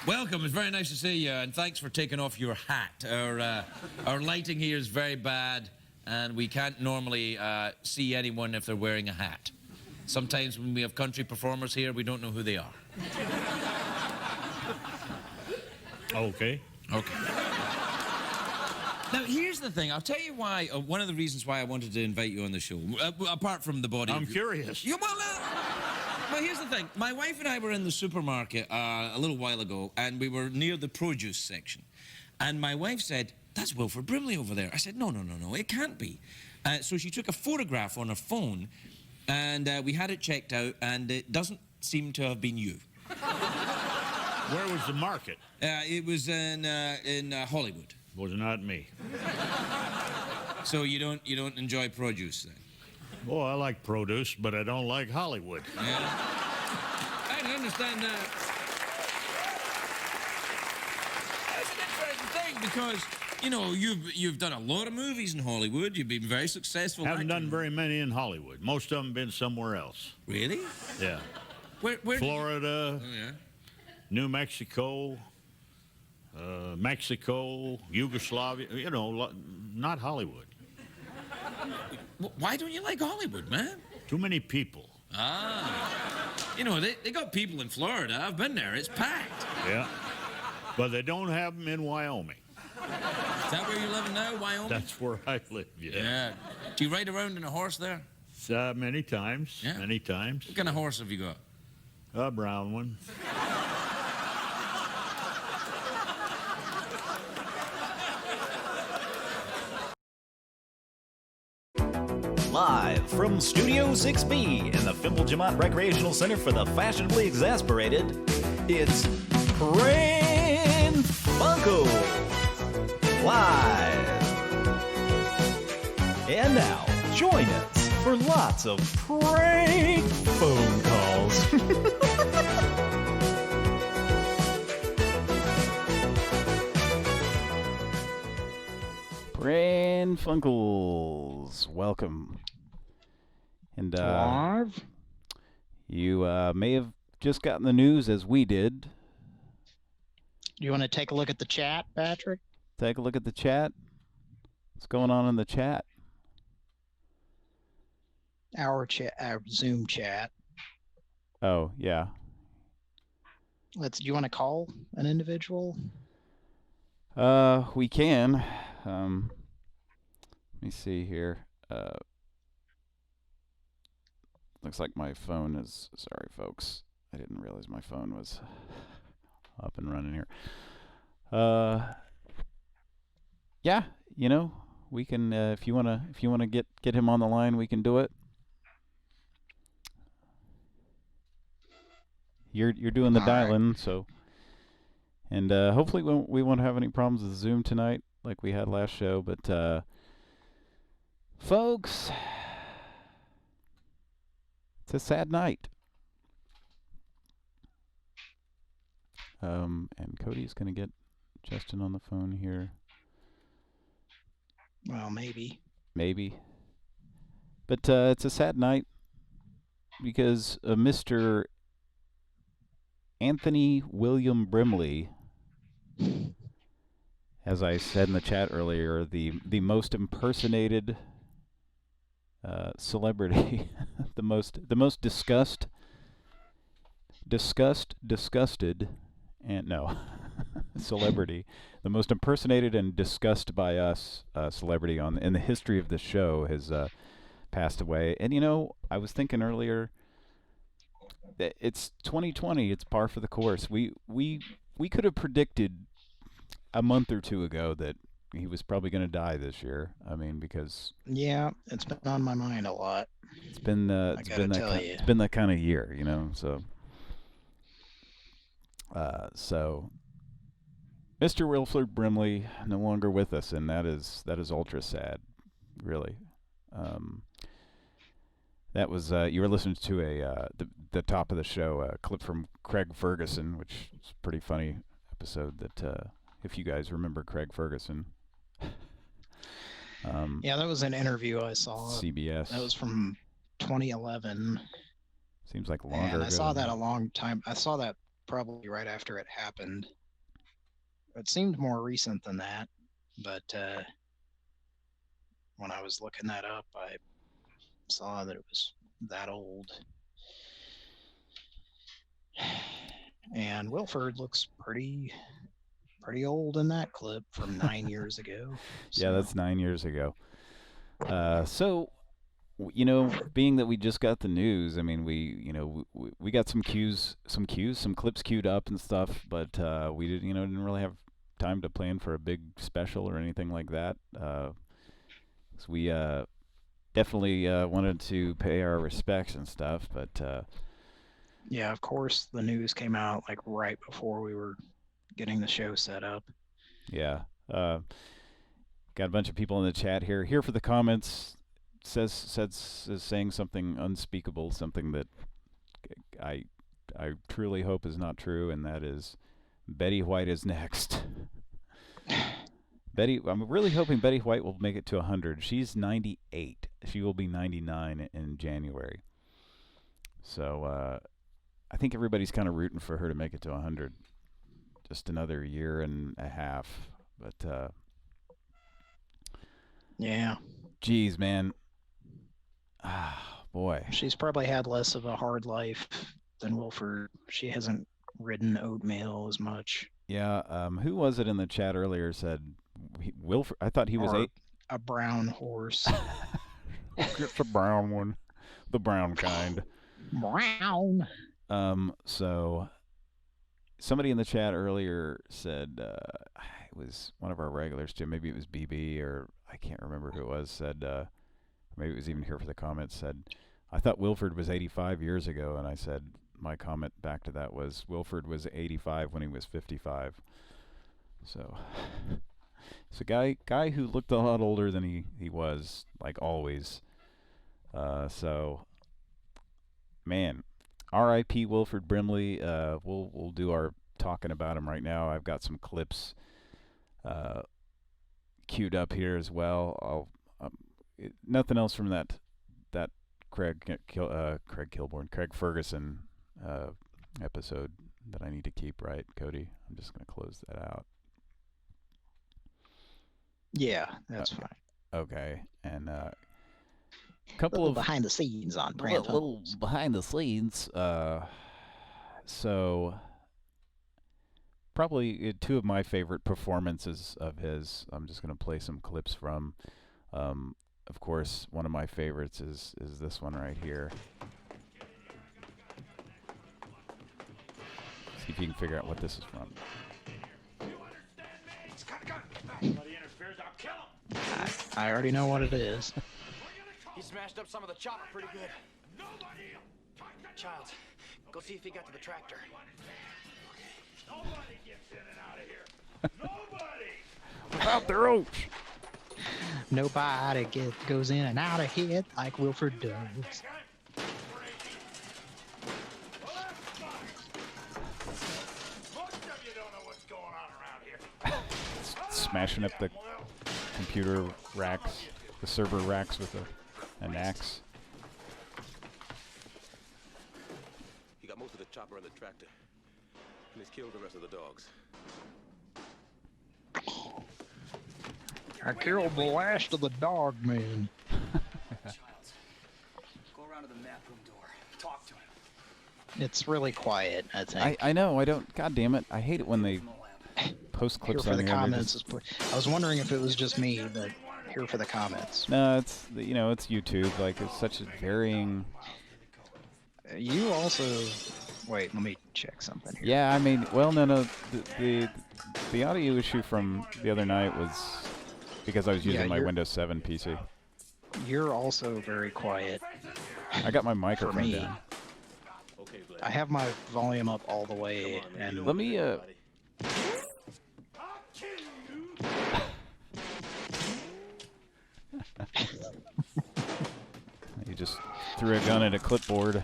Welcome. It's very nice to see you, and thanks for taking off your hat. Our lighting here is very bad, and we can't normally see anyone if they're wearing a hat. Sometimes when we have country performers here, we don't know who they are. Okay. Okay. Now, here's the thing. I'll tell you why, one of the reasons why I wanted to invite you on the show, apart from the body... I'm curious. Yeah, well, here's the thing. My wife and I were in the supermarket a little while ago, and we were near the produce section. And my wife said, "That's Wilford Brimley over there." I said, no, it can't be. So she took a photograph on her phone, and we had it checked out, and it doesn't seem to have been you. Where was the market? It was in Hollywood. Was not me. So you don't enjoy produce then? Well, I like produce, but I don't like Hollywood. Yeah. I can understand that. That's an interesting thing because, you know, you've done a lot of movies in Hollywood. You've been very successful. Haven't done very many in Hollywood. Most of them been somewhere else. Really? Yeah. Where Florida, Oh, yeah. New Mexico, Mexico, Yugoslavia, you know, not Hollywood. Why don't you like Hollywood, man? Too many people. Ah. You know, they got people in Florida. I've been there. It's packed. Yeah. But they don't have them in Wyoming. Is that where you're living now, Wyoming? That's where I live, yeah. Yeah. Do you ride around in a horse there? Many times, Yeah. many times. What kind of horse have you got? A brown one. Live from Studio 6B in the Fimble-Jamont Recreational Center for the Fashionably Exasperated, it's Pran Funkels Live. And now, join us for lots of prank phone calls. Pran Funkels, welcome. And Live? you may have just gotten the news as we did. Do you want to take a look at the chat, Patrick? Take a look at the chat. What's going on in the chat? Our Zoom chat. Oh, yeah. Do you want to call an individual? We can. Let me see here. Looks like my phone is... Sorry, folks. I didn't realize my phone was up and running here. Yeah, you know, we can. If you wanna get him on the line, we can do it. You're doing the dial-in, so. And hopefully we won't have any problems with Zoom tonight, like we had last show. But folks, it's a sad night. And Cody's gonna get Justin on the phone here. Well, maybe. Maybe. But it's a sad night because Mr. Anthony William Brimley, as I said in the chat earlier, the most impersonated celebrity, the most disgusted, and no, celebrity, the most impersonated and discussed by us celebrity in the history of the show has passed away. And you know, I was thinking earlier that it's 2020, it's par for the course. We could have predicted a month or two ago that he was probably going to die this year. I mean, because Yeah, it's been on my mind a lot. it's been it's been that kind of year, you know. So Mr. Wilford Brimley no longer with us, and that is ultra sad, really. That was you were listening to the top of the show, a clip from Craig Ferguson, which is a pretty funny episode. That if you guys remember Craig Ferguson, Yeah, that was an interview I saw. CBS. That was from 2011. Seems like longer And I ago saw than that a long time. I saw that probably right after it happened. It seemed more recent than that, but when I was looking that up, I saw that it was that old. And Wilford looks pretty old in that clip from 9 years ago. Yeah, So, that's 9 years ago. So, being that we just got the news, I mean, we got some clips queued up and stuff, but we didn't really have time to plan for a big special or anything like that. So we definitely wanted to pay our respects and stuff, but yeah, of course, the news came out like right before we were getting the show set up. yeah. Got a bunch of people in the chat here. Here for the comments. Says saying something unspeakable, something that I truly hope is not true, and that is Betty White is next. I'm really hoping Betty White will make it to 100. She's 98. She will be 99 in January. So I think everybody's kind of rooting for her to make it to 100. Just another year and a half. But Yeah, geez, man. Ah, boy. she's probably had less of a hard life than Wilford. She hasn't ridden oatmeal as much. Yeah. Who was it in the chat earlier said Wilford? I thought he was Or a brown horse. It's a brown one, the brown kind. Brown. So somebody in the chat earlier said it was one of our regulars too. Maybe it was BB or I can't remember who it was. Said maybe it was even here for the comments. Said I thought Wilford was 85 years ago, and I said my comment back to that was Wilford was 85 when he was 55. So it's a guy who looked a lot older than he was, like always. So man, R.I.P. Wilford Brimley. We'll do our talking about him right now. I've got some clips queued up here as well. Nothing else from that Craig Ferguson episode that I need to keep, right, Cody? I'm just going to close that out. Yeah, that's fine. Okay, and couple little of behind the scenes on Pran Funkels. little behind the scenes. So probably two of my favorite performances of his. I'm just going to play some clips from. Of course, one of my favorites is this one right here. See if you can figure out what this is from. I already know what it is. He smashed up some of the chopper pretty good. Childs, go see if he got to the tractor. Nobody gets in and out of here. Nobody! Without their oats. Nobody goes in and out of here like Wilford does. Most of you don't know what's going on around here. Smashing up the computer racks, the server racks with an axe. He got most of the chopper and the tractor, and he's killed the rest of the dogs. I killed the last of the dog men. Childs, go around to the map room door. Talk to him. It's really quiet, I think. I know. I don't. God damn it! I hate it when they post Here clips for on the here. comments. I was wondering if it was just me, but here for the comments. No, it's it's YouTube. Like it's such a varying. You also... Wait, let me check something here. Yeah, I mean, well, no. The audio issue from the other night was because I was using my Windows 7 PC. You're also very quiet. I got my microphone me. down. Okay, Blair. I have my volume up all the way, Come on, man. You and Let me I'll kill you. He just threw a gun at a clipboard.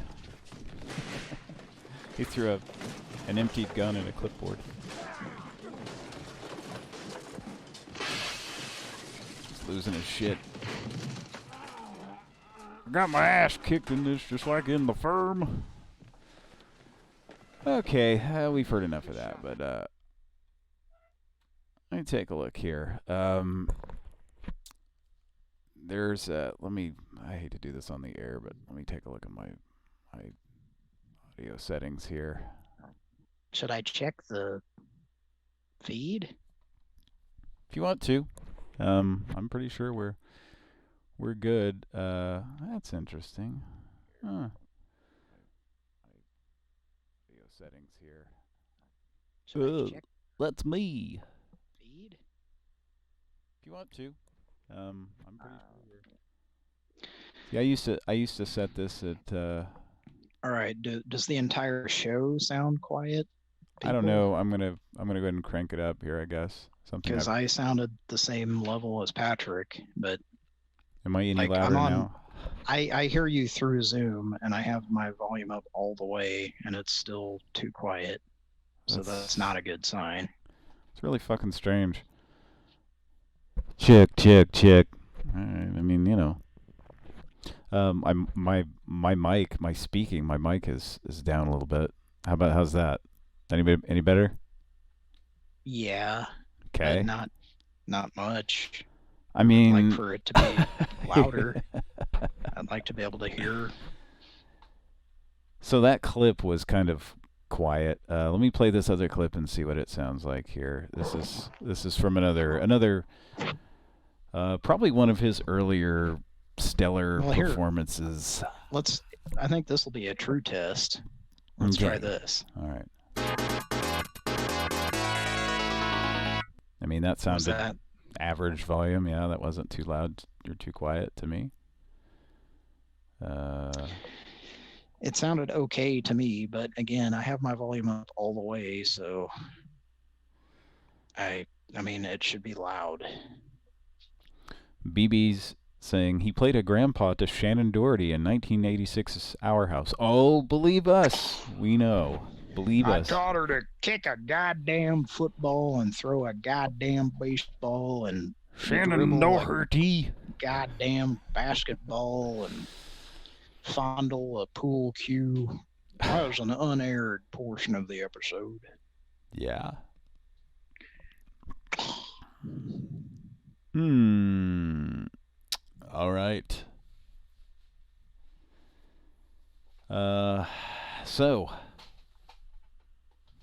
He threw an emptied gun at a clipboard. Just losing his shit. I got my ass kicked in this just like in the firm. Okay, we've heard enough of that, but let me take a look here. There's let me. I hate to do this on the air, but let me take a look at my audio settings here. Should I check the feed? If you want to, I'm pretty sure we're good. That's interesting. Huh. Video settings here. Should I check That's me. feed? If you want to, I'm pretty sure we're. Yeah, I used to set this at. All right. Does the entire show sound quiet? I don't know. I'm gonna go ahead and crank it up here. I guess something. Because I sounded the same level as Patrick, but Am I any like, louder I'm on- now? I hear you through Zoom, and I have my volume up all the way, and it's still too quiet. So that's not a good sign. It's really fucking strange. Check. All right, I mean, you know. I'm my mic, my mic is down a little bit. How's that? Any better? Yeah. Okay. But not much. I mean, I'd like for it to be louder. I'd like to be able to hear. So that clip was kind of quiet. Let me play this other clip and see what it sounds like here. This is from another probably one of his earlier stellar performances. I think this will be a true test. Let's try this. All right. I mean, that sounded average volume. Yeah, that wasn't too loud or too quiet to me. It sounded okay to me, but again, I have my volume up all the way, so I mean, it should be loud. BB's saying he played a grandpa to Shannon Doherty in 1986's Our House. Oh, believe us, we know. Believe us. I taught her to kick a goddamn football and throw a goddamn baseball and Shannon Doherty. Goddamn basketball and fondle a pool cue. That was an unaired portion of the episode. Yeah. All right. So,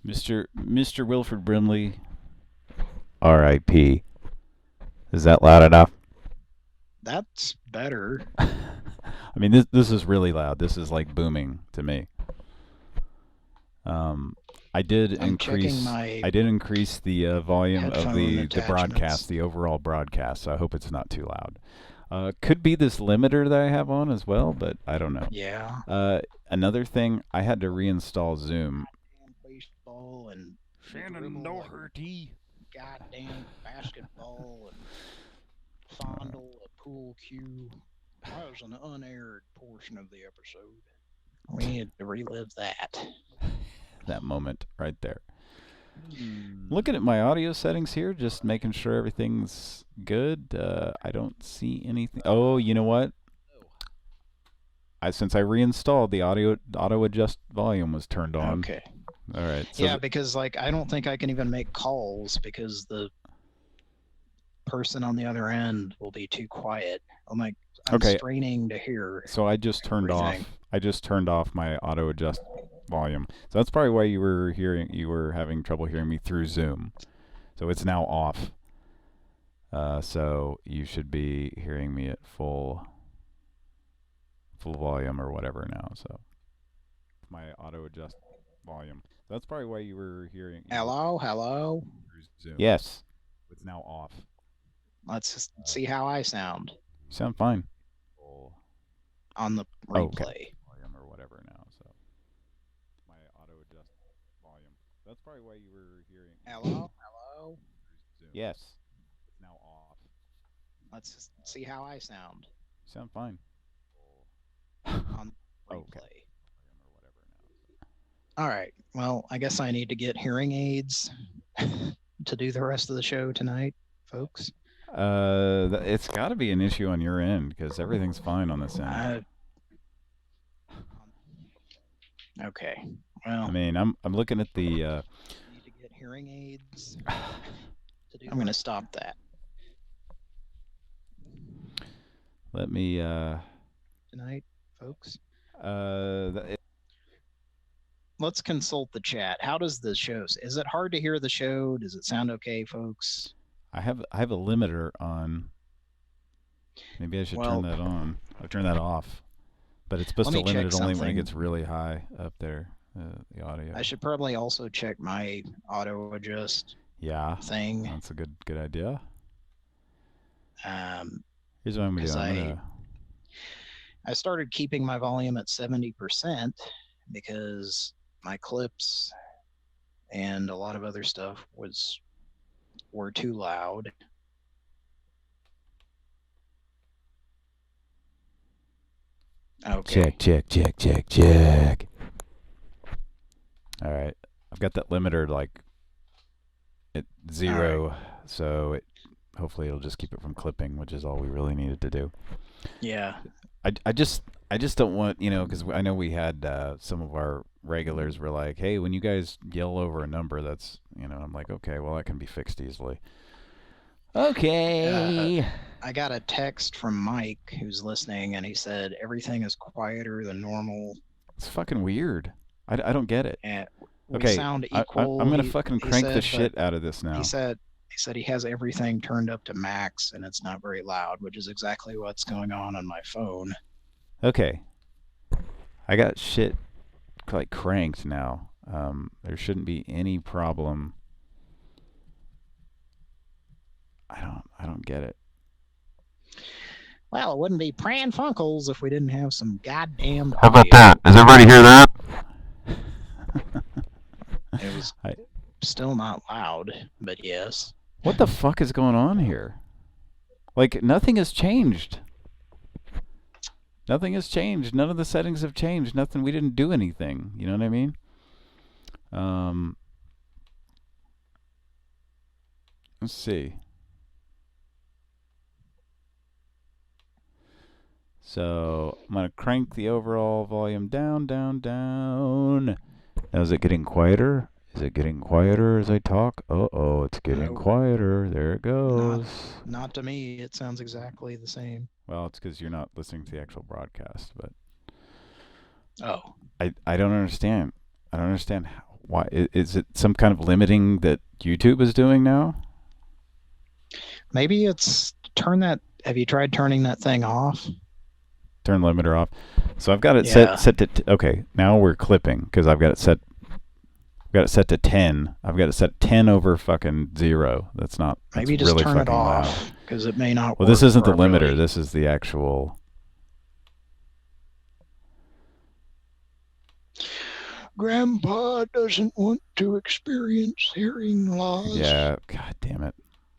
Mr. Wilford Brimley, R.I.P. Is that loud enough? That's better. I mean, this is really loud. This is like booming to me. I did increase the volume of the broadcast, the overall broadcast. So I hope it's not too loud. Could be this limiter that I have on as well, but I don't know. Yeah. Another thing, I had to reinstall Zoom. Baseball and Shannon Doherty. Goddamn basketball and fondle a pool cue. That was an unaired portion of the episode. We need to relive that. That moment right there. Looking at my audio settings here, just making sure everything's good. I don't see anything. Oh, you know what? Since I reinstalled, the auto adjust volume was turned on. Okay. All right. So yeah, because like I don't think I can even make calls because the person on the other end will be too quiet. I'm straining to hear. So I just turned off my auto adjust volume. So that's probably why you were having trouble hearing me through Zoom. So it's now off. So you should be hearing me at full volume or whatever now. So my auto adjust volume. So that's probably why you were hearing. Hello. Zoom. Yes. It's now off. Let's just see how I sound. You sound fine. On the replay. Okay. Volume or whatever now. So my auto adjust volume. That's probably why you were hearing. Hello. Zoom. Yes. It's now off. Let's just see how I sound. You sound fine. On replay. Okay. All right. Well, I guess I need to get hearing aids to do the rest of the show tonight, folks. It's got to be an issue on your end because everything's fine on this end. Okay. Well, I mean, I'm looking at the. need to get hearing aids. I'm going to stop that. Let me. Tonight, folks. Uh, Let's consult the chat. How does the show? Is it hard to hear the show? Does it sound okay, folks? I have a limiter on. Maybe I should turn Well, that on. Or turn that off. But it's supposed let to me limit check it only when it something. gets really high up there. The audio. I should probably also check my auto adjust Yeah, thing. that's a good idea. Here's what I'm gonna do. Because I'm gonna. I started keeping my volume at 70% because my clips and a lot of other stuff were too loud. Okay. Check. All right, I've got that limiter like at 0, right. so hopefully it'll just keep it from clipping, which is all we really needed to do. Yeah. I just don't want, because I know we had some of our regulars were like, hey, when you guys yell over a number, that's, I'm like, okay, well, that can be fixed easily. Okay. I got a text from Mike who's listening, and he said everything is quieter than normal. It's fucking weird. I don't get it. And we Okay, sound equal. I'm gonna fucking crank the said, shit out of this now. He said he has everything turned up to max, and it's not very loud, which is exactly what's going on my phone. Okay. I got shit like cranked now. There shouldn't be any problem. I don't get it. Well, it wouldn't be Pran Funkels if we didn't have some goddamn. How about that? Does everybody hear that? It was still not loud, but yes. What the fuck is going on here? Like, nothing has changed. Nothing has changed. None of the settings have changed. Nothing. We didn't do anything. You know what I mean? Let's see. So I'm going to crank the overall volume down. Now, is it getting quieter? Is it getting quieter as I talk? Uh-oh, it's getting quieter. There it goes. Not to me. It sounds exactly the same. Well, it's because you're not listening to the actual broadcast, but... Oh. I don't understand. I don't understand why. Is it some kind of limiting that YouTube is doing now? Maybe it's have you tried turning that thing off? Turn limiter off. So I've got it set to okay. Now we're clipping because I've got it set. I've got it set to 10. I've got it set 10 over fucking 0. That's not. Maybe just really turn it fucking off because it may not. Well, work this isn't the properly. limiter. This is the actual. Grandpa doesn't want to experience hearing loss. Yeah. God damn it.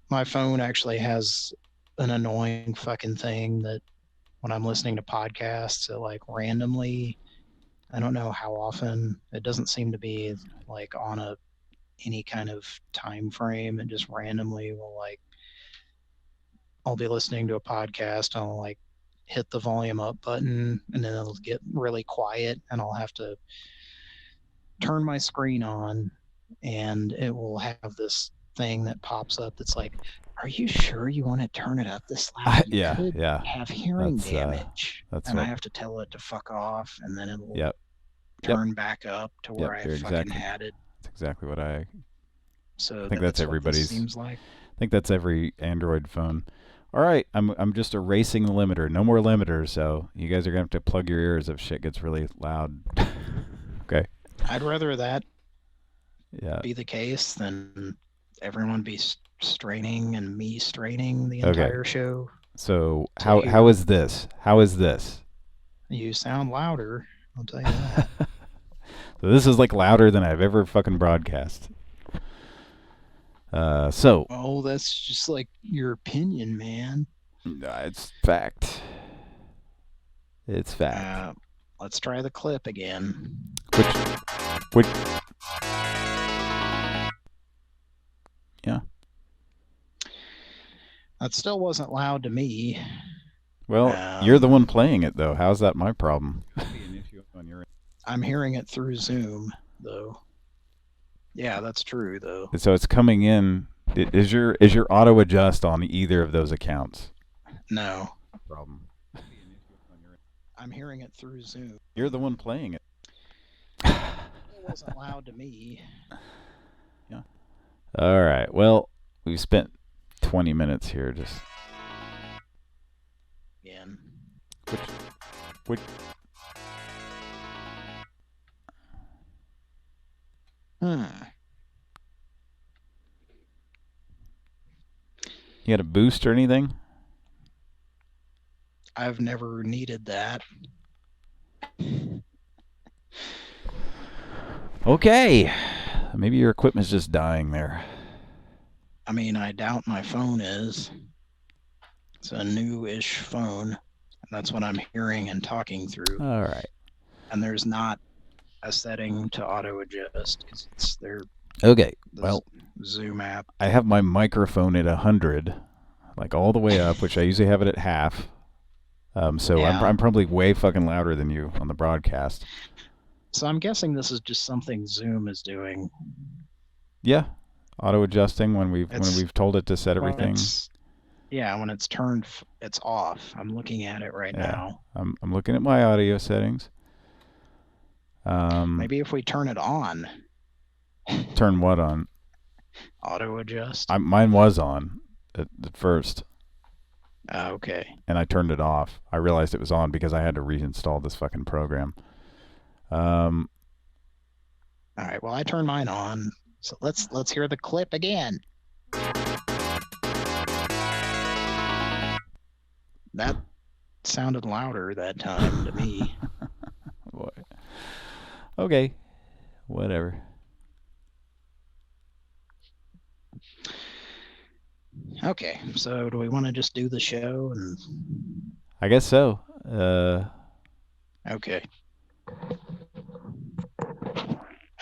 My phone actually has an annoying fucking thing that when I'm listening to podcasts, it like randomly, I don't know how often, it doesn't seem to be like on any kind of time frame. It just randomly will I'll be listening to a podcast and I'll like hit the volume up button and then it'll get really quiet and I'll have to turn my screen on and it will have this thing that pops up that's like, are you sure you want to turn it up this loud? You could have hearing damage. And I have to tell it to fuck off and then it'll turn back up to where I fucking had it. That's exactly what I think that's everybody's. Seems like. I think that's every Android phone. All right, I'm just erasing the limiter. No more limiters, so you guys are going to have to plug your ears if shit gets really loud. Okay. I'd rather that be the case than everyone be straining and me straining the entire show. So how is this? How is this? You sound louder, I'll tell you that. So this is like louder than I've ever fucking broadcast. Oh, that's just like your opinion, man. It's fact. It's fact. Let's try the clip again. Which? Yeah. That still wasn't loud to me. Well, you're the one playing it, though. How's that my problem? I'm hearing it through Zoom. though. Yeah, that's true, though. So it's coming in. Is your auto adjust on either of those accounts? No. Problem. I'm hearing it through Zoom. You're the one playing it. It wasn't loud to me. Yeah. All right. Well, we've spent 20 minutes here just. Again. Which. You got a boost or anything? I've never needed that. Okay. Maybe your equipment's just dying there. I mean, I doubt my phone is. It's a new-ish phone. And that's what I'm hearing and talking through. All right. And there's not a setting to auto-adjust because it's their Okay. Well, Zoom app. I have my microphone at 100, like all the way up, which I usually have it at half. So Yeah. I'm probably way fucking louder than you on the broadcast. So I'm guessing this is just something Zoom is doing. Yeah, auto adjusting when we've told it to set everything. When it's turned, it's off. I'm looking at it right now. I'm looking at my audio settings. Maybe if we turn it on. Turn what on? Auto adjust. Mine was on at first. Okay. And I turned it off. I realized it was on because I had to reinstall this fucking program. All right. Well, I turned mine on. So let's hear the clip again. That sounded louder that time to me. Boy. Okay. Whatever. Okay. So do we want to just do the show? I guess so. Okay.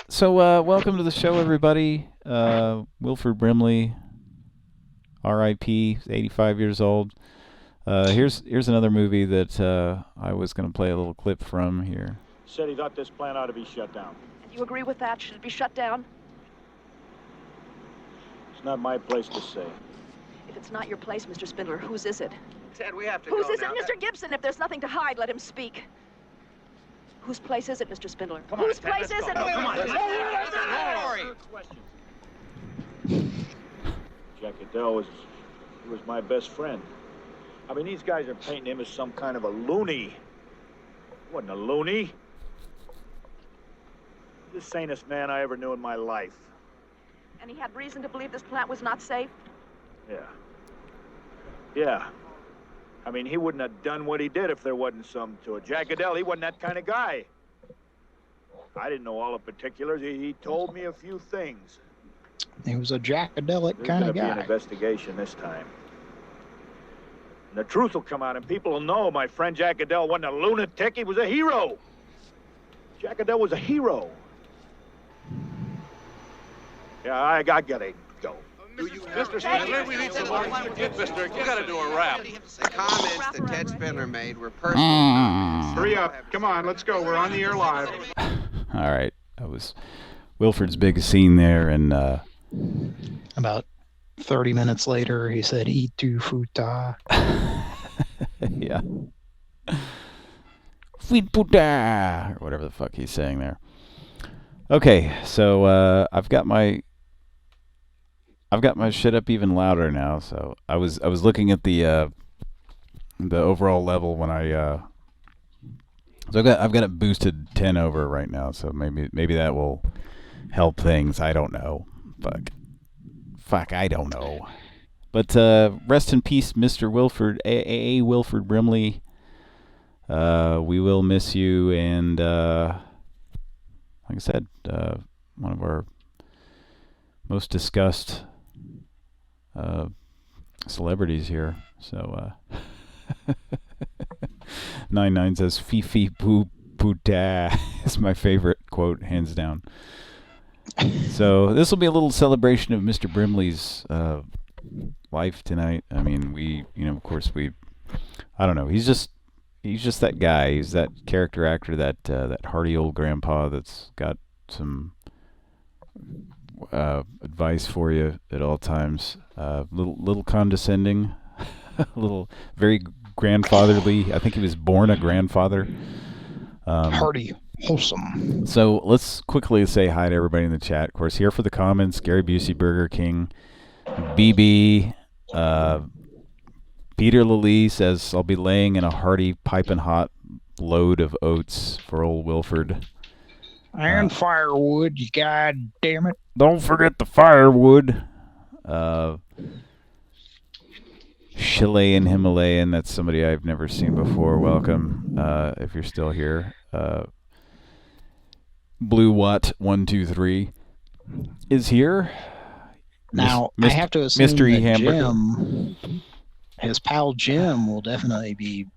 So, welcome to the show, everybody. Wilford Brimley, R.I.P., 85 years old. Here's another movie that I was going to play a little clip from here. Said he thought this plant ought to be shut down. And you agree with that? Should it be shut down? It's not my place to say. If it's not your place, Mr. Spindler, whose is it? Ted, we have to Whose go is it? now. Mr. Gibson, if there's nothing to hide, let him speak. Whose place is it, Mr. Spindler? Come on, Whose Ted, place let's is go. it? No, come on. Hurry. Jack Adele was my best friend. I mean, these guys are painting him as some kind of a loony. He wasn't a loony. The sanest man I ever knew in my life. And he had reason to believe this plant was not safe? Yeah. I mean, he wouldn't have done what he did if there wasn't some to it. Jack Adele, he wasn't that kind of guy. I didn't know all the particulars. He told me a few things. He was a jackadelic kind of There's going to be an guy. investigation this time. And the truth will come out, and people will know my friend Jack Adele wasn't a lunatic. He was a hero. Jack Adele was a hero. Yeah, I gotta go. Mr. Spindler, we need some more. Mister, you gotta do a rap. The comments that Ted Spindler made were personal comments. Hurry up. Come on, let's go. We're on the air live. All right. That was Wilford's big scene there, and About 30 minutes later, he said, "Itu futa." yeah. Sweet puta, or whatever the fuck he's saying there. Okay, so I've got my shit up even louder now. So I was looking at the overall level when I so I've got it boosted 10 over right now. So maybe that will help things. I don't know. Fuck, I don't know. But rest in peace, Mr. Wilford, A.A. Wilford Brimley. We will miss you, and like I said, one of our most discussed celebrities here. So 99 says "Fifi poo puta" is my favorite quote, hands down. So this will be a little celebration of Mr. Brimley's life tonight. I mean, of course, I don't know. He's just that guy. He's that character actor, that hearty old grandpa that's got some advice for you at all times. Little condescending, a little very grandfatherly. I think he was born a grandfather. Hearty, wholesome. So let's quickly say hi to everybody in the chat. Of course, here for the comments, Gary Busey, Burger King, BB, Peter Lilly says, I'll be laying in a hearty, piping hot load of oats for old Wilford. And firewood, you god damn it. Don't forget the firewood. Chilean Himalayan, that's somebody I've never seen before. Welcome, if you're still here. Blue Watt 123 is here. Now, I have to assume Mystery that Hamburger. Jim, his pal Jim, will definitely be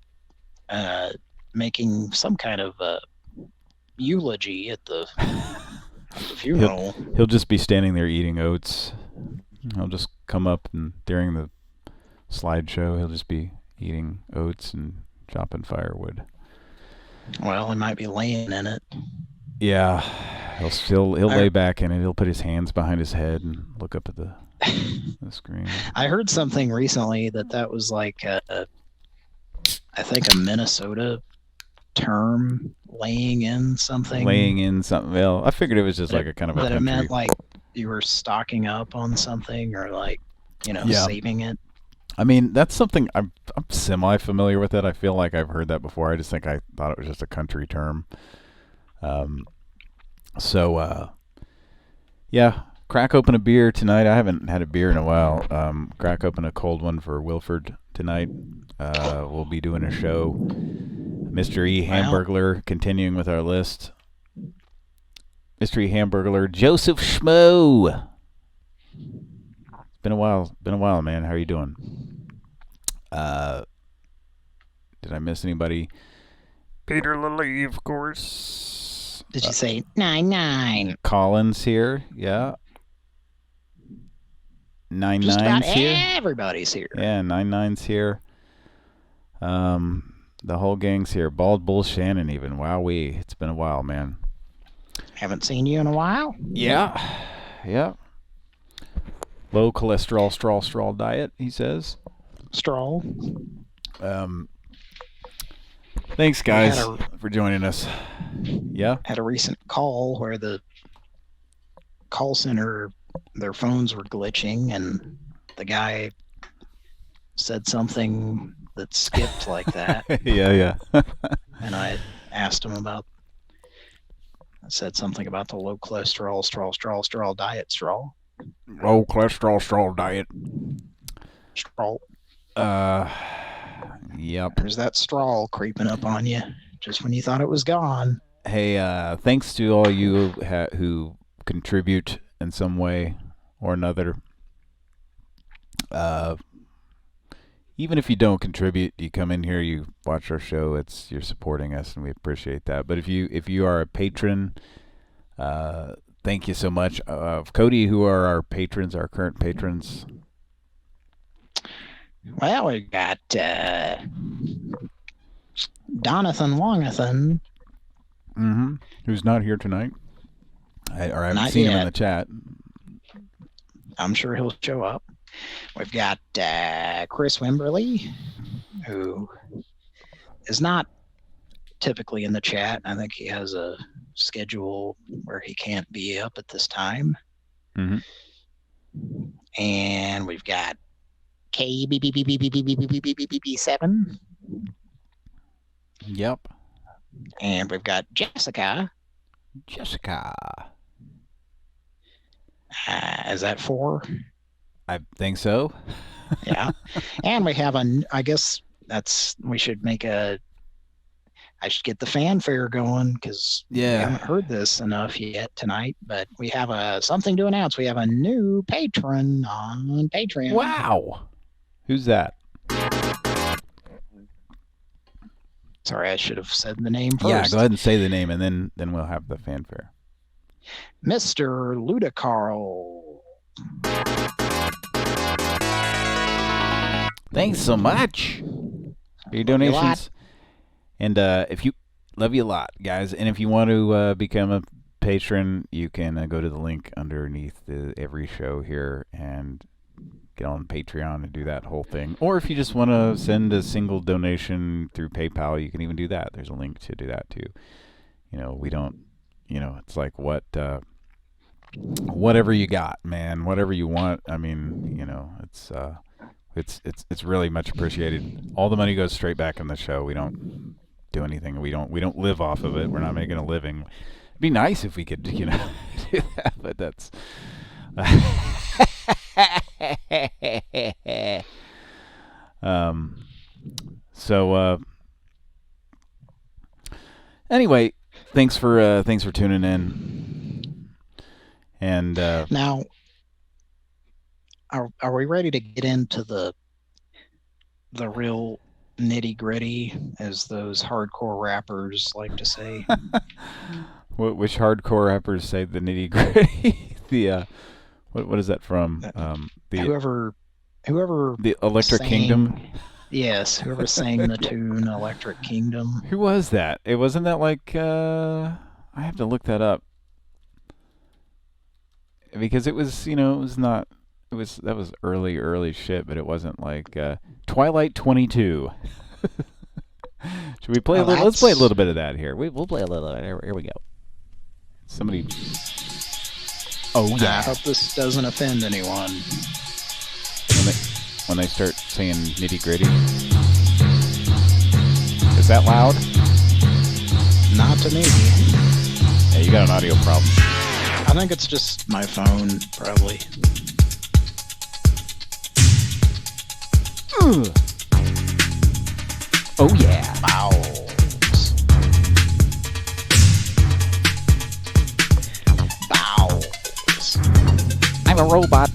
making some kind of eulogy at the funeral. He'll just be standing there eating oats. He'll just come up and during the slideshow, he'll just be eating oats and chopping firewood. Well, he might be laying in it. Yeah, he'll lay back in it. He'll put his hands behind his head and look up at the screen. I heard something recently that was like I think a Minnesota term, laying in something. Laying in something. Well, I figured it was just like a kind of a that country. it meant like you were stocking up on something or like, saving it. I mean, that's something I'm semi-familiar with it. I feel like I've heard that before. I just think I thought it was just a country term. Yeah, crack open a beer tonight. I haven't had a beer in a while. Crack open a cold one for Wilford tonight. We'll be doing a show. Mr. E. Hamburglar, continuing with our list. Mr. E. Hamburglar, Joseph Schmo. It's been a while, man. How are you doing? Did I miss anybody? Peter Lilly, of course. Did you say 99? Collins here, yeah. 99's Just about here. Everybody's here. Yeah, 99's here. The whole gang's here. Bald Bull Shannon even. Wowee. It's been a while, man. Haven't seen you in a while. Yeah. Low cholesterol straw diet, he says. Straw. Thanks, guys, for joining us. Yeah? Had a recent call where the call center, their phones were glitching, and the guy said something that skipped like that. Yeah. And I asked him I said something about the low cholesterol straw diet straw. Low cholesterol straw diet. Straw. Yep. There's that straw creeping up on you just when you thought it was gone. Hey, thanks to all you who contribute in some way or another. Even if you don't contribute, you come in here, you watch our show, you're supporting us, and we appreciate that. But if you are a patron, thank you so much. Cody, who are our patrons, our current patrons? Well, we got Donathan Longathan. Mm-hmm. Who's not here tonight? I haven't Not seen him in yet. the chat. I'm sure he'll show up. We've got Chris Wimberly, who is not typically in the chat. I think he has a schedule where he can't be up at this time. Mm-hmm. And we've got KBBBBBBBBBBB7. Yep. And we've got Jessica. Is that 4? I think so. Yeah. And we have I guess we should I should get the fanfare going because we haven't heard this enough yet tonight, but we have something to announce. We have a new patron on Patreon. Wow. Who's that? Sorry, I should have said the name first. Yeah, go ahead and say the name, and then we'll have the fanfare. Mr. Ludicarl. Thanks so much for your donations. And if you love you a lot, guys, and if you want to become a patron, you can go to the link underneath every show here and get on Patreon and do that whole thing. Or if you just want to send a single donation through PayPal, you can even do that. There's a link to do that too. We don't, it's like whatever you got, man, whatever you want. I mean, it's really much appreciated. All the money goes straight back in the show. We don't do anything. We don't live off of it. We're not making a living. It'd be nice if we could, do that, but that's. Anyway, thanks for tuning in. And now, are we ready to get into the real nitty gritty, as those hardcore rappers like to say? Which hardcore rappers say the nitty gritty? What is that from? Whoever the Electric Kingdom. Yes, whoever sang the tune Electric Kingdom. Who was that? It wasn't that like I have to look that up. Because it was, it was not, that was early shit, but it wasn't like Twilight 22. Should we play a little? Let's play a little bit of that here. We'll play a little bit. Here we go. Somebody. Oh yeah. I hope this doesn't offend anyone. When they start saying nitty gritty. Is that loud? Not to me. Yeah, you got an audio problem. I think it's just my phone, probably. Oh yeah. Bowels. Bowels. I'm a robot.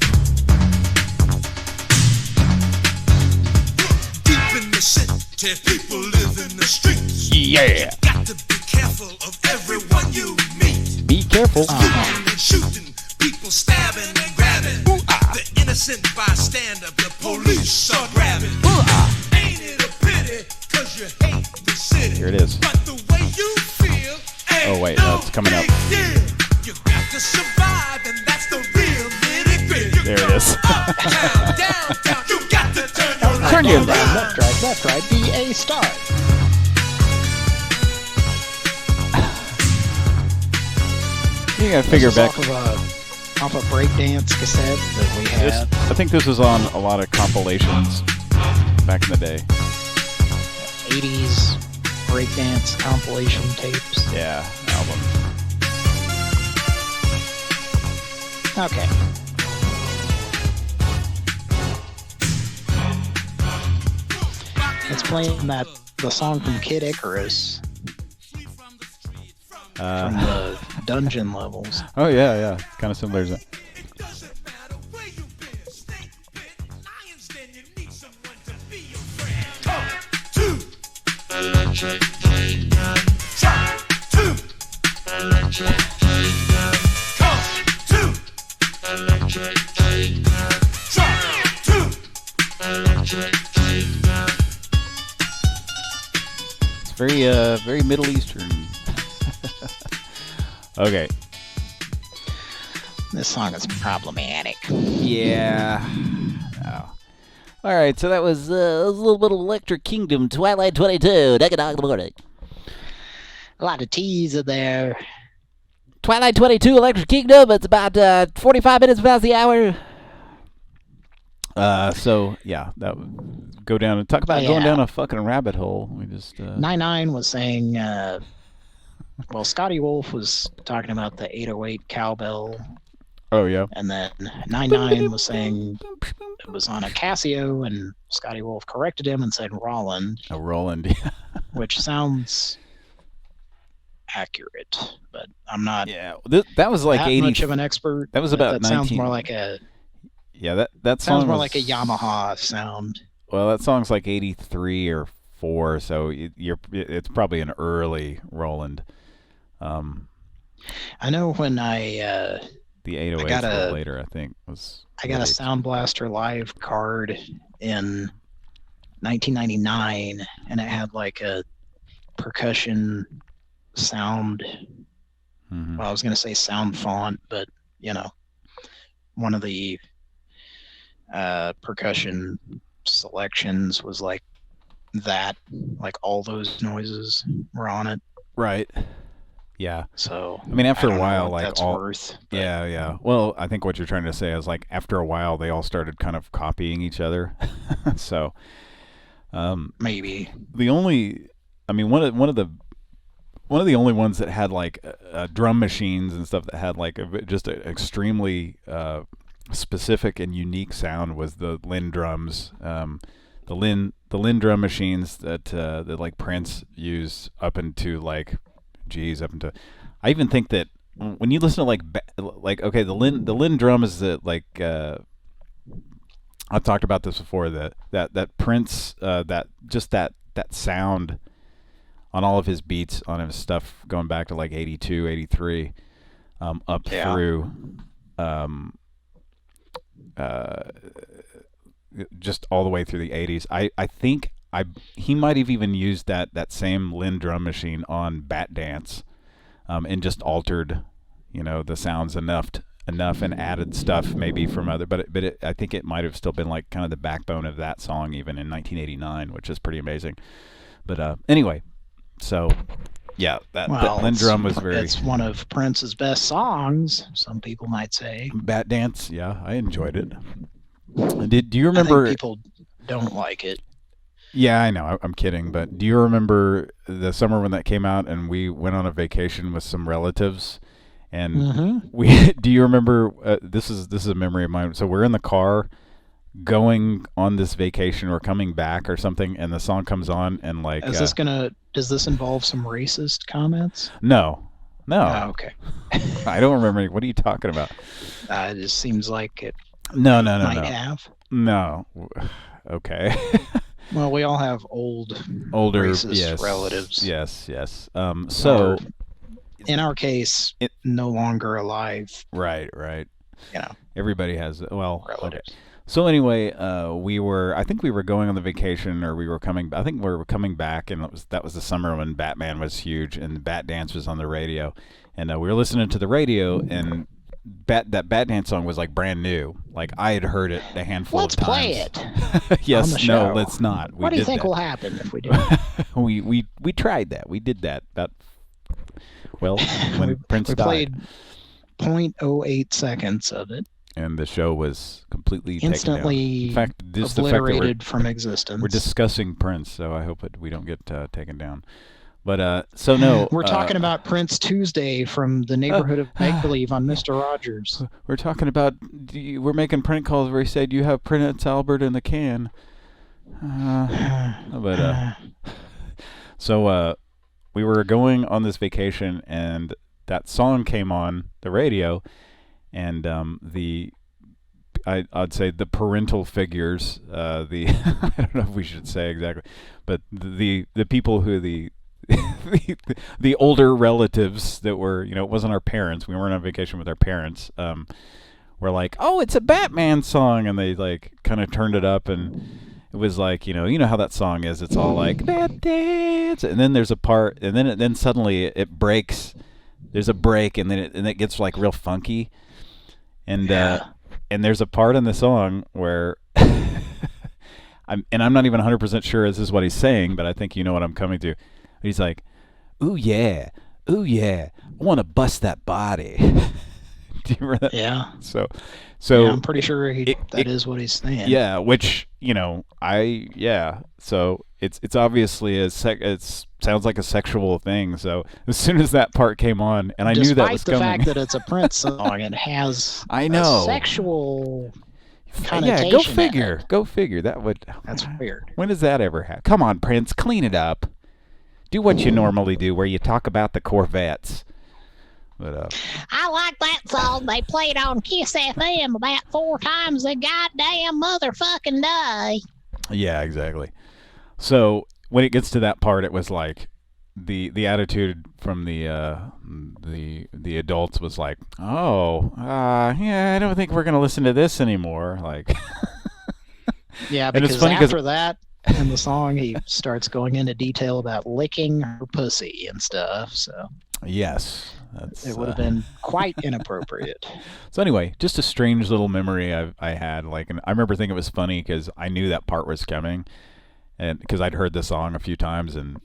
Deep in the city, people live in the streets. Yeah. You got to be careful of everyone you meet. Be careful. Shooting and shooting, people stabbing and grabbing. The innocent bystander, the police are grabbing. Ain't it a pity, 'cause you hate the city. Here it is. But the way you feel ain't Oh wait, no, it's coming up. deal. You got to survive, and that's the real nitty gritty. There it is. Uptown, downtown, you got to turn your life Turn your around. Left, right, B-A start. You gotta figure back. Off a breakdance cassette that we had. I think this was on a lot of compilations back in the day. 80s breakdance compilation tapes. Yeah, album. Okay. It's playing the song from Kid Icarus from the dungeon levels. Oh yeah, kind of similar to that. It's very Middle Eastern. Okay. This song is problematic. Yeah. Oh. All right, so that was a little bit of Electric Kingdom, Twilight 22, Deck in the morning. A lot of T's in there. Twilight 22, Electric Kingdom. It's about 45 minutes past the hour. So yeah, that would go down and talk about going down a fucking rabbit hole. We just 99 was saying, well, Scotty Wolf was talking about the 808 cowbell. Oh yeah. And then 99 was saying it was on a Casio, and Scotty Wolf corrected him and said Roland. Oh, Roland, yeah. Which sounds accurate, but I'm not. Yeah, that was like that 80. Much of an expert. That was about that 19. Sounds more like a. Yeah, that sounds song more was, like a Yamaha sound. Well, that song's like 83 or 4, so it's probably an early Roland. I know when the 808s were later, I think I got a Sound Blaster Live card in 1999, and it had like a percussion sound Mm-hmm. Well, I was going to say sound font, but you know, one of the percussion selections was like that, like all those noises were on it. Right. Yeah. So I mean, after I don't a while, know what like that's all. worth. But Yeah. Well, I think what you're trying to say is like after a while, they all started kind of copying each other. So. Maybe. The only, I mean, one of the only ones that had like drum machines and stuff that had like just an extremely specific and unique sound was the Linn drums. The Linn drum machines that like Prince used up into like, up into. I even think that when you listen to like okay, the Linn drum is that like. I've talked about this before. That Prince, that sound on all of his beats, on his stuff going back to like 82, 83, up through, just all the way through the 80s. I think he might have even used that same Linn drum machine on Bat Dance, and just altered, the sounds enough and added stuff maybe from other, but I think it might have still been like kind of the backbone of that song even in 1989, which is pretty amazing. But anyway, so yeah, that Linn drum was it's one of Prince's best songs, some people might say. Bat Dance, yeah, I enjoyed it. Do you remember? I think people don't like it. Yeah, I know. I'm kidding, but do you remember the summer when that came out and we went on a vacation with some relatives? And do you remember? This is a memory of mine. So we're in the car, going on this vacation or coming back or something, and the song comes on, and like, does this involve some racist comments? No. Oh, okay. I don't remember. What are you talking about? It just seems like it. No. Might have. No. Okay. Well, we all have older racist relatives. Yes. So. In our case, no longer alive. Right. Everybody has relatives. Okay. So anyway, I think we were going on the vacation, or we were coming. I think we were coming back, and that was the summer when Batman was huge, and Bat Dance was on the radio, and we were listening to the radio, and that Bat Dance song was like brand new. Like I had heard it a handful of times. Let's play it. Yes. On the show. No. Let's not. What do you think will happen if we do it? we tried that. We did that. Well, when Prince died. We played 0.08 seconds of it. And the show was completely instantly taken down. In fact, just obliterated from existence. We're discussing Prince, so I hope we don't get taken down. But so no, we're talking about Prince Tuesday from the neighborhood of Make Believe on Mr. Rogers. We're talking about we're making prank calls where he said you have Prince Albert in the can. So we were going on this vacation, and that song came on the radio, and I'd say the parental figures, I don't know if we should say exactly, but the people who the older relatives that were, it wasn't our parents. We weren't on vacation with our parents. Were like, oh, it's a Batman song, and they like kind of turned it up, and it was like, you know how that song is. It's all like Bat Dance, and then there's a part, and then suddenly it breaks. There's a break, and then it gets like real funky, and there's a part in the song where I'm not even 100% sure this is what he's saying, but I think you know what I'm coming to. He's like, ooh yeah, I want to bust that body. Do you remember that? Yeah. So yeah, I'm pretty sure that is what he's saying. Yeah, which so it's obviously it sounds like a sexual thing. So as soon as that part came on, and I knew that was coming. Despite the fact that it's a Prince song, it has a sexual connotation. Yeah, go figure. That's weird. When does that ever happen? Come on, Prince, clean it up. Do what you normally do, where you talk about the Corvettes. But I like that song. They played on Kiss FM about 4 times a goddamn motherfucking day. Yeah, exactly. So when it gets to that part, it was like the attitude from the adults was like, yeah, I don't think we're gonna listen to this anymore. Like, yeah, because after that, in the song, he starts going into detail about licking her pussy and stuff. So Yes, that's. it would have been quite inappropriate. So anyway, just a strange little memory I had. Like, and I remember thinking it was funny because I knew that part was coming, and because I'd heard the song a few times, and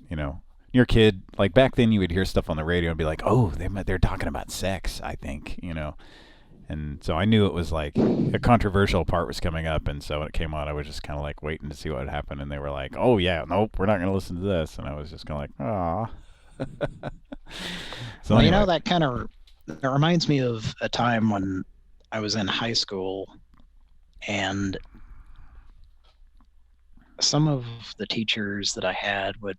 you're a kid. Like back then, you would hear stuff on the radio and be like, "Oh, they're talking about sex." I think, and so I knew it was like a controversial part was coming up, and so when it came on, I was just kind of like waiting to see what would happen, and they were like, "Oh yeah, nope, we're not going to listen to this," and I was just kind of like, "Aw." So well, anyway. that kind of reminds me of a time when I was in high school, and some of the teachers that I had would,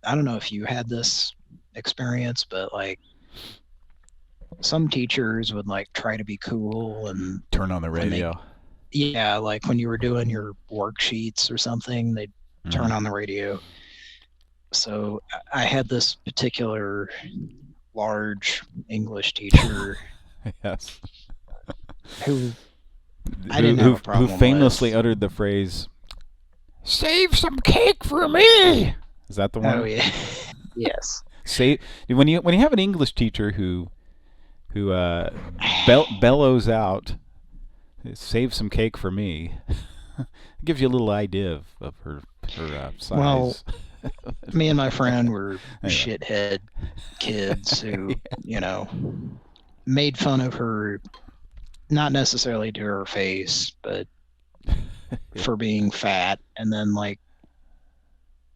I don't know if you had this experience, but like some teachers would like try to be cool and turn on the radio. Yeah, like when you were doing your worksheets or something, they'd turn on the radio. So I had this particular large English teacher. Yes. Who I didn't have a problem who famously with. uttered the phrase, "Save some cake for me." Is that the one? Oh yeah. Yes. When you have an English teacher who bellows out, "Save some cake for me," it gives you a little idea of her size. Well, me and my friend were shithead kids who, made fun of her, not necessarily to her face, but for being fat. And then like,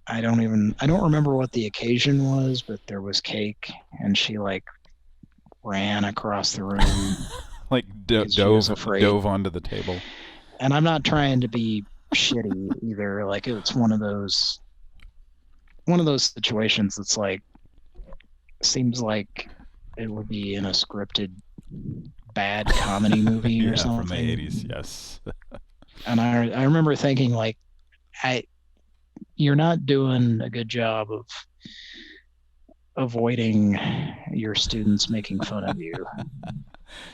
I don't remember what the occasion was, but there was cake, and she like ran across the room. Like dove onto the table. And I'm not trying to be shitty either. Like it's one of those situations that's like, seems like it would be in a scripted bad comedy movie or something. From the 80s, yes. And I remember thinking like, you're not doing a good job of avoiding your students making fun of you.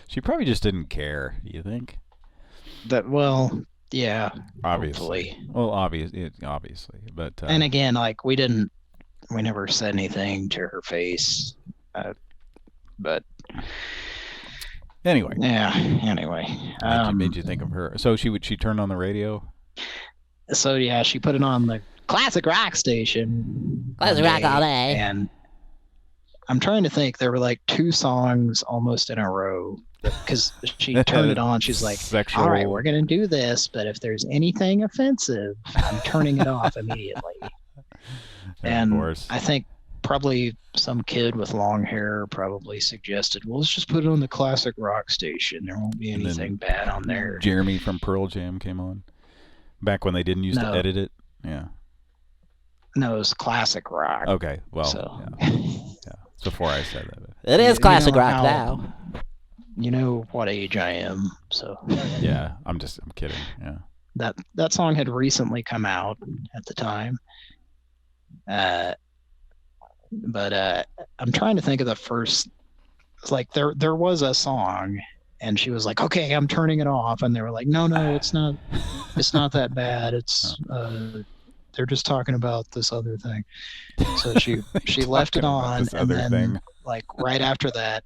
She probably just didn't care, do you think? Yeah. Obviously. Hopefully. Well, obviously, but. And again, like we never said anything to her face, but. Anyway. Yeah. Anyway. Made you think of her. So she turned on the radio. So yeah, she put it on the classic rock station. Classic rock all day. And I'm trying to think. There were like 2 songs almost in a row because she turned it on. She's like, "All right, we're gonna do this, but if there's anything offensive, I'm turning it off immediately." And I think probably some kid with long hair probably suggested, "Well, let's just put it on the classic rock station. There won't be anything bad on there." Jeremy from Pearl Jam came on. Back when they didn't used to edit it? Yeah. No, it was classic rock. Okay, well, so. Yeah. It's before I said that. It is classic rock now. You know what age I am, so. Yeah, I'm kidding, yeah. That song had recently come out at the time. But I'm trying to think of the first, it's like there was a song, and she was like, "Okay, I'm turning it off," and they were like, "No, it's not that bad. It's they're just talking about this other thing." So she left it on, and then like right after that,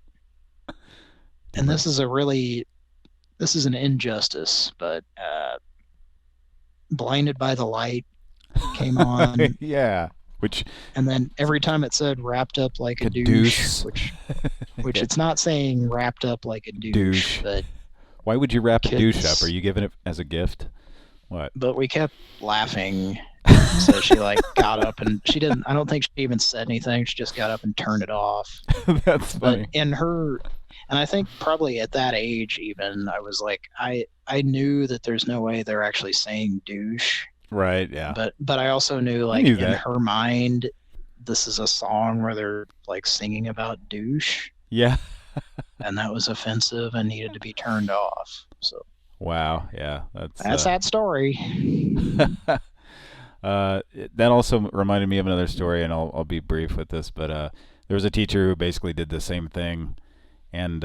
and this is an injustice, but "Blinded by the Light" came on. Yeah. And then every time it said "wrapped up like a douche," which it's not saying "wrapped up like a douche," but why would you wrap a douche up? Are you giving it as a gift? What? But we kept laughing, so she like got up and she didn't. I don't think she even said anything. She just got up and turned it off. That's funny. But and I think probably at that age even, I was like, I knew that there's no way they're actually saying douche. Right, yeah. But I also knew like in her mind, this is a song where they're like singing about douche. Yeah. And that was offensive and needed to be turned off. So. Wow, yeah. That's that story. That also reminded me of another story, and I'll be brief with this, but there was a teacher who basically did the same thing, and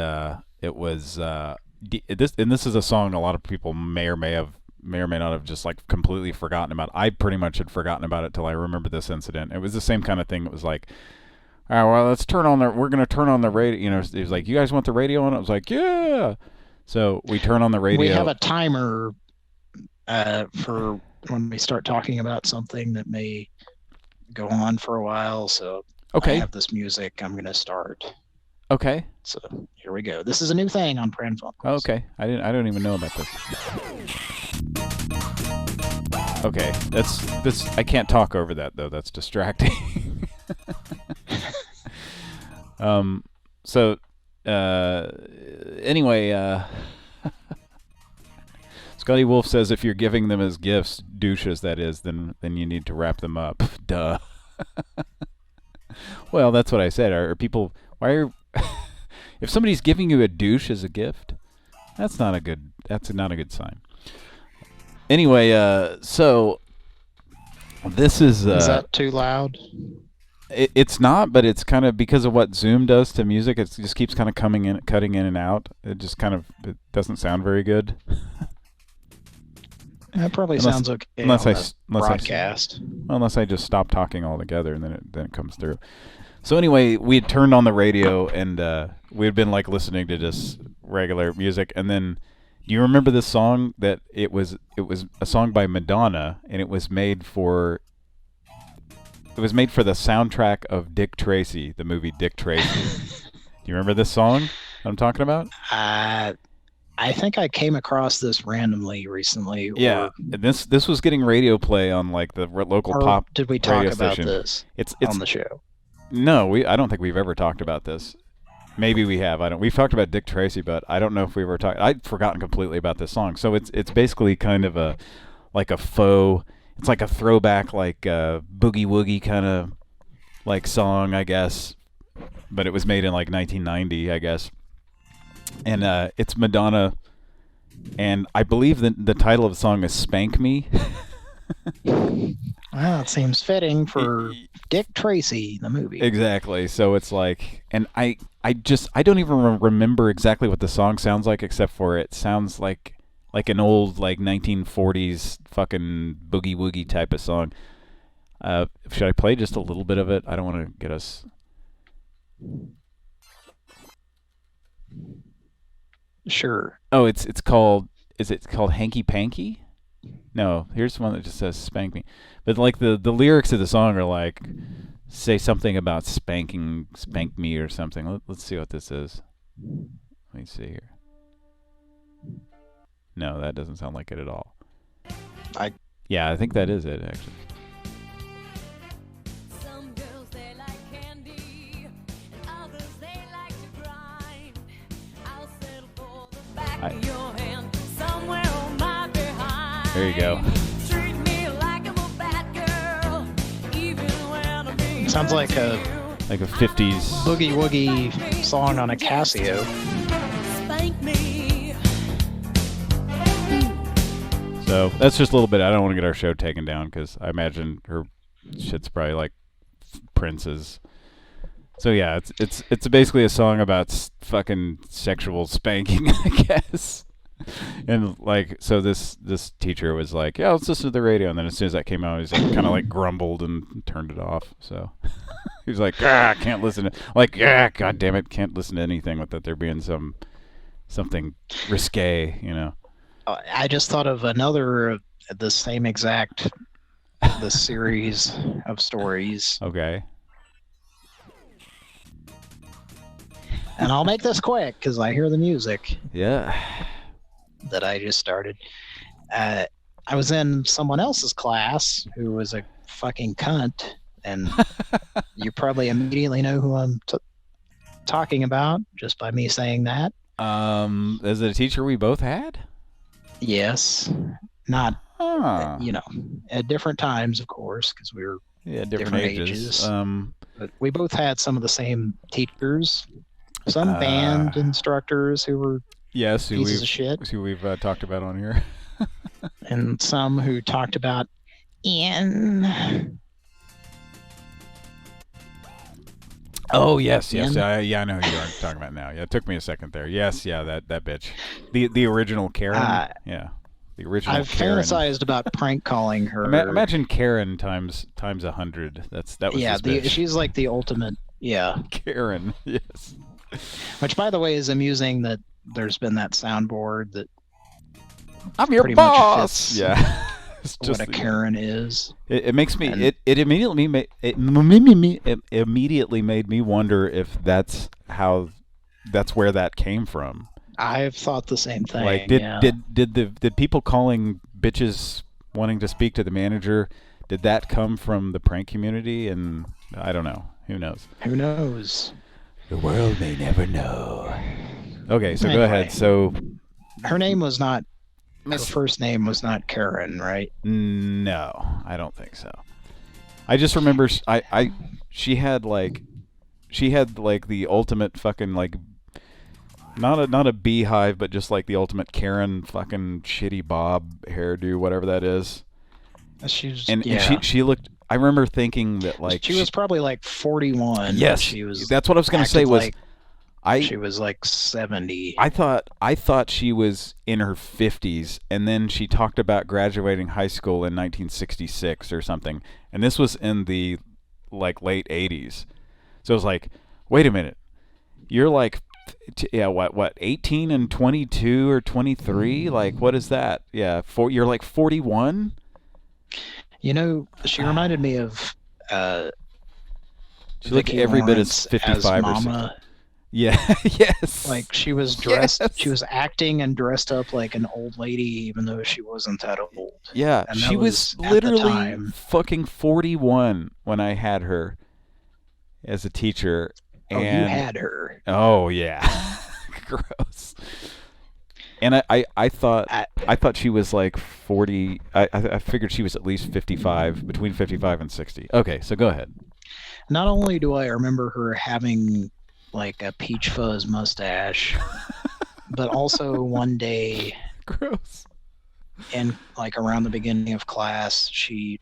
it was this is a song a lot of people may or may have may or may not have just like completely forgotten about it. I pretty much had forgotten about it till I remember this incident. It was the same kind of thing. It was like, all right, well, let's turn on we're going to turn on the radio. You know, it was like, you guys want the radio on? I was like, yeah. So we turn on the radio. We have a timer for when we start talking about something that may go on for a while. So okay. I have this music. I'm going to start. Okay. So here we go. This is a new thing on Pran Funkels. Oh, okay. I don't even know about this. Okay. That's I can't talk over that though. That's distracting. So anyway, Scotty Wolf says if you're giving them as gifts, douches that is, then you need to wrap them up. Duh. Well, that's what I said. Are people if somebody's giving you a douche as a gift, that's not a good sign. Anyway, so this is that too loud? It's not, but it's kind of because of what Zoom does to music. It just keeps kind of cutting in and out. It just it doesn't sound very good. That probably sounds okay unless broadcast. Unless I just stop talking altogether, and then it comes through. So anyway, we had turned on the radio, and we had been like listening to just regular music. And then, do you remember this song? That it was a song by Madonna, and it was made for the soundtrack of Dick Tracy, the movie Dick Tracy. Do you remember this song I'm talking about? I think I came across this randomly recently. Yeah, this was getting radio play on like the local pop. Did we talk about station. this it's on the show? No, I don't think we've ever talked about this. Maybe we have. We've talked about Dick Tracy, but I don't know if we ever talked. I'd forgotten completely about this song. So it's basically kind of a faux. It's like a throwback, like boogie woogie kind of like song, I guess. But it was made in like 1990, I guess. And it's Madonna, and I believe the title of the song is "Spank Me." Well, it seems fitting for Dick Tracy, the movie. Exactly. So it's like, and I don't even remember exactly what the song sounds like, except for it sounds like an old like 1940s fucking boogie woogie type of song. Should I play just a little bit of it? I don't want to get us. Sure. Oh, it's called. Is it called Hanky Panky? No, here's one that just says "Spank Me," but like the lyrics of the song are like, say something about spank me or something. Let's see what this is. Let me see here. No, that doesn't sound like it at all. Yeah, I think that is it actually. Some girls they like candy, and others they like to grind. I'll settle for the back of your hand, somewhere on my behind. There you go. Treat me like I'm a bad girl, even when I'm being Sounds like a 50s boogie woogie song on a Casio. Spank me. So that's just a little bit. I don't want to get our show taken down because I imagine her shit's probably like Prince's. So yeah, it's basically a song about fucking sexual spanking, I guess. And like, so this teacher was like, yeah, let's listen to the radio. And then as soon as that came out, he's like, kind of like grumbled and turned it off. So he was like, I can't listen to, like, God damn it, can't listen to anything without there being something risque, you know. I just thought of another, the same exact, the series of stories. Okay. And I'll make this quick because I hear the music. Yeah. That I just started. I was in someone else's class who was a fucking cunt, and you probably immediately know who I'm talking about just by me saying that. Is it a teacher we both had? Yes. Not, at different times, of course, because we were different ages. But we both had some of the same teachers, some band instructors who were pieces of shit. Who we've talked about on here. And some who talked about Ian. Oh, yes. I know who you are talking about now. Yeah, it took me a second there. Yes, that bitch. The original Karen. Yeah. The original I've Karen. fantasized about prank calling her. Imagine Karen times 100. That was this bitch. She's like the ultimate. Yeah, Karen. Yes. Which, by the way, is amusing that there's been that soundboard that I'm your pretty boss. Much fits Yeah. It's what a Karen is. It makes me. And It immediately made me wonder if that's where that came from. I've thought the same thing. Like, did people calling bitches wanting to speak to the manager, did that come from the prank community? And I don't know. Who knows? Who knows? The world may never know. Okay, so Anyway, go ahead. So her name was not. Her first name was not Karen, right? No, I don't think so. I just remember she had like the ultimate fucking like not a beehive, but just like the ultimate Karen fucking shitty bob hairdo, whatever that is. And she looked. I remember thinking that like she was probably like 41. Yes, she was. That's what I was going to say. She was like 70. I thought she was in her 50s, and then she talked about graduating high school in 1966 or something, and this was in the like late 80s. So I was like, wait a minute, you're like, what 18 and 22 or 23? Like, what is that? Yeah, you're like 41. You know, she reminded me of. She looked every bit as 55 or something. Yeah. Yes. Like she was dressed. Yes. She was acting and dressed up like an old lady, even though she wasn't that old. Yeah, and she was literally fucking 41 when I had her as a teacher. And you had her. Oh yeah. Gross. And I thought she was like 40. I figured she was at least 55, between 55 and 60. Okay, so go ahead. Not only do I remember her having like a peach fuzz mustache, but also one day, gross, and like around the beginning of class, she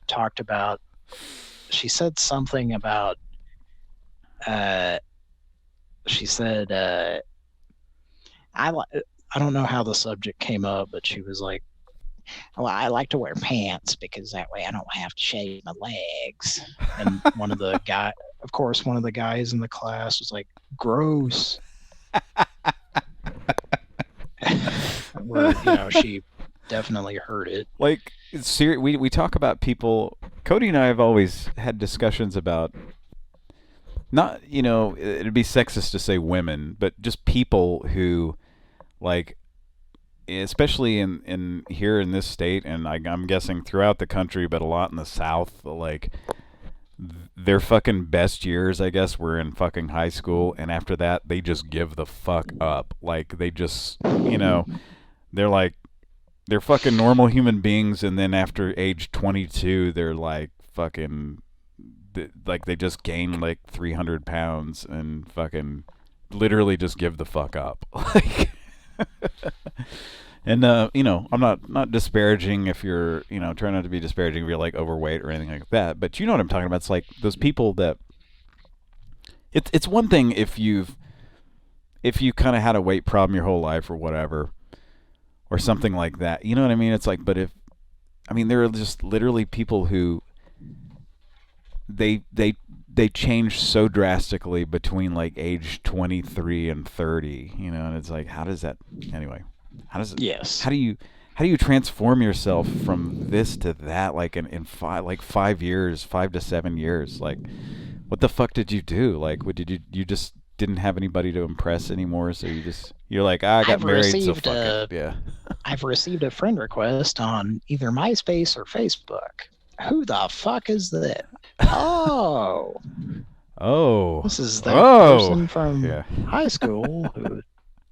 said something about, she said, I don't know how the subject came up, but she was like, well, I like to wear pants because that way I don't have to shave my legs. And one of the guys in the class was like, gross. Where, she definitely heard it. Like, we talk about people. Cody and I have always had discussions about, not, it'd be sexist to say women, but just people who, like, especially in here in this state, and I'm guessing throughout the country, but a lot in the South, like, their fucking best years, I guess, were in fucking high school, and after that, they just give the fuck up. Like, they just, they're like, they're fucking normal human beings, and then after age 22, they're like fucking, like, they just gain like 300 pounds and fucking literally just give the fuck up. Like, and I'm not disparaging if you're, trying not to be disparaging if you're like overweight or anything like that, but you know what I'm talking about. It's like those people that it's one thing if you kind of had a weight problem your whole life or whatever, or something like that, you know what I mean? It's like, but there are just literally people who they change so drastically between like age 23 and 30, and it's like, how does that, anyway, how does it, yes, how do you transform yourself from this to that, like in 5 years, 5 to 7 years? Like, what the fuck did you do? Like, what did you just didn't have anybody to impress anymore, so you're like, I got married, so fuck it. Yeah. I've received a friend request on either MySpace or Facebook. Who the fuck is that? Oh, this is that person from high school who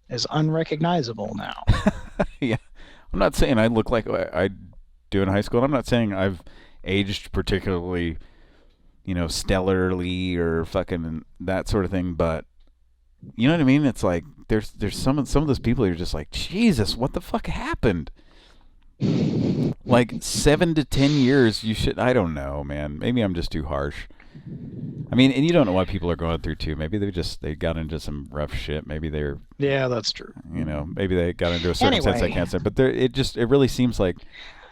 is unrecognizable now. Yeah, I'm not saying I look like I do in high school. I'm not saying I've aged particularly, stellarly or fucking that sort of thing, but you know what I mean? It's like there's some of those people you're just like, Jesus, what the fuck happened? Like 7 to 10 years, you should, I don't know, man. Maybe I'm just too harsh. I mean, and you don't know what people are going through too. Maybe they got into some rough shit. Maybe they're that's true. Maybe they got into a certain sense of cancer. But it really seems like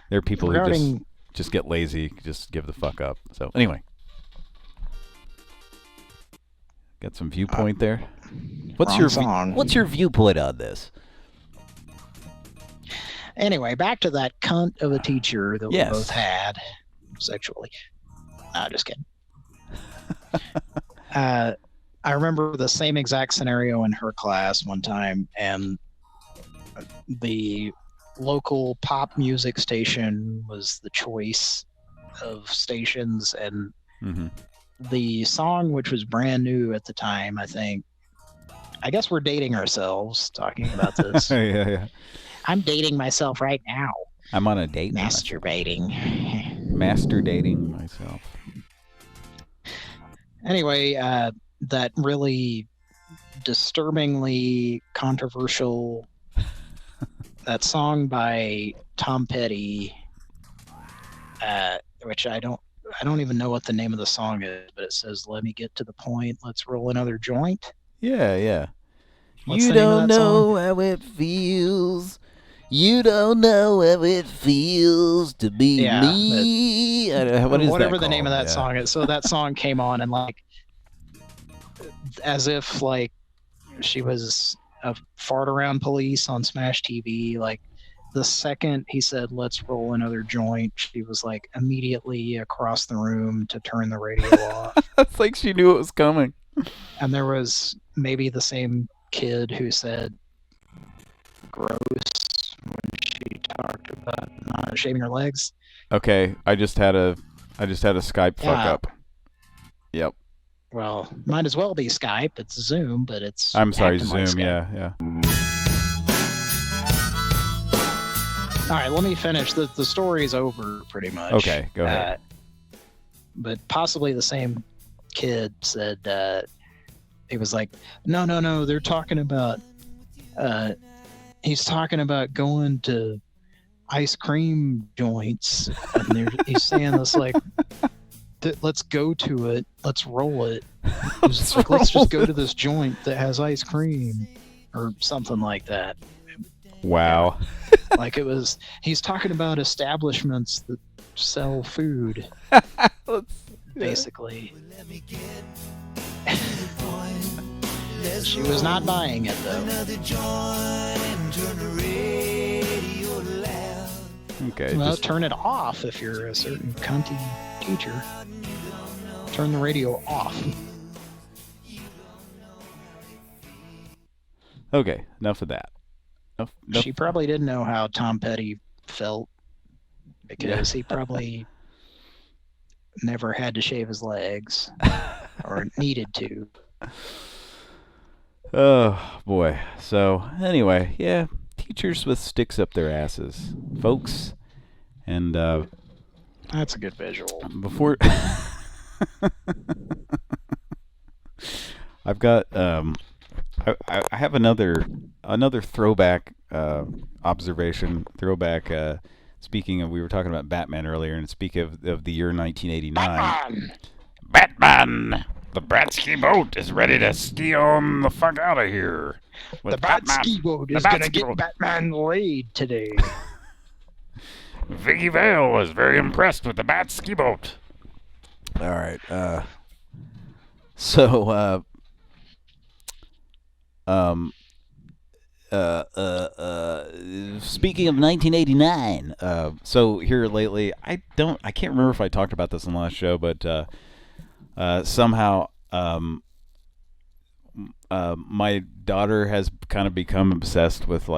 there are people who just get lazy, just give the fuck up. So anyway, got some viewpoint there. What's your viewpoint on this? Anyway, back to that cunt of a teacher that we both had sexually. No, just kidding. I remember the same exact scenario in her class one time, and the local pop music station was the choice of stations, and the song, which was brand new at the time, I guess we're dating ourselves talking about this. Yeah. I'm dating myself right now. I'm on a date. Masturbating. Master dating myself. Anyway, that really disturbingly controversial that song by Tom Petty, which I don't even know what the name of the song is, but it says, "Let me get to the point. Let's roll another joint." Yeah. What's you the name of don't that know song? how it feels. You don't know how it feels to be me. Whatever the name of that song is. So that song came on, and as if she was a fart around police on Smash TV. The second he said, "Let's roll another joint," she was immediately across the room to turn the radio off. It's like she knew it was coming. And there was maybe the same kid who said gross when she talked about not shaving her legs. Okay, I just had a Skype fuck up. Yep. Well, might as well be Skype. It's Zoom, but it's. I'm sorry, acting like Zoom. Skype. Yeah. All right, let me finish. The story's over pretty much. Okay, go ahead. But possibly the same kid said he was like, no, they're talking about. He's talking about going to ice cream joints, and he's saying this let's go to it, let's roll it. Let's just go to this joint that has ice cream, or something like that. Wow. He's talking about establishments that sell food. Basically. She was not buying it, though. Okay. Well, turn it off if you're a certain cunty teacher. Turn the radio off. Okay, enough of that. She probably didn't know how Tom Petty felt, because he probably never had to shave his legs or needed to. Oh, boy. So, anyway, yeah, teachers with sticks up their asses, folks. And, that's a good visual. Before... I've got, I have another throwback observation. Speaking of, we were talking about Batman earlier, and speaking of the year 1989. Batman! The Bat-ski boat is ready to ski on the fuck out of here. The Bat-ski boat is going to get Batman laid today. Vicky Vale was very impressed with the Bat-ski boat. All right. Speaking of 1989, so here lately, I can't remember if I talked about this in the last show, but somehow my daughter has kind of become obsessed with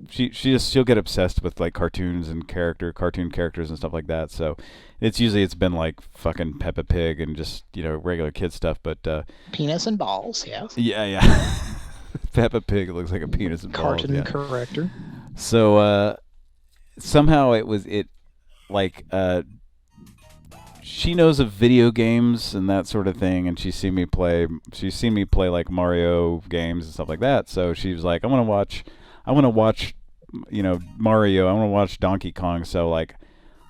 she'll get obsessed with cartoons and cartoon characters and stuff like that. So it's been like fucking Peppa Pig and just regular kid stuff, but penis and balls, yes. Yeah. Peppa Pig looks like a penis and balls. Cartoon corrector. So somehow she knows of video games and that sort of thing, and she's seen me play like Mario games and stuff like that. So she was like, I want to watch Mario, I want to watch Donkey Kong. So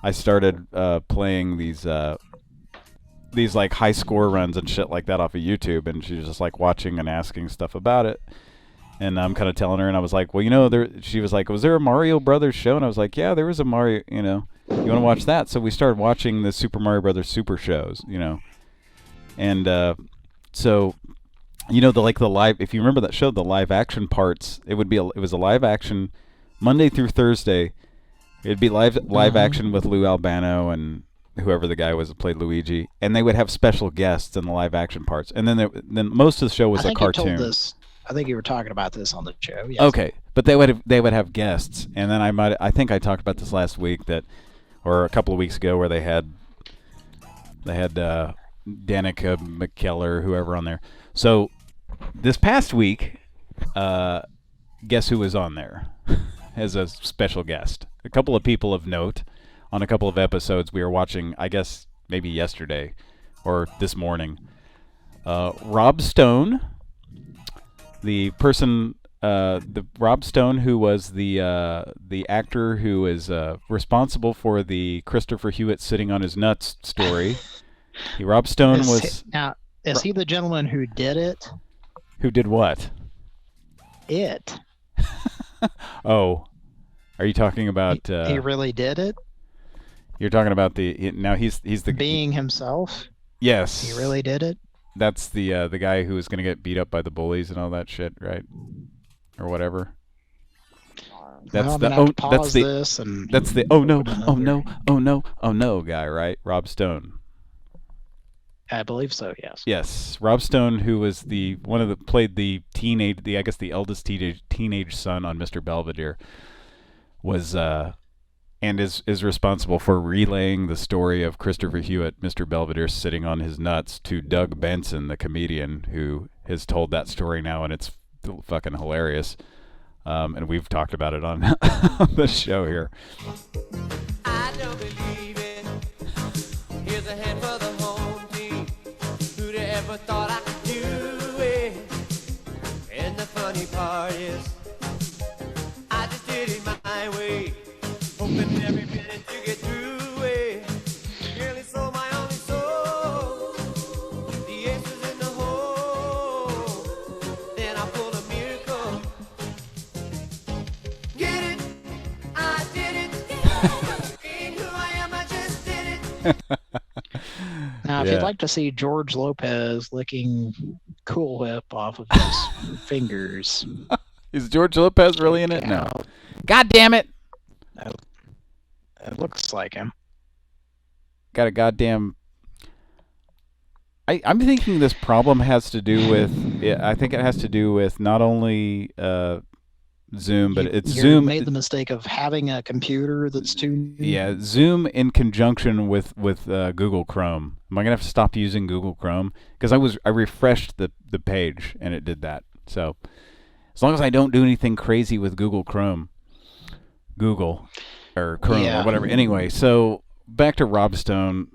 I started playing these these like high score runs and shit like that off of YouTube, and she was just like watching and asking stuff about it. And I'm kind of telling her, and I was like, well, you know, she was like, was there a Mario Brothers show? And I was like, yeah, there was a Mario, you know, you want to watch that? So we started watching the Super Mario Brothers Super shows, you know. And so, you know, the live, if you remember that show, the live action parts, it was a live action Monday through Thursday. It'd be live action with Lou Albano and whoever the guy was that played Luigi, and they would have special guests in the live action parts. And then most of the show was a cartoon. I think you were talking about this on the show. Yes. Okay, but they would have guests, and then I think I talked about this last week or a couple of weeks ago, where they had Danica McKellar, whoever on there. So this past week, guess who was on there as a special guest? A couple of people of note on a couple of episodes we were watching. I guess maybe yesterday or this morning. Rob Stone. The person, Rob Stone, who was the actor who is responsible for the Christopher Hewitt sitting on his nuts story. Rob Stone is he the gentleman who did it? Who did what? It. Oh, are you talking about? He really did it. You're talking about he's the being himself. Yes. He really did it. That's the guy who was going to get beat up by the bullies and all that shit, right? Or whatever. That's the oh no guy, right? Rob Stone. I believe so. Yes. Yes, Rob Stone, who was played the eldest teenage son on Mr. Belvedere, was and is responsible for relaying the story of Christopher Hewitt, Mr. Belvedere, sitting on his nuts to Doug Benson, the comedian, who has told that story now, and it's fucking hilarious. And we've talked about it on the show here. I don't believe it. Here's a hand for the home team. Who'd have ever thought I could do it? And the funny part is, I just did it my way. Hoping every minute to get through it. Nearly sold my only soul. The answer's in the hole. Then I pulled a miracle. Get it? I did it. Ain't who I am, I just did it. Now, if you'd like to see George Lopez licking Cool Whip off of his fingers. Is George Lopez really in it? No. God damn it. It looks like him. Got a goddamn... I'm thinking this problem has to do with... I think it has to do with not only Zoom, but it's Zoom... made the mistake of having a computer that's too... Yeah, Zoom in conjunction with Google Chrome. Am I going to have to stop using Google Chrome? Because I refreshed the page, and it did that. So, as long as I don't do anything crazy with Google Chrome... or Chrome or whatever. Anyway, so back to Rob Stone.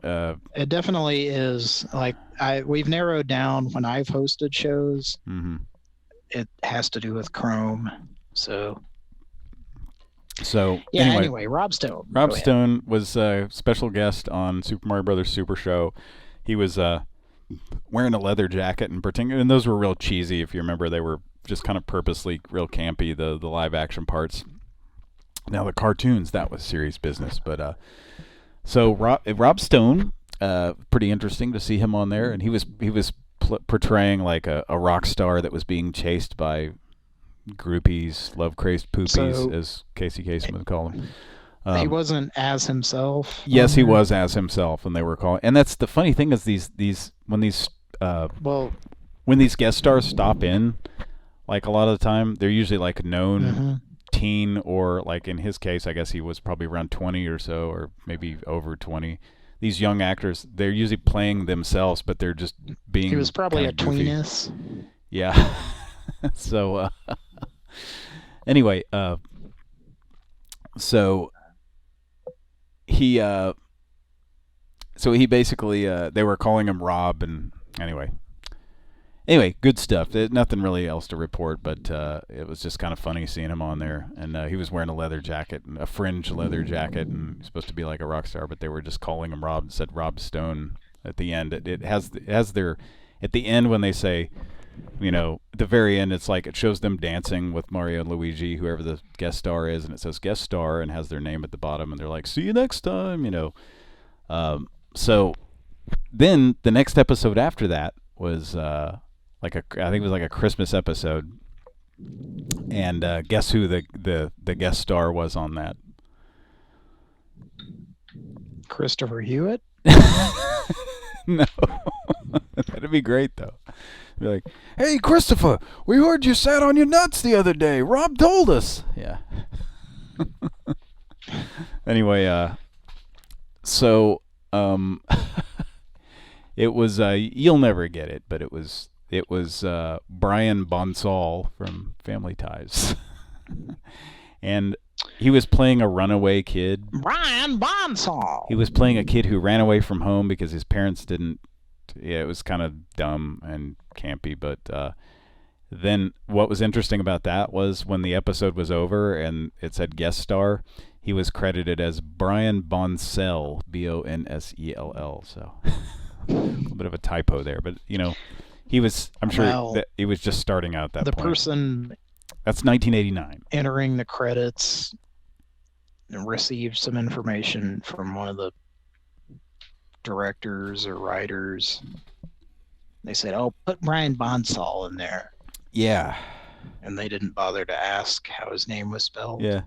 It definitely is we've narrowed down when I've hosted shows. Mm-hmm. It has to do with Chrome. So yeah. Anyway, Rob Stone. Rob Stone was a special guest on Super Mario Brothers Super Show. He was wearing a leather jacket and those were real cheesy. If you remember, they were just kind of purposely real campy. The live action parts. Now the cartoons, that was serious business, but so Rob Stone, pretty interesting to see him on there, and he was portraying like a rock star that was being chased by groupies, love-crazed poopies, as Casey Kasem would call them. He wasn't as himself. Yes, he was as himself, and they were calling. And that's the funny thing is when these guest stars stop in, like a lot of the time they're usually like known. Mm-hmm. Teen, or like in his case, I guess he was probably around 20 or so, or maybe over 20. These young actors, they're usually playing themselves, but they're just being... He was probably a tweenus. Yeah. So, anyway, so he basically, they were calling him Rob, and Anyway, good stuff. Nothing really else to report, but it was just kind of funny seeing him on there. And he was wearing a leather jacket, a fringe leather jacket, and he's supposed to be like a rock star, but they were just calling him Rob and said Rob Stone at the end. It has their at the end when they say, you know, at the very end, it's like it shows them dancing with Mario and Luigi, whoever the guest star is, and it says guest star and has their name at the bottom, and they're like, see you next time, you know. So then the next episode after that was I think it was like a Christmas episode, and guess who the guest star was on that? Christopher Hewitt? No. That'd be great, though. Be like, hey, Christopher, we heard you sat on your nuts the other day. Rob told us. Yeah. Anyway, so it was you'll never get it, but it was Brian Bonsall from Family Ties. And he was playing a runaway kid. Brian Bonsall. He was playing a kid who ran away from home because his parents didn't. Yeah, it was kind of dumb and campy, but then what was interesting about that was when the episode was over and it said guest star, he was credited as Brian Bonsell, Bonsell. So a little bit of a typo there, but you know, he was. I'm sure that he was just starting out at that point. The person. That's 1989. Entering the credits and received some information from one of the directors or writers. They said, "Oh, put Brian Bonsall in there." Yeah. And they didn't bother to ask how his name was spelled. Yeah.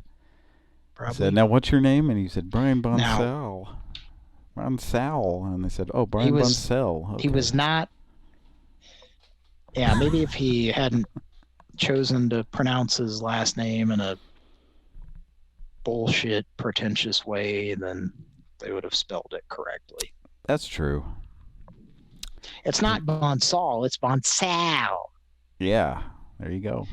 Probably. I said, "Now what's your name?" And he said, "Brian Bonsall." Bonsall. And they said, "Oh, Brian Bonsall." Okay. He was not. Yeah, maybe if he hadn't chosen to pronounce his last name in a bullshit, pretentious way, then they would have spelled it correctly. That's true. It's not Bonsall, it's Bonsall. Yeah, there you go.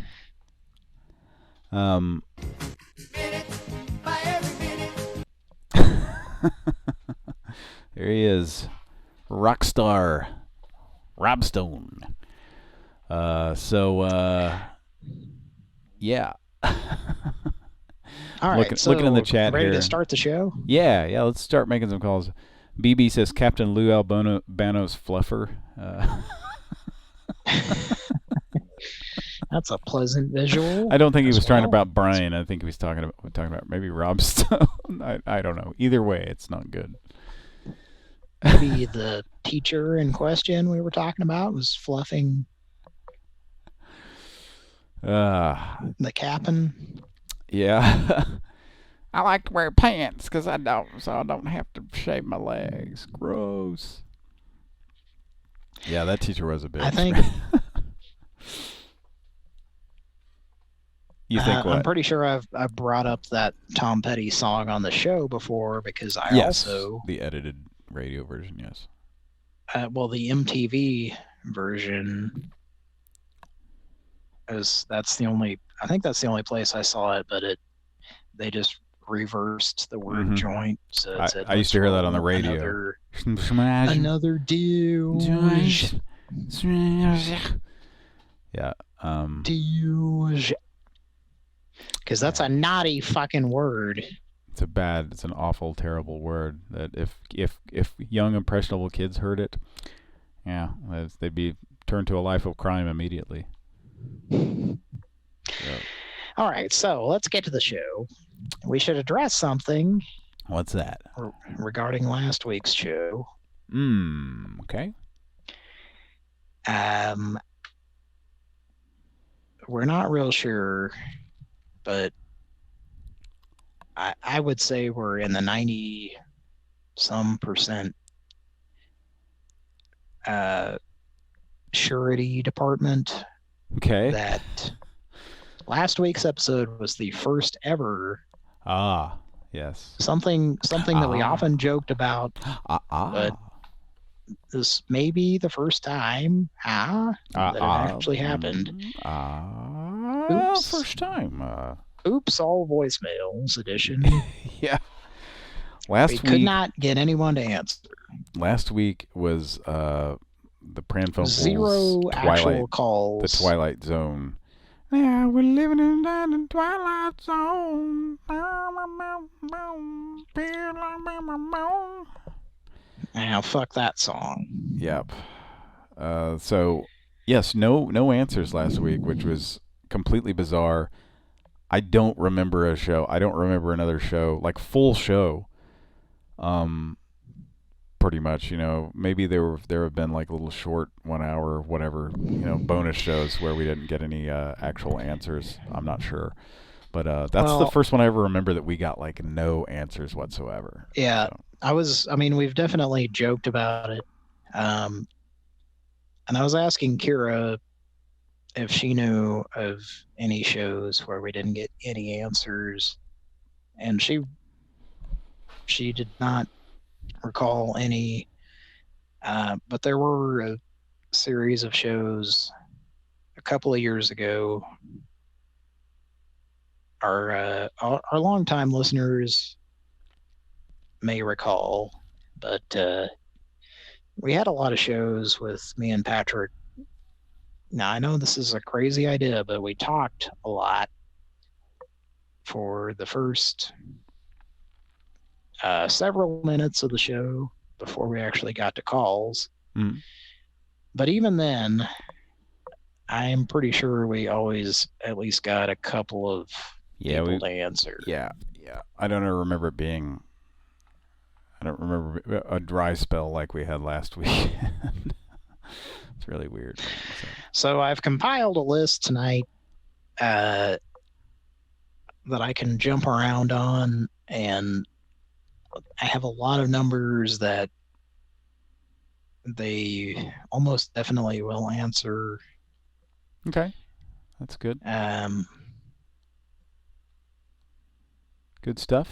There he is. Rockstar Rob Stone. Yeah. All right, looking in the chat ready here. to start the show? Yeah, let's start making some calls. BB says Captain Lou Albano's fluffer. That's a pleasant visual. I don't think he was talking about Brian. I think he was talking about maybe Rob Stone. I don't know. Either way, it's not good. Maybe the teacher in question we were talking about was fluffing the cap'n. Yeah. I like to wear pants because I don't have to shave my legs. Gross. Yeah, that teacher was a bitch. I think. You think what? I'm pretty sure I've brought up that Tom Petty song on the show before because I also the edited radio version. Yes. Well, the MTV version that's the only. I think that's the only place I saw it, but they just reversed the word joint. So it said, I used to hear that on the radio. Another deal. Yeah. Because that's a naughty fucking word. It's an awful, terrible word that if young impressionable kids heard it, yeah, they'd be turned to a life of crime immediately. So. All right, so let's get to the show. We should address something. What's that? Regarding last week's show. Okay. We're not real sure, but I would say we're in the 90-some% surety department. Okay. That last week's episode was the first ever. Yes. Something that we often joked about. But this may be the first time that it actually happened. Oops. First time. Oops, all voicemails edition. Yeah. We could not get anyone to answer. Last week was the Pran Funkels 0 actual calls. The Twilight Zone. Yeah, we're living in the Twilight Zone. Now, fuck that song. Yep. So, yes, no answers last week, which was completely bizarre. I don't remember a show. I don't remember another show, like full show. Pretty much, maybe there have been like little short 1 hour, whatever, bonus shows where we didn't get any actual answers. I'm not sure. But that's the first one I ever remember that we got like no answers whatsoever. Yeah, so. We've definitely joked about it. And I was asking Kira if she knew of any shows where we didn't get any answers. And she did not recall any. But there were a series of shows a couple of years ago. Our longtime listeners may recall, but we had a lot of shows with me and Patrick. Now, I know this is a crazy idea, but we talked a lot for the first several minutes of the show before we actually got to calls. Mm. But even then, I'm pretty sure we always at least got a couple of people to answer. Yeah. I don't remember it being... I don't remember a dry spell like we had last week. It's really weird. So I've compiled a list tonight that I can jump around on, and I have a lot of numbers that they almost definitely will answer. Okay, that's good. Good stuff.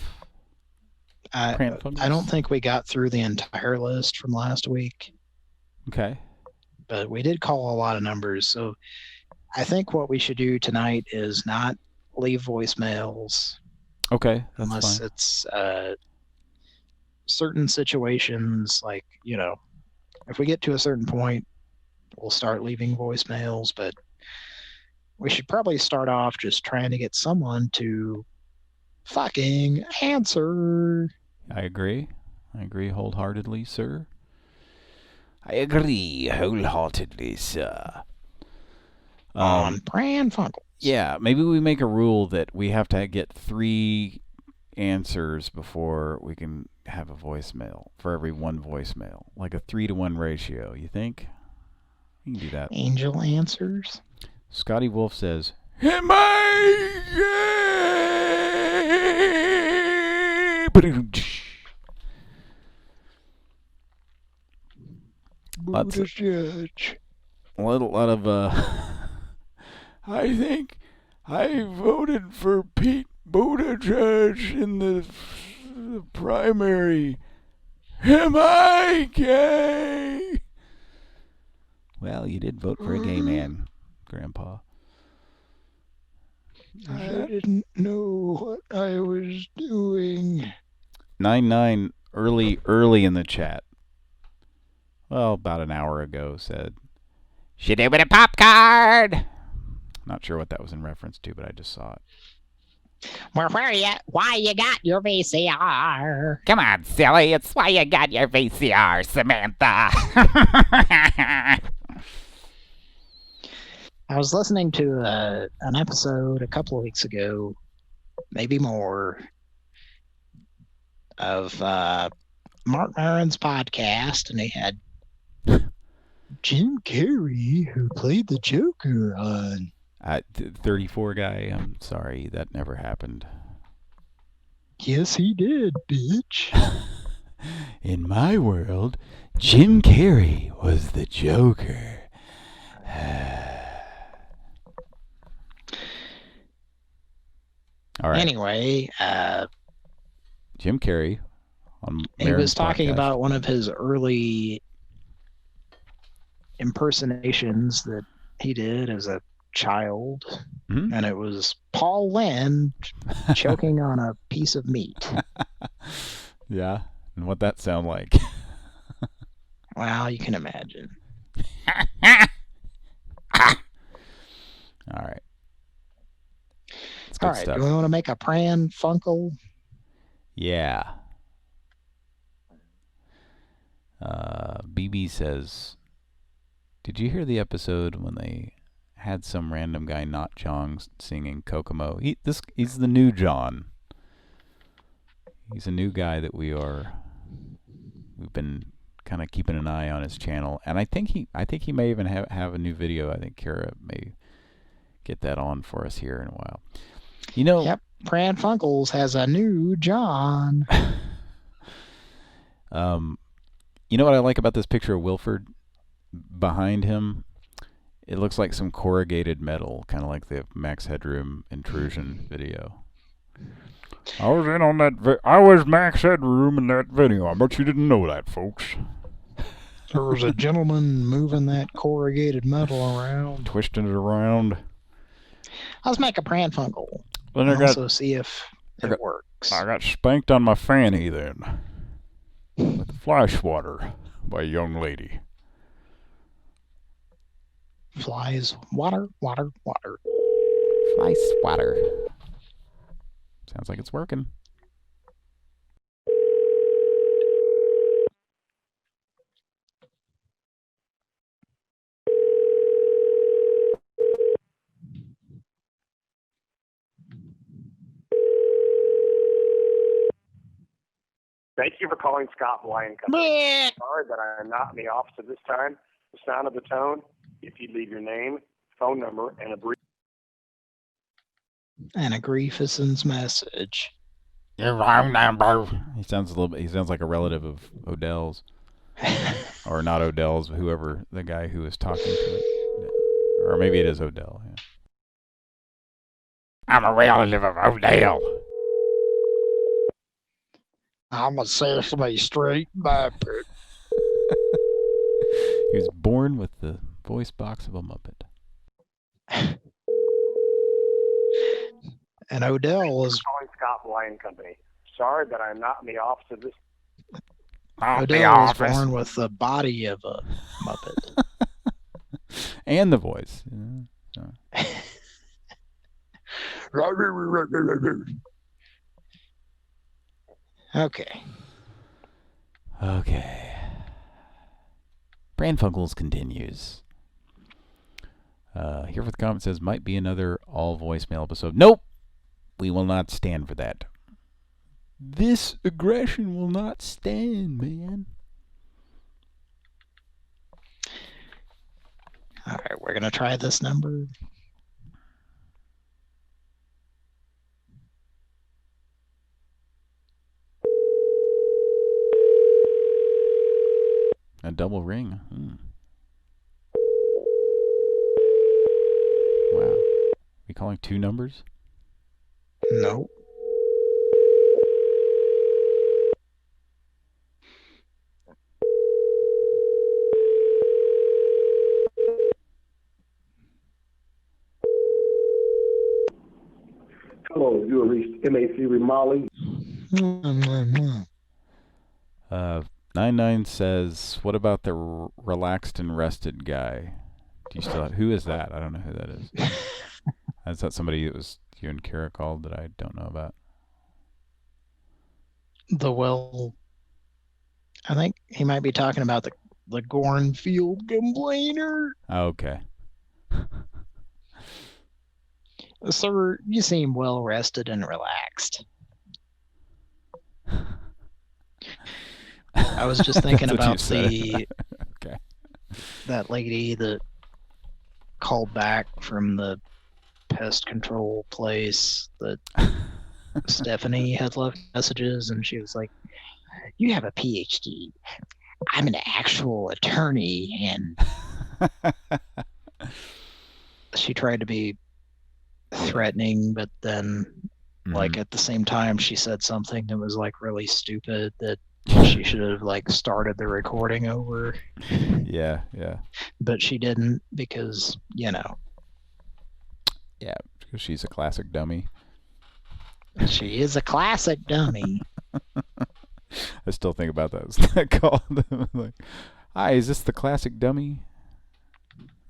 I don't think we got through the entire list from last week. Okay. But we did call a lot of numbers, so I think what we should do tonight is not leave voicemails. Okay, that's unless fine. It's certain situations, like, if we get to a certain point, we'll start leaving voicemails, but we should probably start off just trying to get someone to fucking answer. I agree wholeheartedly, sir. I agree wholeheartedly, sir. On Pran Funkels. Yeah, maybe we make a rule that we have to get 3 answers before we can have a voicemail for every one voicemail, like a 3-to-1 ratio. You think? We can do that. Angel answers. Scotty Wolf says, "Am I gay?" Buddha judge. A lot of I think I voted for Pete Buttigieg in the primary. Am I gay? Well, you did vote for a gay man, Grandpa. I didn't know what I was doing. 99 early in the chat. Well, about an hour ago said, "She did with a pop card." Not sure what that was in reference to, but I just saw it. Well, why you got your VCR? Come on, silly. It's why you got your VCR, Samantha. I was listening to an episode a couple of weeks ago, maybe more, of Mark Maron's podcast, and he had Jim Carrey, who played the Joker, on. 34 guy, I'm sorry, that never happened. Yes, he did, bitch. In my world, Jim Carrey was the Joker. All right. Anyway, Jim Carrey on he was talking about one of his early impersonations that he did as a child, and it was Paul Lynde choking on a piece of meat. Yeah, and what that sound like? Well, you can imagine. All right. All right, do we want to make a Pran Funkel? Yeah. BB says, did you hear the episode when they had some random guy, not Chong, singing Kokomo? He's the new John. He's a new guy that we've been kind of keeping an eye on his channel, and I think he may even have a new video. I think Kara may get that on for us here in a while. You know, yep, Pran Funkels has a new John. You know what I like about this picture of Wilford? Behind him, it looks like some corrugated metal, kind of like the Max Headroom intrusion video. I was in on that. I was Max Headroom in that video. I bet you didn't know that, folks. There was a gentleman moving that corrugated metal around, twisting it around. Let's make a Pran Funkel. Then and also see if it works. I got spanked on my fanny then with fly swatter by a young lady. Flies, water, water, water. Fly swatter. Sounds like it's working. Thank you for calling Scott Blind Company. Sorry that I am not in the office at this time. The sound of the tone, if you leave your name, phone number, and a brief... And a Griefison's message. Your wrong number. He sounds like a relative of Odell's. Or not Odell's, but whoever, the guy who was talking to it. Or maybe it is Odell. Yeah. I'm a relative of Odell. I'm a Sesame Street Muppet. He was born with the voice box of a Muppet. And Odell was calling Scott Blind Company. Sorry that I'm not in the office of this. Odell was born with the body of a Muppet. And the voice. Okay. Pran Funkels continues. Here for the comment says, might be another all voicemail episode. Nope! We will not stand for that. This aggression will not stand, man. All right, we're going to try this number. A double ring. Wow. We calling two numbers? No. Hello, you reached MAC Remodeling. 99 says, what about the relaxed and rested guy? Do you still have, who is that? I don't know who that is. Is that somebody that was you and Kara called that I don't know about? I think he might be talking about the Cornfield complainer. Okay. Sir, you seem well rested and relaxed. I was just thinking about that lady that called back from the pest control place that Stephanie had left messages, and she was like, you have a PhD. I'm an actual attorney. And she tried to be threatening, but then like at the same time she said something that was like really stupid that she should have like started the recording over. Yeah. But she didn't because, you know. Yeah, because she's a classic dummy. She is a classic dummy. I still think about that call. Like, hi, is this the classic dummy?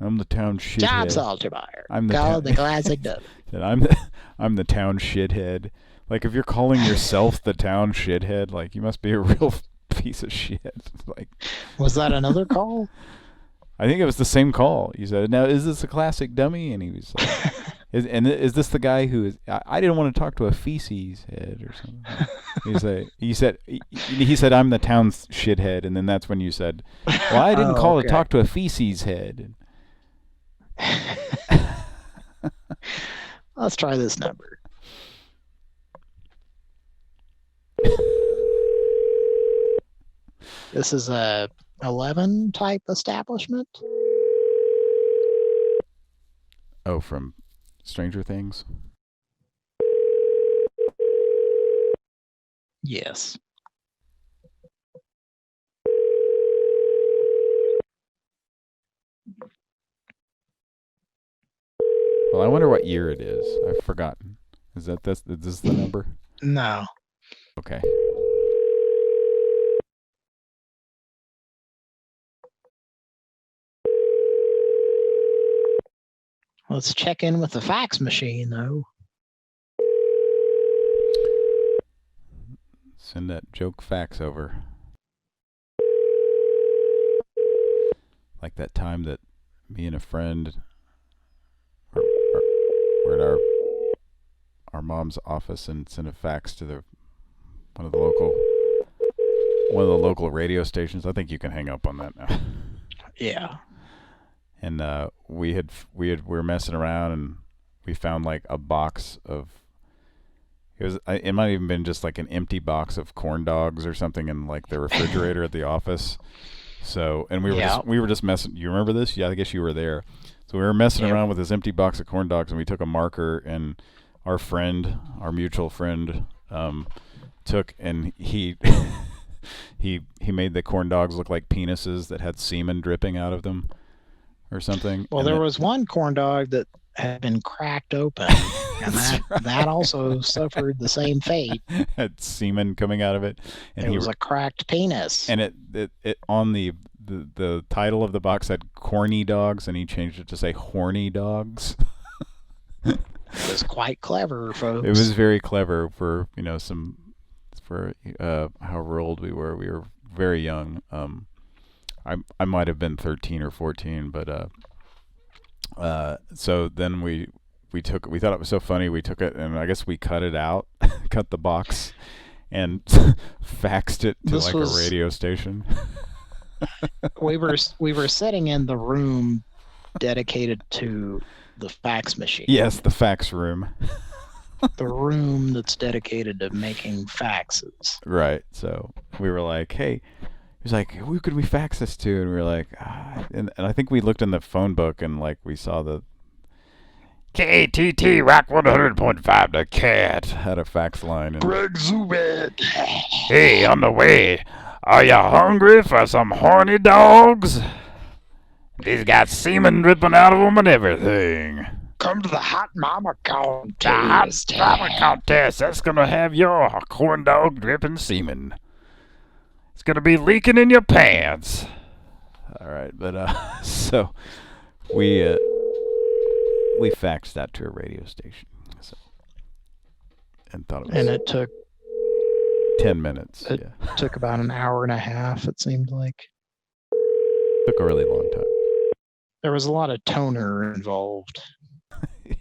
I'm the town shithead. Job Saltermeyer. I'm the classic dummy. I'm the town shithead. Like, if you're calling yourself the town shithead, like, you must be a real piece of shit. Like, was that another call? I think it was the same call. You said, now, is this a classic dummy? And he was like, is this the guy who is, I didn't want to talk to a feces head or something. He said, I'm the town's shithead. And then that's when you said, well, I didn't call to talk to a feces head. Let's try this number. This is a 11 type establishment. Oh, from Stranger Things? Yes. Well, I wonder what year it is. I've forgotten. Is this the number? No. Okay. Let's check in with the fax machine, though. Send that joke fax over. Like that time that me and a friend were at our mom's office and sent a fax to one of the local radio stations. I think you can hang up on that now. Yeah. And we were messing around and we found like a box of, it might have even been just like an empty box of corn dogs or something in like the refrigerator at the office. So, and we were just messing. You remember this? Yeah, I guess you were there. So we were messing around with this empty box of corn dogs, and we took a marker, and our mutual friend, took, and he made the corn dogs look like penises that had semen dripping out of them, or something. Well, there was one corn dog that had been cracked open, and that also suffered the same fate. Had semen coming out of it, and it was a cracked penis. And it on the title of the box had corny dogs, and he changed it to say horny dogs. It was quite clever, folks. It was very clever for however old we were. We were very young. I might have been 13 or 14, but so then we thought it was so funny, we took it, and I guess we cut it out, cut the box, and faxed it to a radio station. we were sitting in the room dedicated to the fax machine. Yes, the fax room. The room that's dedicated to making faxes. Right. So we were like, hey, he was like, who could we fax this to? And we were like, and I think we looked in the phone book and like we saw the KTT Rock 100.5 the Cat had a fax line. And, Greg Zubin. Hey, on the way. Are you hungry for some horny dogs? These got semen dripping out of them and everything. Come to the Hot Mama Contest. The Hot Mama Contest. That's going to have your corn dog dripping semen. It's going to be leaking in your pants. All right, but so we faxed that to a radio station. So, and thought it was. And it took 10 minutes. It took about an hour and a half, it seemed like. Took a really long time. There was a lot of toner involved.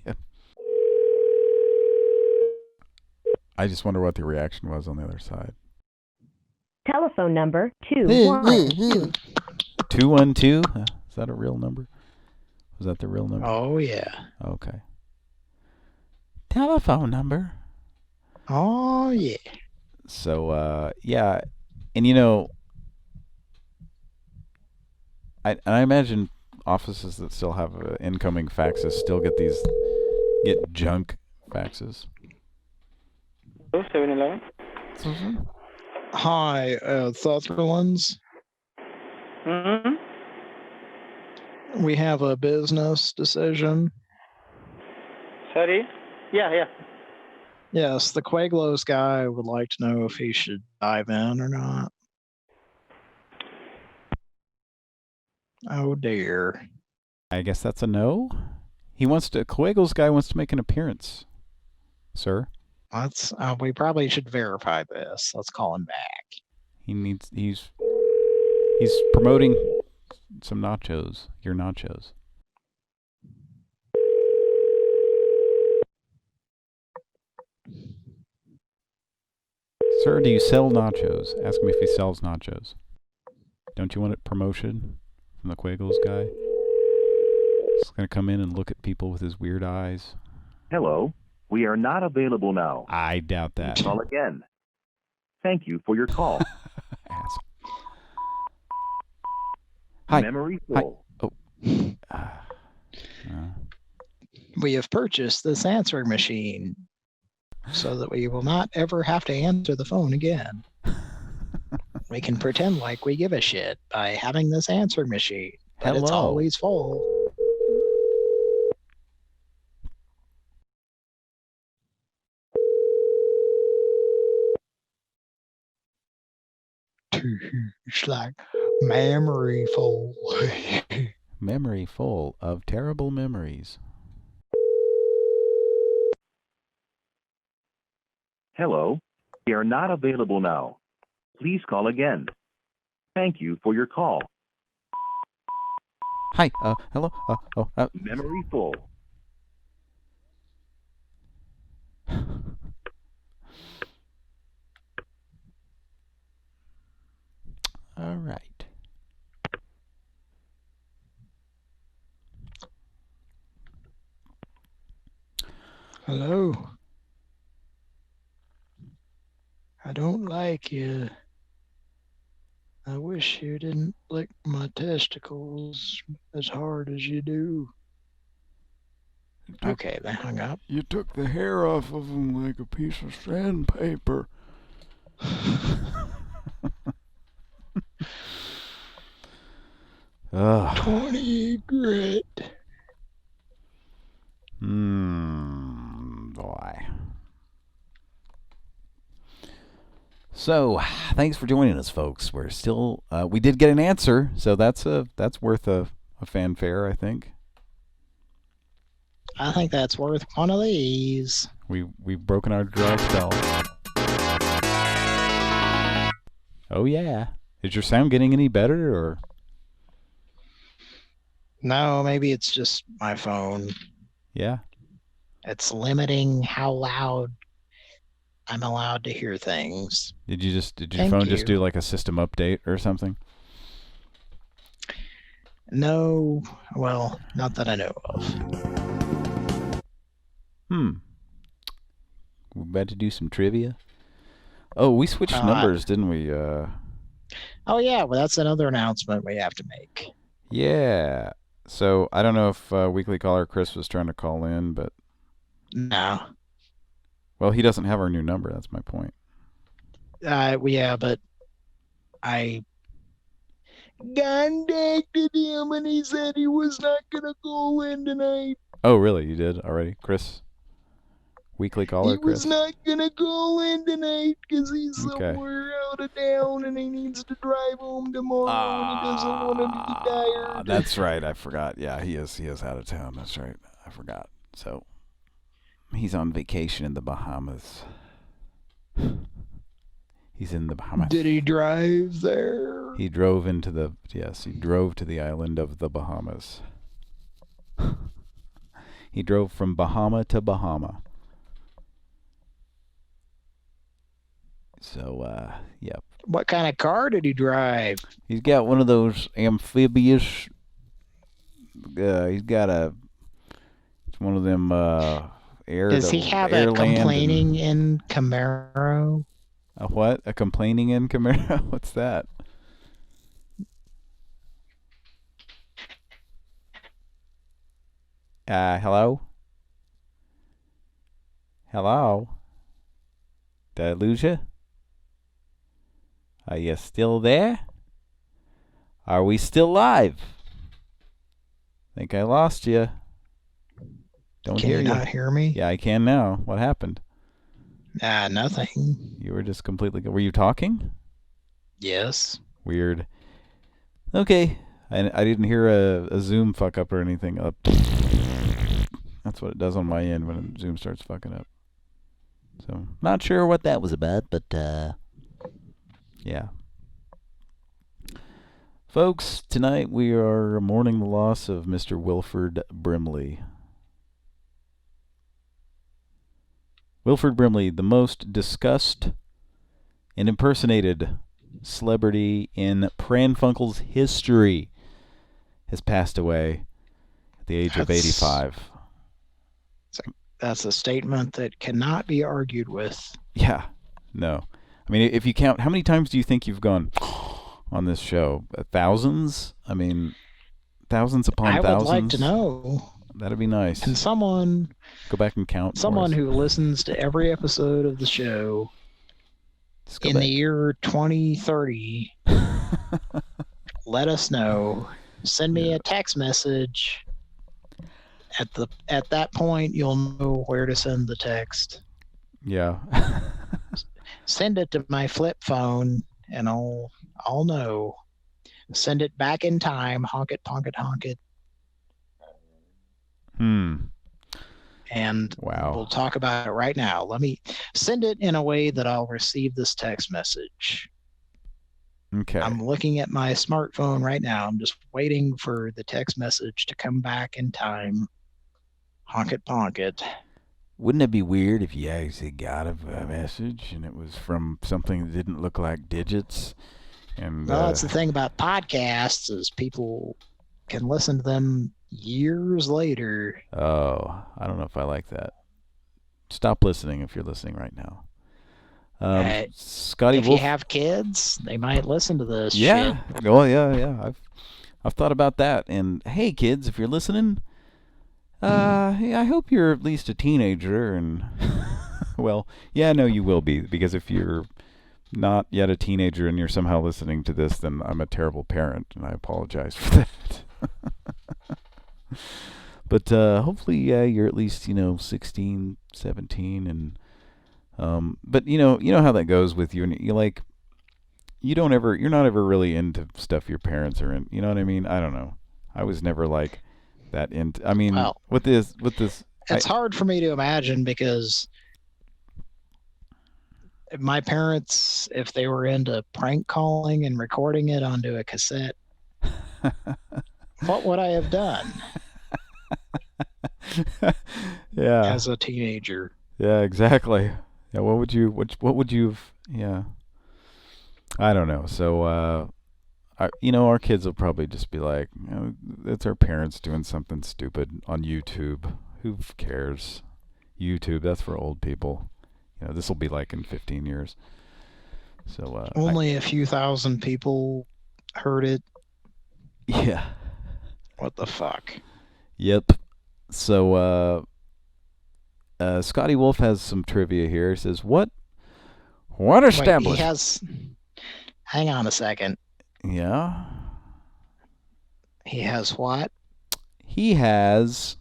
Yeah. I just wonder what the reaction was on the other side. Telephone number 212. 212? Is that a real number? Was that the real number? Oh, yeah. Okay. Telephone number. Oh, yeah. So, yeah. And, you know, I imagine offices that still have incoming faxes still get junk faxes. 7-Eleven. Hi, Sutherland's. Mm-hmm. We have a business decision. Sorry? Yeah. Yes, the Quaglos guy would like to know if he should dive in or not. Oh, dear. I guess that's a no. Quaglos guy wants to make an appearance, sir. We probably should verify this. Let's call him back. He's promoting some nachos. Your nachos. Sir, do you sell nachos? Ask him if he sells nachos. Don't you want it promotion from the Quagos guy? He's going to come in and look at people with his weird eyes. Hello. We are not available now. I doubt that. Call again. Thank you for your call. Ask. Hi. Memory full. Hi. Oh. We have purchased this answering machine so that we will not ever have to answer the phone again. We can pretend like we give a shit by having this answering machine, but it's always full. It's like memory full. Memory full of terrible memories. Hello. We are not available now. Please call again. Thank you for your call. Hi. Hello. Memory full. All right. Hello. I don't like you. I wish you didn't lick my testicles as hard as you do. Okay, they hung up. You took the hair off of them like a piece of sandpaper. 20 grit. Boy. So, thanks for joining us, folks. We're still, we did get an answer, so that's worth a fanfare, I think. I think that's worth one of these. We've broken our dry spell. Oh yeah. Is your sound getting any better, or? No, maybe it's just my phone. Yeah. It's limiting how loud I'm allowed to hear things. Did your phone just do like a system update or something? No, well, not that I know of. We're about to do some trivia. Oh, we switched numbers, didn't we? Oh yeah, well that's another announcement we have to make. Yeah. So I don't know if weekly caller Chris was trying to call in, but no. Well, he doesn't have our new number. That's my point. Yeah, but I contacted him and he said he was not gonna call in tonight. Oh, really? You did already, Chris? Weekly caller, Chris? He was not gonna call in tonight because he's somewhere out of town and he needs to drive home tomorrow and he doesn't want to be tired. That's right. I forgot. Yeah, he is out of town. That's right. I forgot. So he's on vacation in the Bahamas. He's in the Bahamas. Did he drive there? He drove into the he drove to the island of the Bahamas. He drove from Bahama to Bahama. So, yep. What kind of car did he drive? He's got one of those amphibious. He's got it's one of them air. Does he have a complaining in Camaro? A what? A complaining in Camaro? What's that? Hello? Hello? Did I lose you? Are you still there? Are we still live? Think I lost you. Don't hear you. Can you not hear me? Yeah, I can now. What happened? Nothing. You were just completely... Were you talking? Yes. Weird. Okay. I didn't hear a Zoom fuck up or anything. That's what it does on my end when Zoom starts fucking up. So, not sure what that was about, but, yeah. Folks, tonight we are mourning the loss of Mr. Wilford Brimley. Wilford Brimley, the most discussed and impersonated celebrity in Pran Funkels history, has passed away at the age of 85. That's a statement that cannot be argued with. Yeah, no. I mean, if you count, how many times do you think you've gone on this show? Thousands? I mean, thousands upon thousands? I would like to know. That'd be nice. Can someone go back and count? Someone who listens to every episode of the show in the year 2030, let us know. Send me a text message. At that point, you'll know where to send the text. Yeah. Send it to my flip phone, and I'll know. Send it back in time. Honk it, honk it, honk it. And we'll talk about it right now. Let me send it in a way that I'll receive this text message. Okay. I'm looking at my smartphone right now. I'm just waiting for the text message to come back in time. Honk it, honk it. Wouldn't it be weird if you actually got a message and it was from something that didn't look like digits? And well, that's the thing about podcasts is people can listen to them years later. Oh, I don't know if I like that. Stop listening if you're listening right now. Scotty if Wolf, you have kids, they might listen to this. Yeah. Shit. Oh, yeah. I've thought about that. And hey, kids, if you're listening, I hope you're at least a teenager. And well, yeah, no, you will be, because if you're not yet a teenager and you're somehow listening to this, then I'm a terrible parent, and I apologize for that. But hopefully, you're at least 16, 17, and but you know how that goes with you, and you're not ever really into stuff your parents are in. You know what I mean? I don't know. I was never like that into. I mean, well, with this, it's hard for me to imagine, because my parents, if they were into prank calling and recording it onto a cassette, what would I have done? Yeah. As a teenager. Yeah, exactly. Yeah, what would you have? Yeah. I don't know. So, our kids will probably just be like, it's our parents doing something stupid on YouTube. Who cares? YouTube, that's for old people. This will be like in 15 years. So only a few thousand people heard it. Yeah. What the fuck? Yep. So Scotty Wolf has some trivia here. He says, What established? He has. Hang on a second. Yeah. He has what? He has.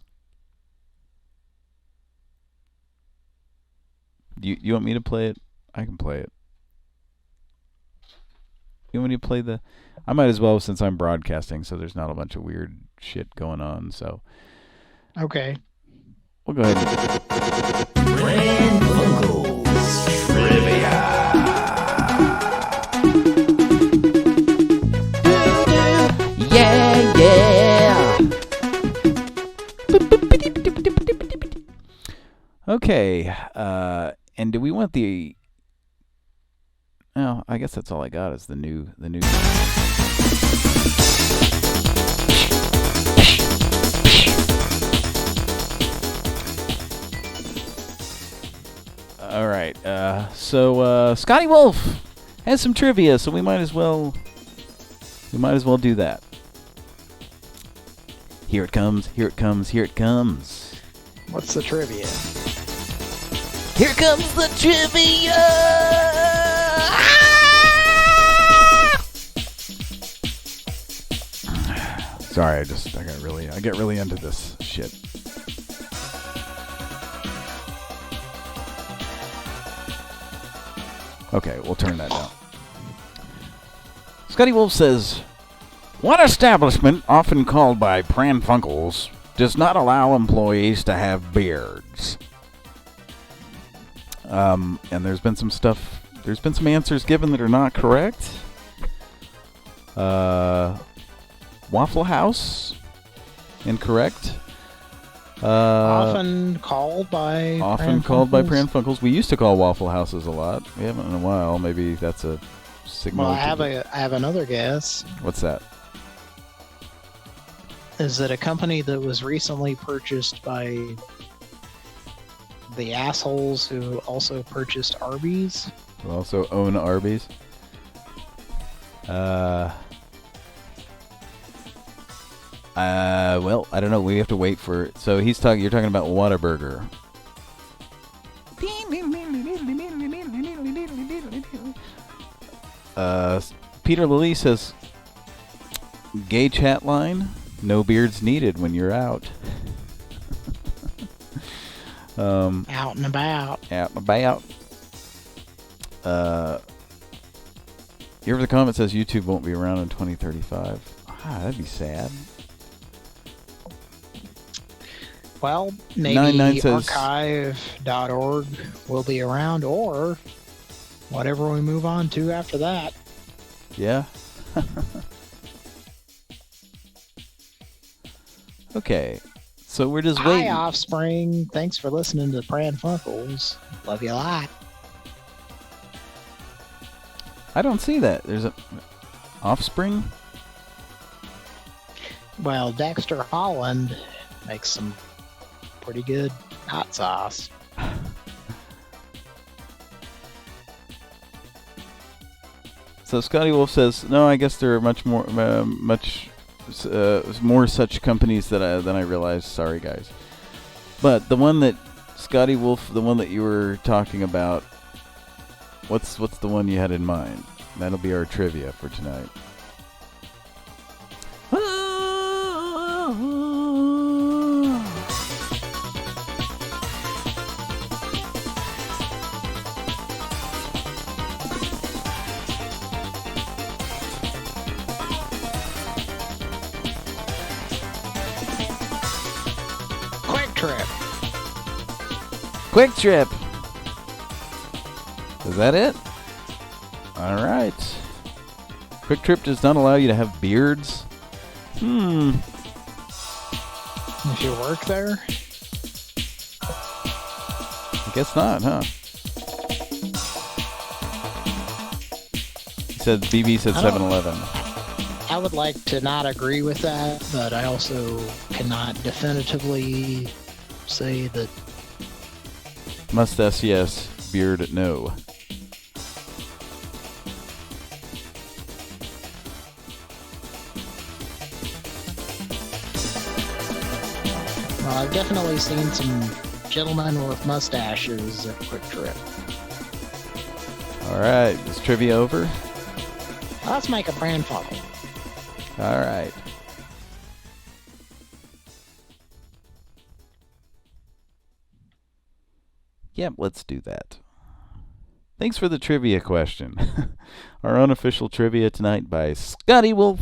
You want me to play it? I can play it. You want me to play the? I might as well, since I'm broadcasting, so there's not a bunch of weird shit going on. So. Okay. We'll go ahead and. Pran Funkels Trivia. Yeah. Okay. And do we want the? Oh, I guess that's all I got is the new. All right. So Scotty Wolf has some trivia, so we might as well do that. Here it comes. Here it comes. Here it comes. What's the trivia? Here comes the trivia. Sorry, I get really into this shit. Okay, we'll turn that down. Scotty Wolf says, "What establishment, often called by Pran Funkels, does not allow employees to have beards?" And there's been some answers given that are not correct. Waffle House, incorrect. Often called by Pran Funkels. We used to call Waffle Houses a lot. We haven't in a while. Maybe that's a signal. Well, I have another guess. What's that? Is it a company that was recently purchased by the assholes who also purchased Arby's? Who also own Arby's? Well, I don't know. We have to wait for. So you're talking about Whataburger. Peter Lilly says, "Gay chat line. No beards needed when you're out." Out and about. Out and about. Here the comment says YouTube won't be around in 2035. That'd be sad. Well, maybe 99 says, archive.org will be around, or whatever we move on to after that. Yeah. Okay. So we're just waiting. Hi, Offspring. Thanks for listening to Pran Funkels. Love you a lot. I don't see that. There's a Offspring? Well, Dexter Holland makes some pretty good hot sauce. So Scotty Wolf says, "No, I guess there are much more such companies than I realized. Sorry, guys." But the one that Scotty Wolf, the one that you were talking about, what's the one you had in mind? That'll be our trivia for tonight. Quick Trip. Is that it? All right. Quick Trip does not allow you to have beards. If you work there? I guess not, huh? He said BB said 7-Eleven. I would like to not agree with that, but I also cannot definitively say that. Mustache, yes. Beard, no. Well, I've definitely seen some gentlemen with mustaches at Quick Trip. All right. Is trivia over? Let's make a Pran Funkel. All right. Yep, let's do that. Thanks for the trivia question. Our unofficial trivia tonight by Scotty Wolf.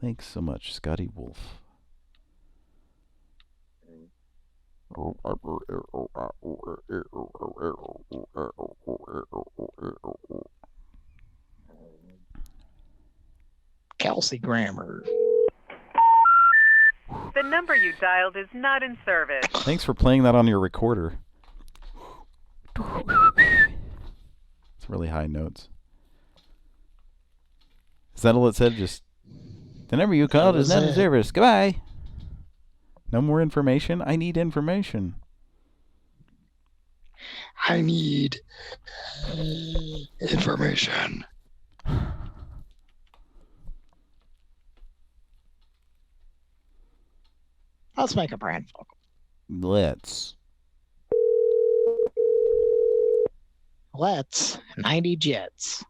Thanks so much, Scotty Wolf. Kelsey Grammer. The number you dialed is not in service. Thanks for playing that on your recorder. It's really high notes. Is that all it said? Just the number you called is not in service. Goodbye. No more information? I need information. I need information. Let's make a Pran Funkel. Let's 90 Jets.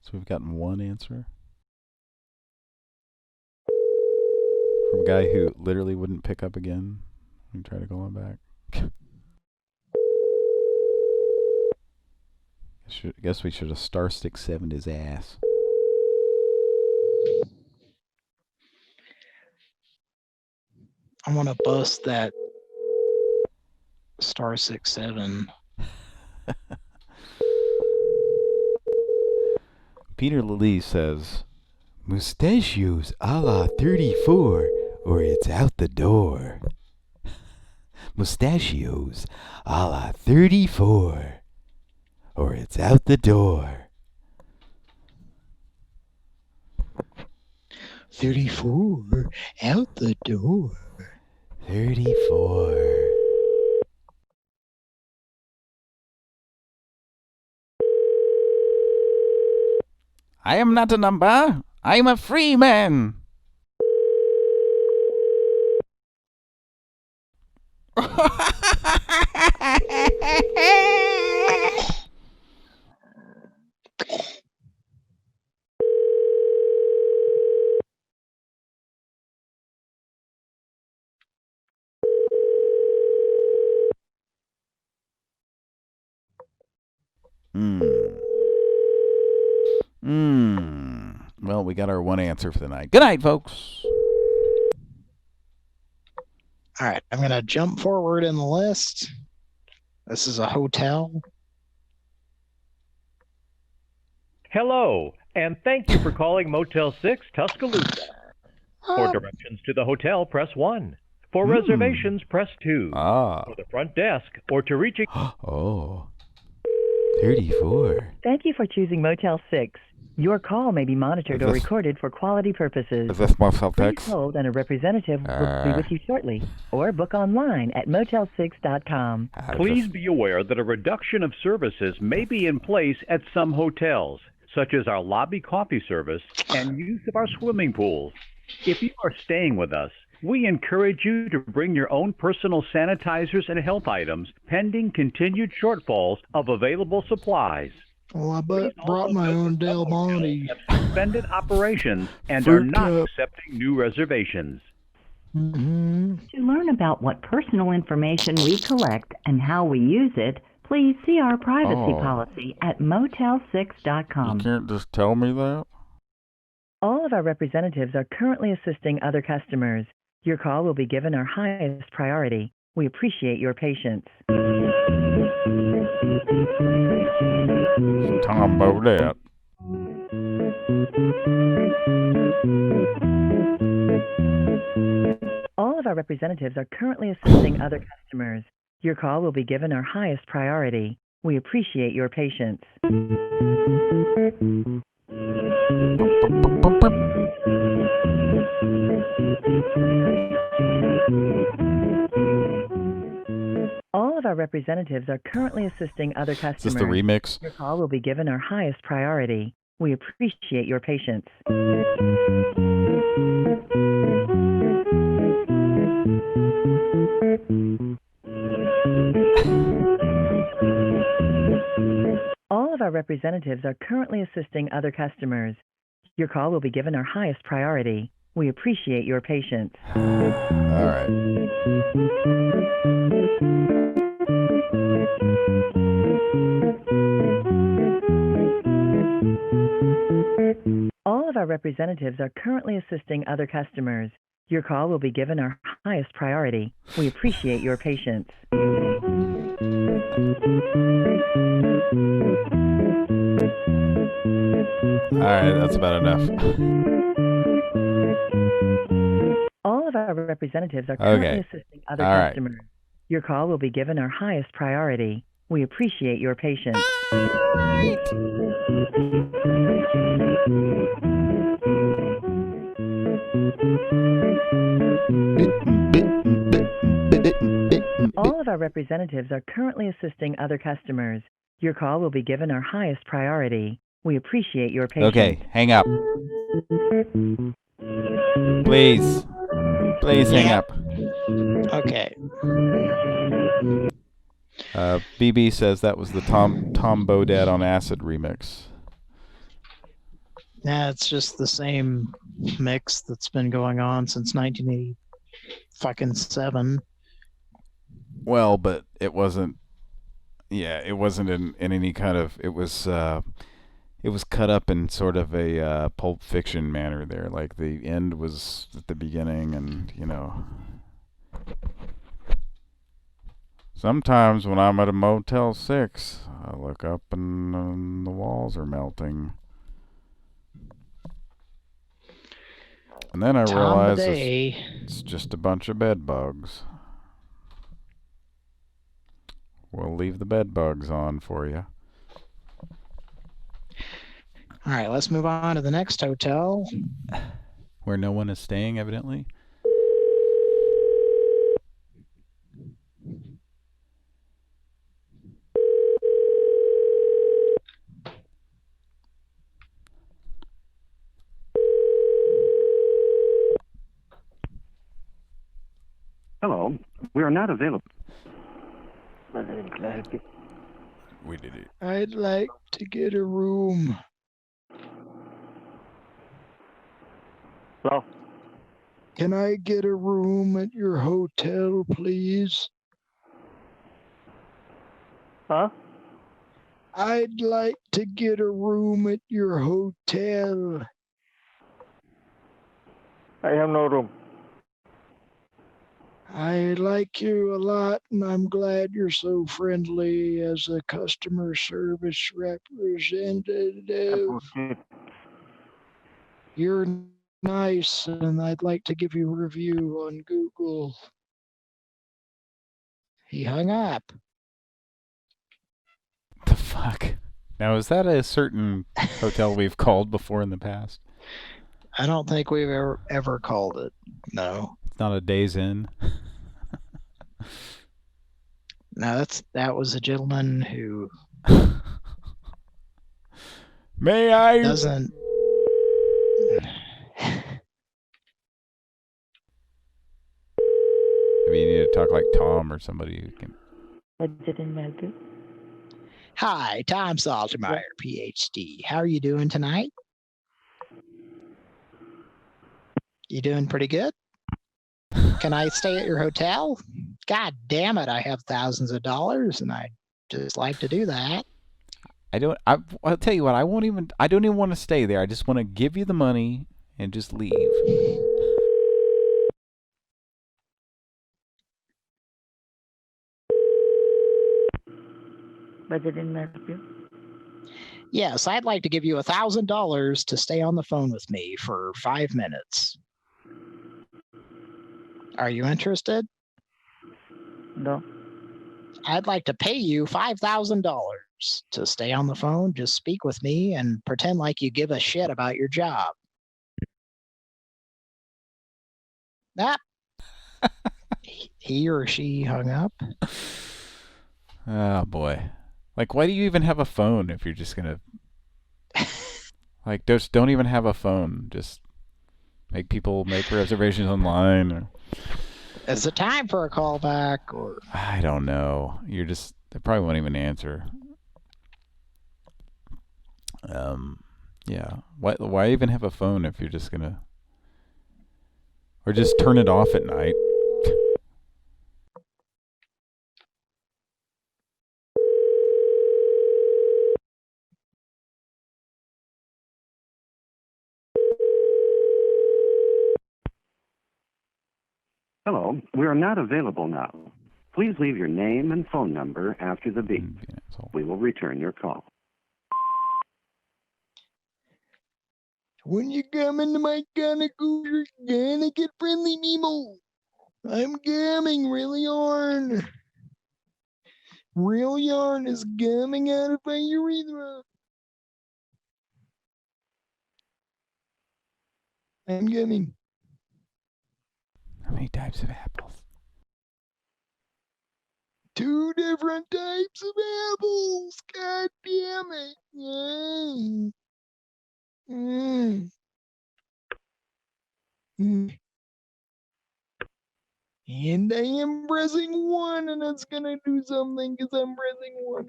So we've gotten one answer from a guy who literally wouldn't pick up again. We try to call him back. Guess we should have star 6-7'd his ass. I want to bust that star 6-7. Peter Lilly says, "Mustachios a la 34, or it's out the door." Mustachios a la 34, or it's out the door. 34, out the door. 34. I am not a number. I am a free man. Well, we got our one answer for the night. Good night, folks. All right, I'm going to jump forward in the list. This is a hotel. Hello, and thank you for calling Motel 6 Tuscaloosa. For directions to the hotel, press 1. For reservations, press 2. For the front desk, or to reach a... 34. Thank you for choosing Motel 6. Your call may be monitored or recorded for quality purposes. Is this Motel 6? Please hold and a representative will be with you shortly. Or book online at motel6.com. Please be aware that a reduction of services may be in place at some hotels, such as our lobby coffee service and use of our swimming pools. If you are staying with us, we encourage you to bring your own personal sanitizers and health items pending continued shortfalls of available supplies. Well, I brought my own Del Monte. Suspended operations and Fruit are not cup. accepting new reservations. To learn about what personal information we collect and how we use it, please see our privacy policy at motel6.com. You can't just tell me that? All of our representatives are currently assisting other customers. Your call will be given our highest priority. We appreciate your patience. Tom Bodette. All of our representatives are currently assisting other customers. Your call will be given our highest priority. We appreciate your patience. All of our representatives are currently assisting other customers. Is this the remix? Your call will be given our highest priority. We appreciate your patience. All of our representatives are currently assisting other customers. Your call will be given our highest priority. We appreciate your patience. All right. All of our representatives are currently assisting other customers. Your call will be given our highest priority. We appreciate your patience. All right, that's about enough. All of our representatives are currently Okay. assisting other All right. customers. Your call will be given our highest priority. We appreciate your patience. All of our representatives are currently assisting other customers. Your call will be given our highest priority. We appreciate your patience. Okay, hang up. Please. Please hang up. Okay. BB says that was the Tom Bodette on Acid remix. Yeah, it's just the same mix that's been going on since 1987. Well, but it wasn't. Yeah, it wasn't in any kind of. It was cut up in sort of a Pulp Fiction manner there. Like the end was at the beginning, and sometimes when I'm at a Motel 6, I look up and the walls are melting. And then I realize it's just a bunch of bed bugs. We'll leave the bed bugs on for you. All right, let's move on to the next hotel. Where no one is staying, evidently. Hello, we are not available. We did it. I'd like to get a room. Hello? Can I get a room at your hotel, please? Huh? I'd like to get a room at your hotel. I have no room. I like you a lot, and I'm glad you're so friendly as a customer service representative. You're nice, and I'd like to give you a review on Google. He hung up. The fuck? Now, is that a certain hotel we've called before in the past? I don't think we've ever called it. No. It's not a Days Inn. No, that was a gentleman who May I doesn't. Maybe you need to talk like Tom or somebody who can. Hi, Tom Saltermeyer, PhD. How are you doing tonight? You doing pretty good? Can I stay at your hotel? God damn it, I have thousands of dollars, and I'd just like to do that. I'll tell you what, I don't even want to stay there. I just want to give you the money and just leave. Yes, I'd like to give you $1,000 to stay on the phone with me for 5 minutes. Are you interested? No. I'd like to pay you $5,000 to stay on the phone, just speak with me, and pretend like you give a shit about your job. That he or she hung up. Oh boy. Like, why do you even have a phone if you're just gonna like just don't even have a phone. Just make people make reservations online or Is it time for a callback or I don't know. They probably won't even answer. Yeah. Why even have a phone if you're just gonna or just turn it off at night? Hello, we are not available now. Please leave your name and phone number after the beep. We will return your call. when you come into my gonna get friendly Nemo. I'm gamming real yarn. Real yarn is gumming out of my urethra. I'm gumming. How many types of apples? 2 different types of apples. God damn it. And I am pressing 1, and it's gonna do something because I'm pressing 1.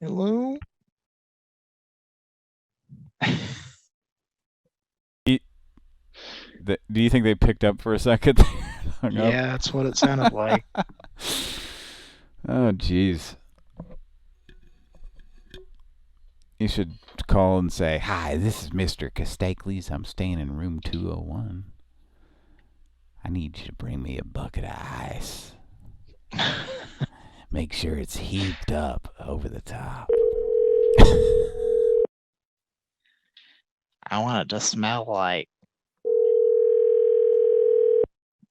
Hello? Do you think they picked up for a second? Hung up? Yeah, that's what it sounded like. Oh, jeez. You should call and say, "Hi, this is Mr. Castakles. I'm staying in room 201. I need you to bring me a bucket of ice. Make sure it's heaped up over the top." I want it to smell like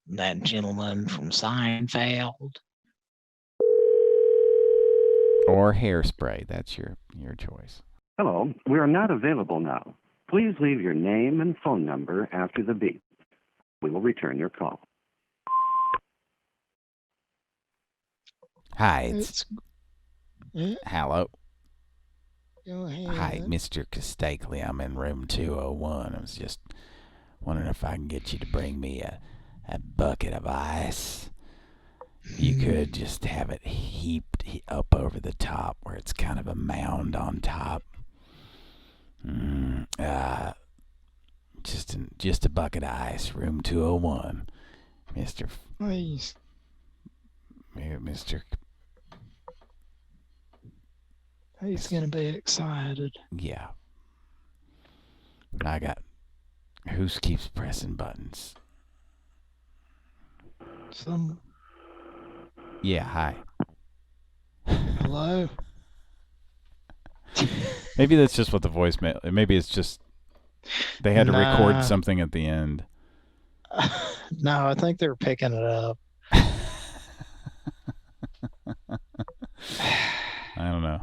that gentleman from Seinfeld. Or hairspray. That's your choice. Hello, we are not available now. Please leave your name and phone number after the beep. We will return your call. Hi, hello. Go ahead. Hi, Mr. Castakely. I'm in room 201. I was just wondering if I can get you to bring me a bucket of ice. You could just have it heaped up over the top where it's kind of a mound on top. Just a bucket of ice, room 201. Mr. Please. Mr. He's going to be excited. Yeah. I got... Who keeps pressing buttons? Some... Yeah, hi. Hello? Maybe that's just what the voicemail... Maybe it's just... They had to record something at the end. No, I think they're picking it up. I don't know.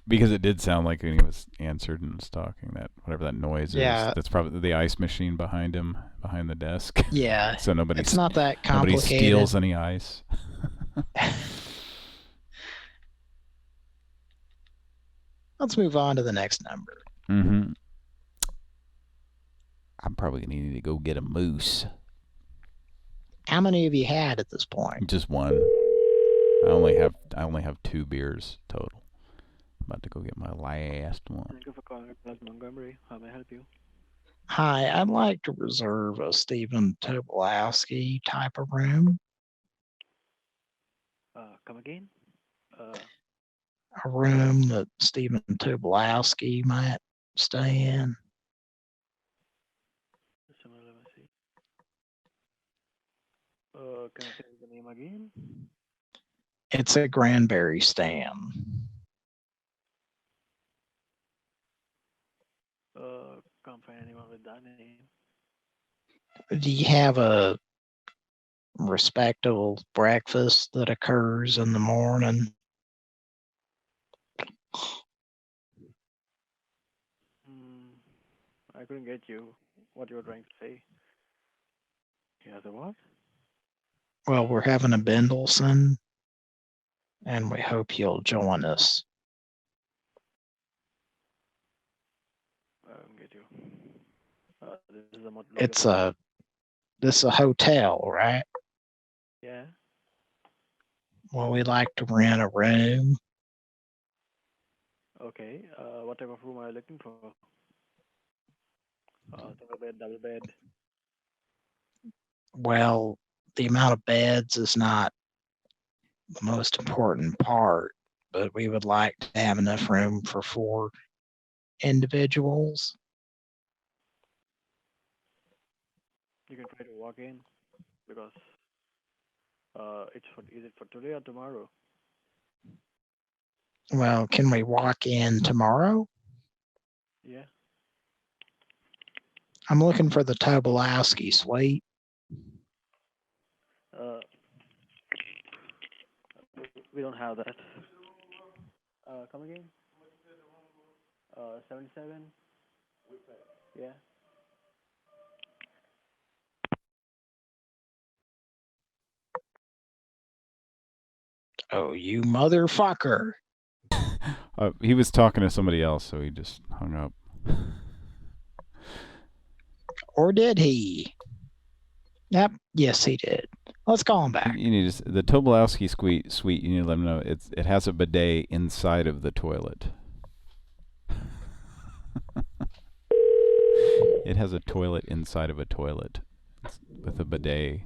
Because it did sound like when he was answered and was talking, that whatever that noise is, that's probably the ice machine behind him, behind the desk. Yeah. So it's not that complicated. Nobody steals any ice. Let's move on to the next number. Mm-hmm. I'm probably going to need to go get a moose. How many have you had at this point? Just one. I only have 2 beers total. I'm about to go get my last one. Thank you for calling Plaza Montgomery. How may I help you? Hi, I'd like to reserve a Stephen Tobolowsky type of room. Come again? A room that Stephen Tobolowsky might stay in. Let me see. Can I say the name again? It's a Granberry Stand. Can't find anyone with that name. Do you have a respectable breakfast that occurs in the morning? I couldn't get you what you were trying to say. Yeah, the what? Well, we're having a Bendelson, and we hope you'll join us. I don't get you. This is a hotel, right? Yeah. Well, we'd like to rent a room. Okay. What type of room are you looking for? Single bed, double bed. Well, the amount of beds is not the most important part, but we would like to have enough room for 4 individuals. You can try to walk in because is it for today or tomorrow? Well, can we walk in tomorrow? Yeah. I'm looking for the Tobolowsky suite. We don't have that. Come again? 77? Yeah. Oh, you motherfucker. He was talking to somebody else, so he just hung up. Or did he? Yep. Yes, he did. Let's call him back. You need the Tobolowsky suite. You need to let him know it has a bidet inside of the toilet. It has a toilet inside of a toilet with a bidet.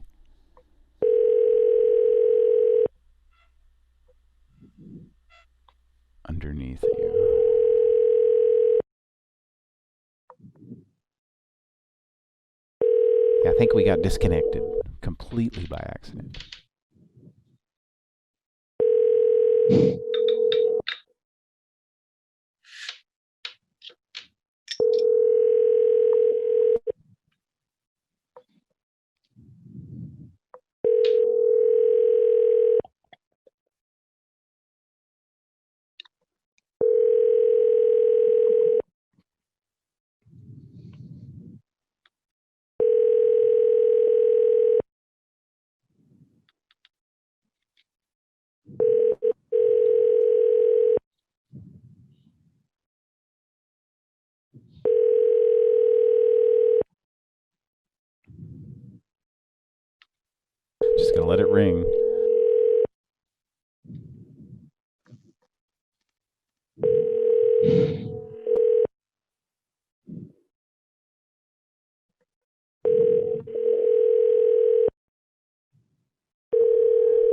Underneath you. Yeah, I think we got disconnected completely by accident. Just gonna let it ring.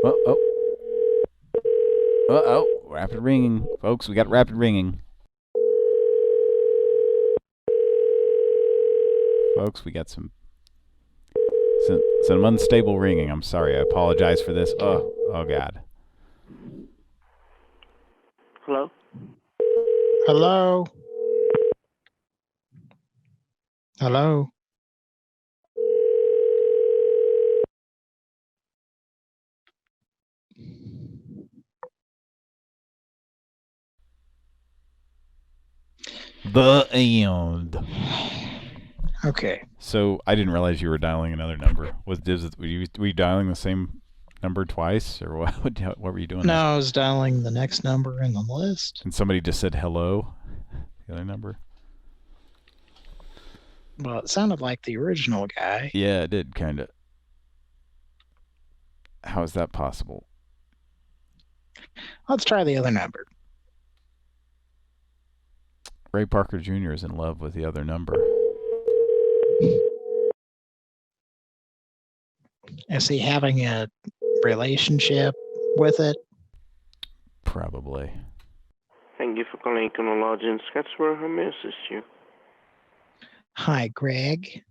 Oh. Uh-oh. Rapid ringing. Folks, we got rapid ringing. Folks, we got some unstable ringing. I'm sorry. I apologize for this. Oh God. Hello? Hello? Hello? The end. Okay. So I didn't realize you were dialing another number. Were you dialing the same number twice, or what were you doing? No, I was dialing the next number in the list. And somebody just said hello. The other number. Well, it sounded like the original guy. Yeah, it did kind of. How is that possible? Let's try the other number. Ray Parker Jr. is in love with the other number. Is he having a relationship with it? Probably. Thank you for calling Econo Lodge in Scottsboro. How may I assist you? Hi, Greg.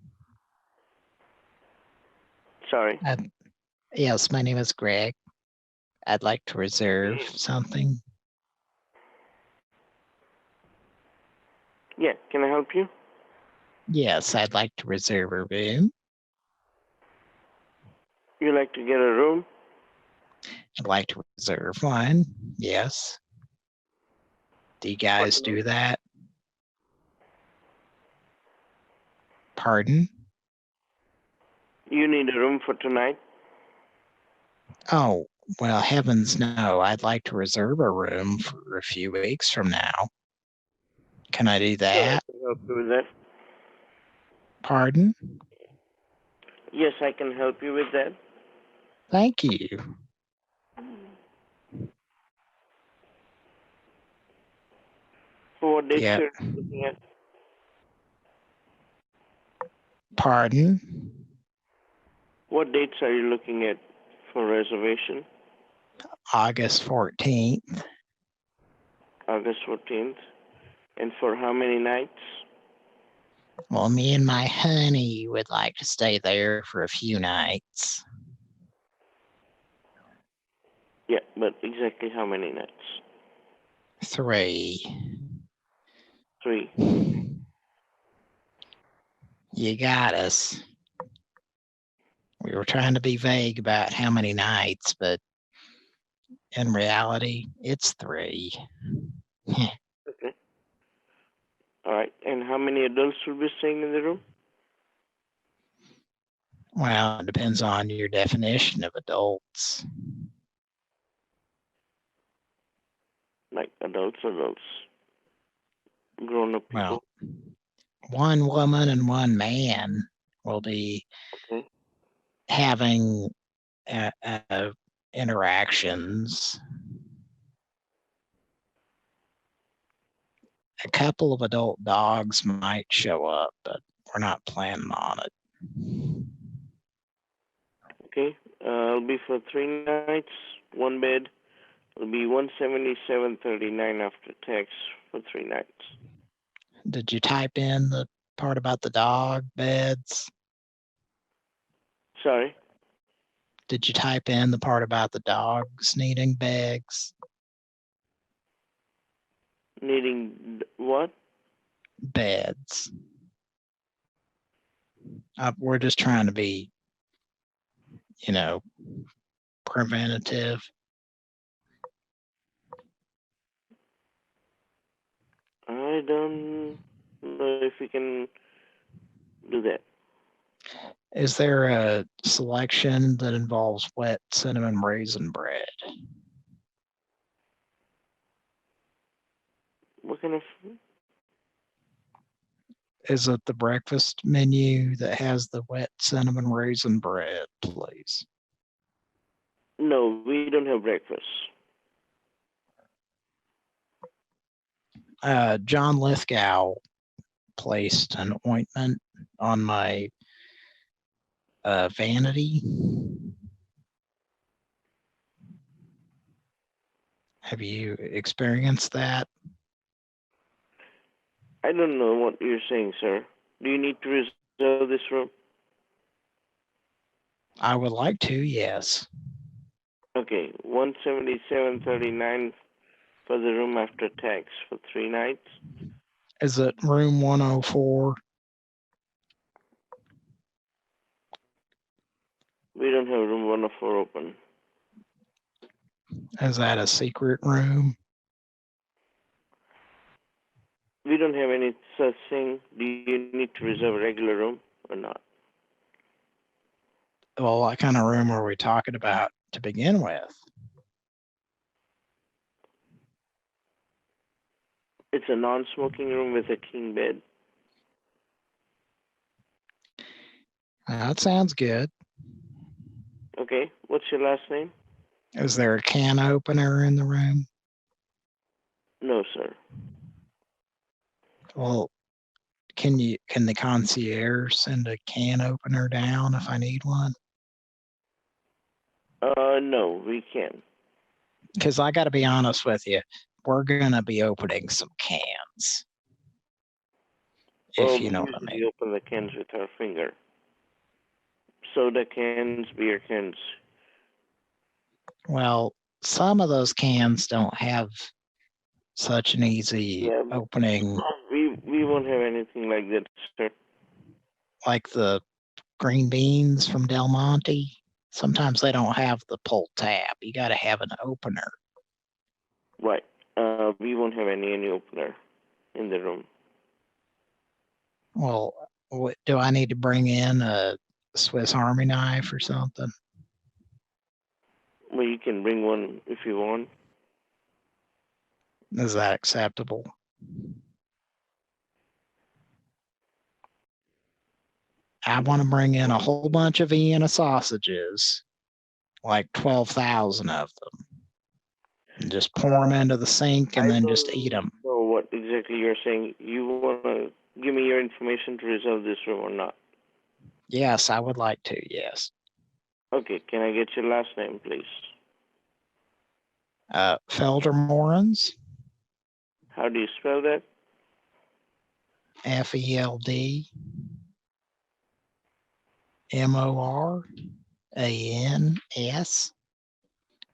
Sorry. Yes, my name is Greg. I'd like to reserve something. Yeah, can I help you? Yes, I'd like to reserve a room. You like to get a room? I'd like to reserve one. Yes. Do you guys do that? Pardon? You need a room for tonight? Oh, well, heavens no. I'd like to reserve a room for a few weeks from now. Can I do that? Sure, I can help you with that. Pardon? Yes, I can help you with that. Thank you. For what dates Yeah. you're looking at? Pardon? What dates are you looking at for reservation? August 14th. August 14th. And for how many nights? Well, me and my honey would like to stay there for a few nights. Yeah, but exactly how many nights? 3. 3. You got us. We were trying to be vague about how many nights, but in reality, it's 3. Okay. All right. And how many adults will be staying in the room? Well, it depends on your definition of adults. Like adults. Grown-up people. Well, 1 woman and 1 man will be having interactions. A couple of adult dogs might show up, but we're not planning on it. Okay, it'll be for 3 nights, 1 bed. It'll be $177.39 after tax for 3 nights. Did you type in the part about the dog beds? Sorry? Did you type in the part about the dogs needing bags? Needing what? Beds. We're just trying to be, preventative. I don't know if we can do that. Is there a selection that involves wet cinnamon raisin bread? What kind of... Is it the breakfast menu that has the wet cinnamon raisin bread, please? No, we don't have breakfast. John Lithgow placed an ointment on my vanity. Have you experienced that? I don't know what you're saying, sir. Do you need to reserve this room? I would like to, yes. Okay, $177.39 for the room after tax for 3 nights. Is it room 104? We don't have room 104 open. Is that a secret room? We don't have any such thing. Do you need to reserve a regular room or not? Well, what kind of room are we talking about to begin with? It's a non-smoking room with a king bed. That sounds good. Okay, what's your last name? Is there a can opener in the room? No, sir. Well, can the concierge send a can opener down if I need one? No, we can't. Because I got to be honest with you, we're gonna be opening some cans. If you know what I mean. We open the cans with our finger. Soda cans, beer cans. Well, some of those cans don't have such an easy opening. We won't have anything like that, sir. Like the green beans from Del Monte. Sometimes they don't have the pull tab. You got to have an opener. Right. We won't have any opener in the room. Well, do I need to bring in a Swiss Army knife or something? Well, you can bring one if you want. Is that acceptable? I want to bring in a whole bunch of Vienna sausages, like 12,000 of them, and just pour them into the sink and then just eat them. So what exactly you're saying? You want to give me your information to reserve this room or not? Yes, I would like to, yes. Okay, can I get your last name, please? Feldermorens. How do you spell that? FELDMORANS.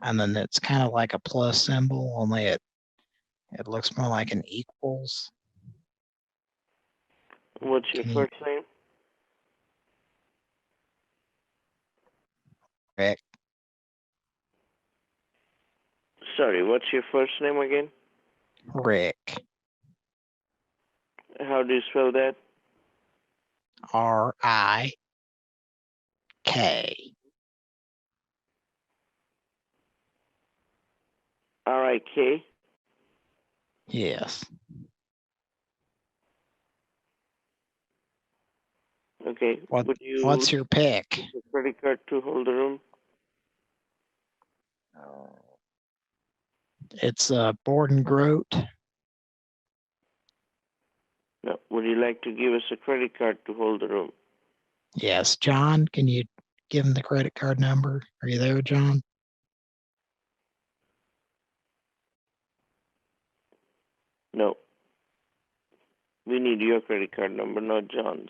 And then it's kind of like a plus symbol, only it looks more like an equals. What's your first name? Rick. Sorry, what's your first name again? Rick. How do you spell that? RIK. RIK? Yes. Okay. What's your pick? A credit card to hold the room? It's Borden Grote. No. Would you like to give us a credit card to hold the room? Yes, John, can you give him the credit card number? Are you there, John? No. We need your credit card number, not John's.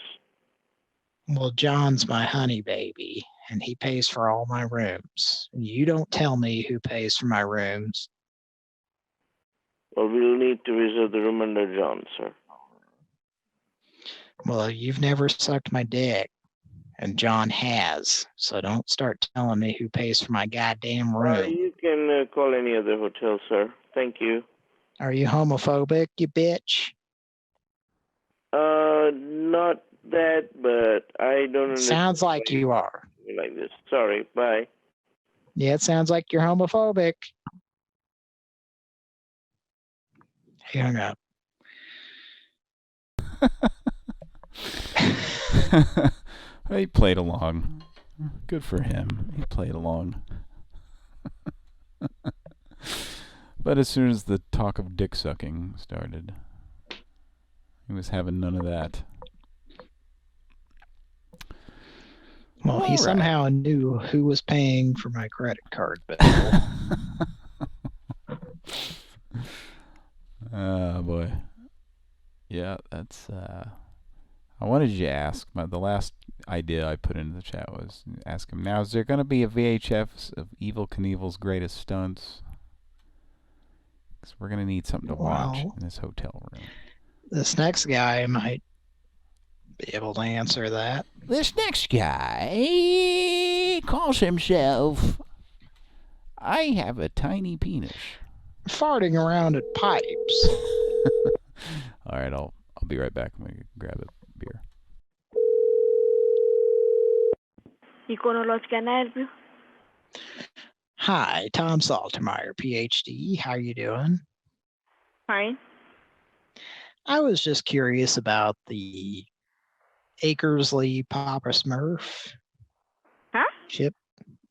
Well, John's my honey baby, and he pays for all my rooms. You don't tell me who pays for my rooms. Well, we'll need to reserve the room under John, sir. Well, you've never sucked my dick, and John has, so don't start telling me who pays for my goddamn room. You can call any other hotel, sir. Thank you. Are you homophobic, you bitch? Not that, but I don't understand. Sounds like you are. Like this. Sorry, bye. Yeah, it sounds like you're homophobic. He hung up. He played along. Good for him. He played along. But as soon as the talk of dick sucking started, he was having none of that. Well, he somehow knew who was paying for my credit card bill. Oh, boy. Yeah, that's... I wanted you to ask. The last idea I put into the chat was ask him, now, is there going to be a VHS of Evel Knievel's greatest stunts? Because we're going to need something to watch in this hotel room. This next guy might be able to answer that. This next guy calls himself, I have a tiny penis. Farting around at pipes. All right, I'll be right back. I'm going to grab a beer. Iconology, can I help you? Hi, Tom Saltermeyer, PhD. How are you doing? Fine. I was just curious about the Akersley Papa Smurf chip.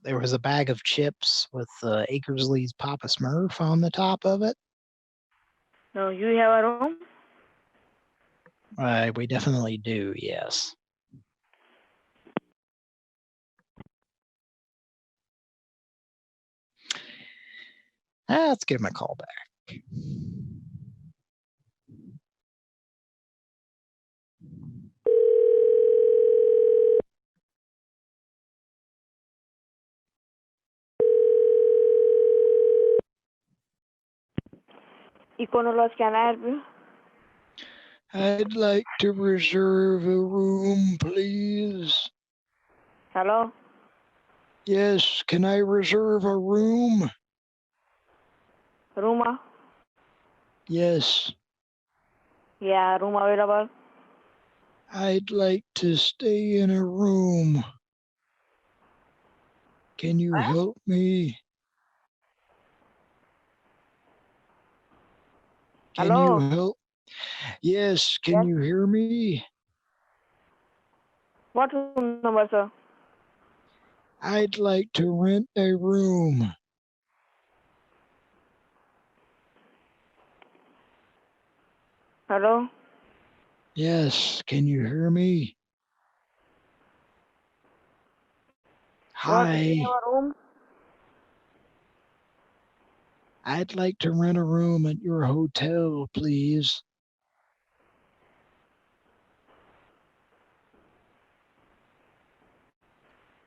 There was a bag of chips with Akersley's Papa Smurf on the top of it. No, you have a room? We definitely do, yes. Let's give him a call back. Iconology, can I help you? I'd like to reserve a room, please. Hello? Yes, can I reserve a room? Room? Yes. Yeah, room available. I'd like to stay in a room. Can you help me? Can Hello? you help? Yes, can you hear me? What room number, sir? I'd like to rent a room. Hello? Yes, can you hear me? What, Hi. you have a room? I'd like to rent a room at your hotel, please.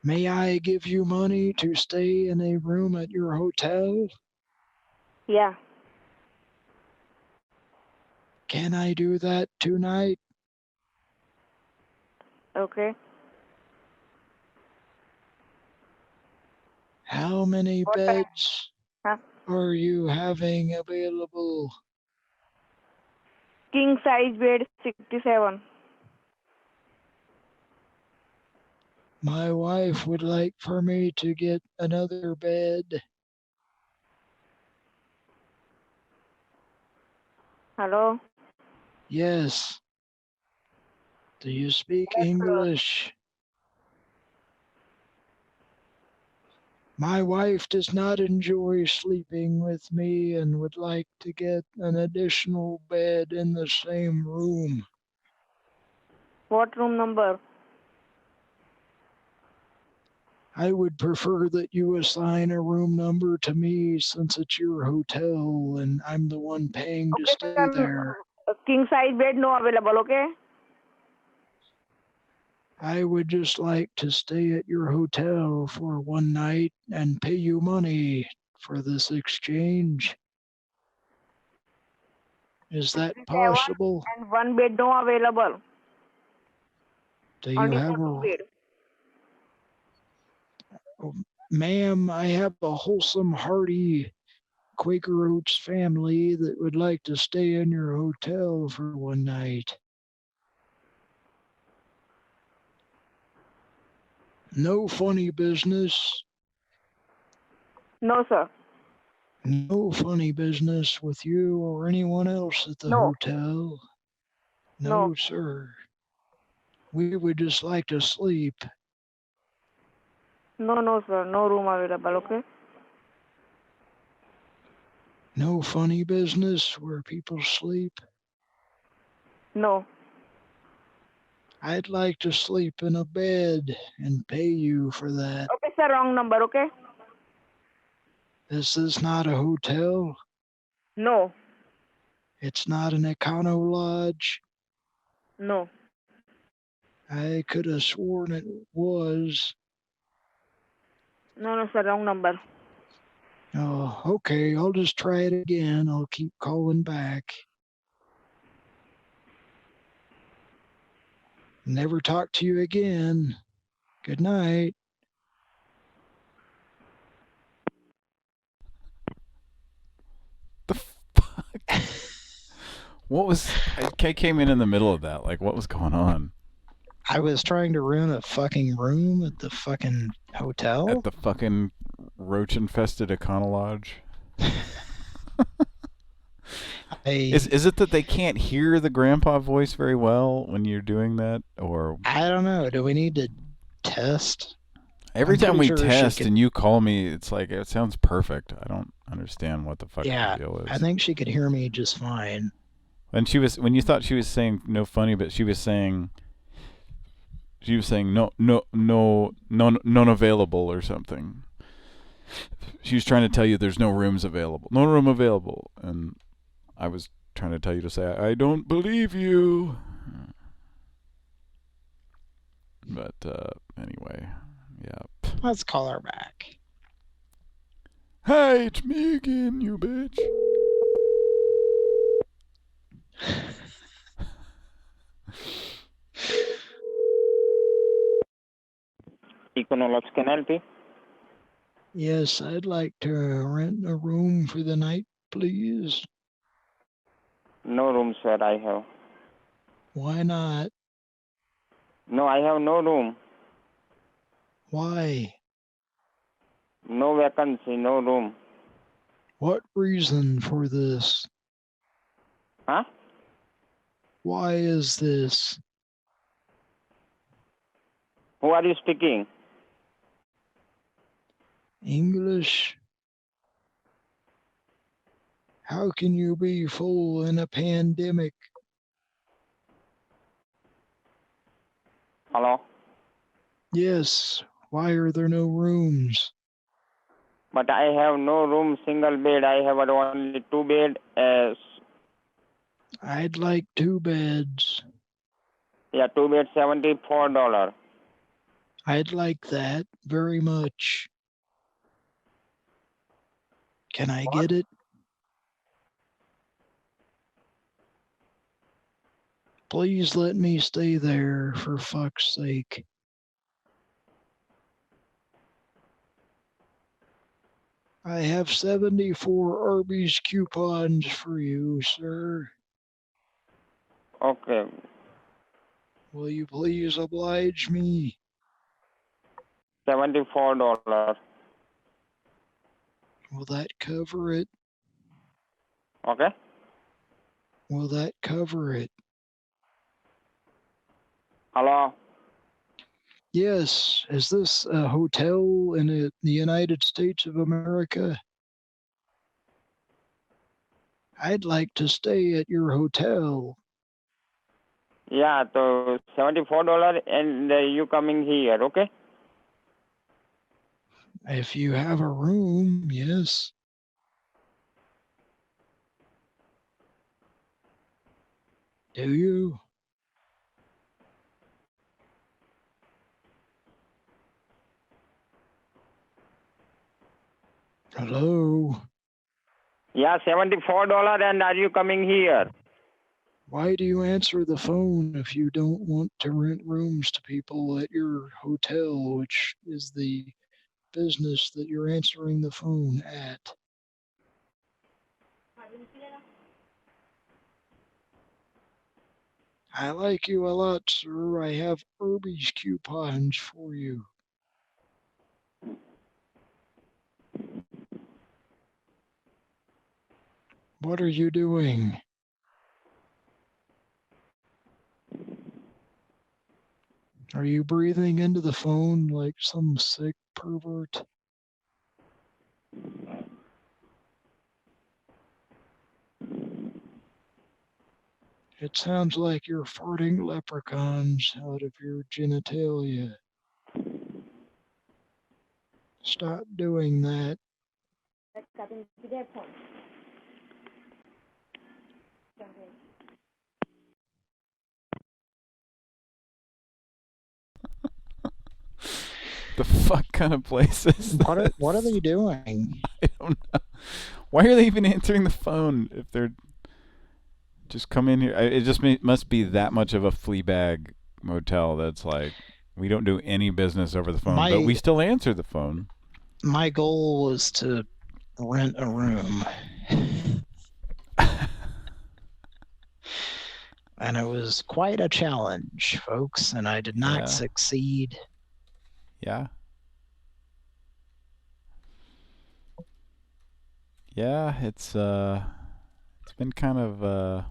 May I give you money to stay in a room at your hotel? Yeah. Can I do that tonight? Okay. How many beds are you having available? King size bed 67. My wife would like for me to get another bed. Hello? Yes. Do you speak English? My wife does not enjoy sleeping with me and would like to get an additional bed in the same room. What room number? I would prefer that you assign a room number to me since it's your hotel and I'm the one paying to stay there. King size bed no available, okay? I would just like to stay at your hotel for one night and pay you money for this exchange. Is that possible? And one bed no available. Do you Only have for two a... bed. Ma'am, I have a wholesome, hearty Quaker Oats family that would like to stay in your hotel for one night. No funny business. No, sir. No funny business with you or anyone else at the hotel. No, sir. We would just like to sleep. No, sir. No room available, okay? No funny business where people sleep. No. I'd like to sleep in a bed and pay you for that. Okay, sir. Wrong number, okay? This is not a hotel. No. It's not an econo lodge. No. I could have sworn it was. No, sir. Wrong number. Oh, okay. I'll just try it again. I'll keep calling back. Never talk to you again. Good night. What was... I came in the middle of that. Like, what was going on? I was trying to rent a fucking room at the fucking hotel. At the fucking roach-infested Econo Lodge? Is it that they can't hear the grandpa voice very well when you're doing that? Or I don't know. Do we need to test? Every time we test and you call me, it's like, it sounds perfect. I don't understand what the fuck the deal is. I think she could hear me just fine. And when you thought she was saying no funny, but she was saying none available or something. She was trying to tell you there's no rooms available. No room available. And I was trying to tell you to say, I don't believe you. But anyway, yeah. Let's call her back. Hey, it's me again, you bitch. Econologs, can I help you? Yes, I'd like to rent a room for the night, please. No room, sir, I have. Why not? No, I have no room. Why? No vacancy, no room. What reason for this? Huh? Why is this? Who are you speaking? English? How can you be full in a pandemic? Hello? Yes. Why are there no rooms? But I have no room, single bed. I have only two bed. I'd like 2 beds. Yeah, 2 bed, $74. I'd like that very much. Can I get it? Please let me stay there, for fuck's sake. I have 74 Arby's coupons for you, sir. Okay. Will you please oblige me? $74. Will that cover it? Okay. Will that cover it? Hello? Yes. Is this a hotel in the United States of America? I'd like to stay at your hotel. Yeah, so $74 and you coming here, okay? If you have a room, yes. Do you? Hello? Yeah, $74 and are you coming here? Why do you answer the phone if you don't want to rent rooms to people at your hotel, which is the business that you're answering the phone at? I like you a lot, sir. I have Irby's coupons for you. What are you doing? Are you breathing into the phone like some sick pervert? It sounds like you're farting leprechauns out of your genitalia. Stop doing that. The fuck kind of place is this? What are they doing? I don't know. Why are they even answering the phone if they're just come in here? It just must be that much of a Fleabag motel that's like, we don't do any business over the phone, but we still answer the phone. My goal was to rent a room. And it was quite a challenge, folks, and I did not succeed. Yeah. Yeah, it's been kind of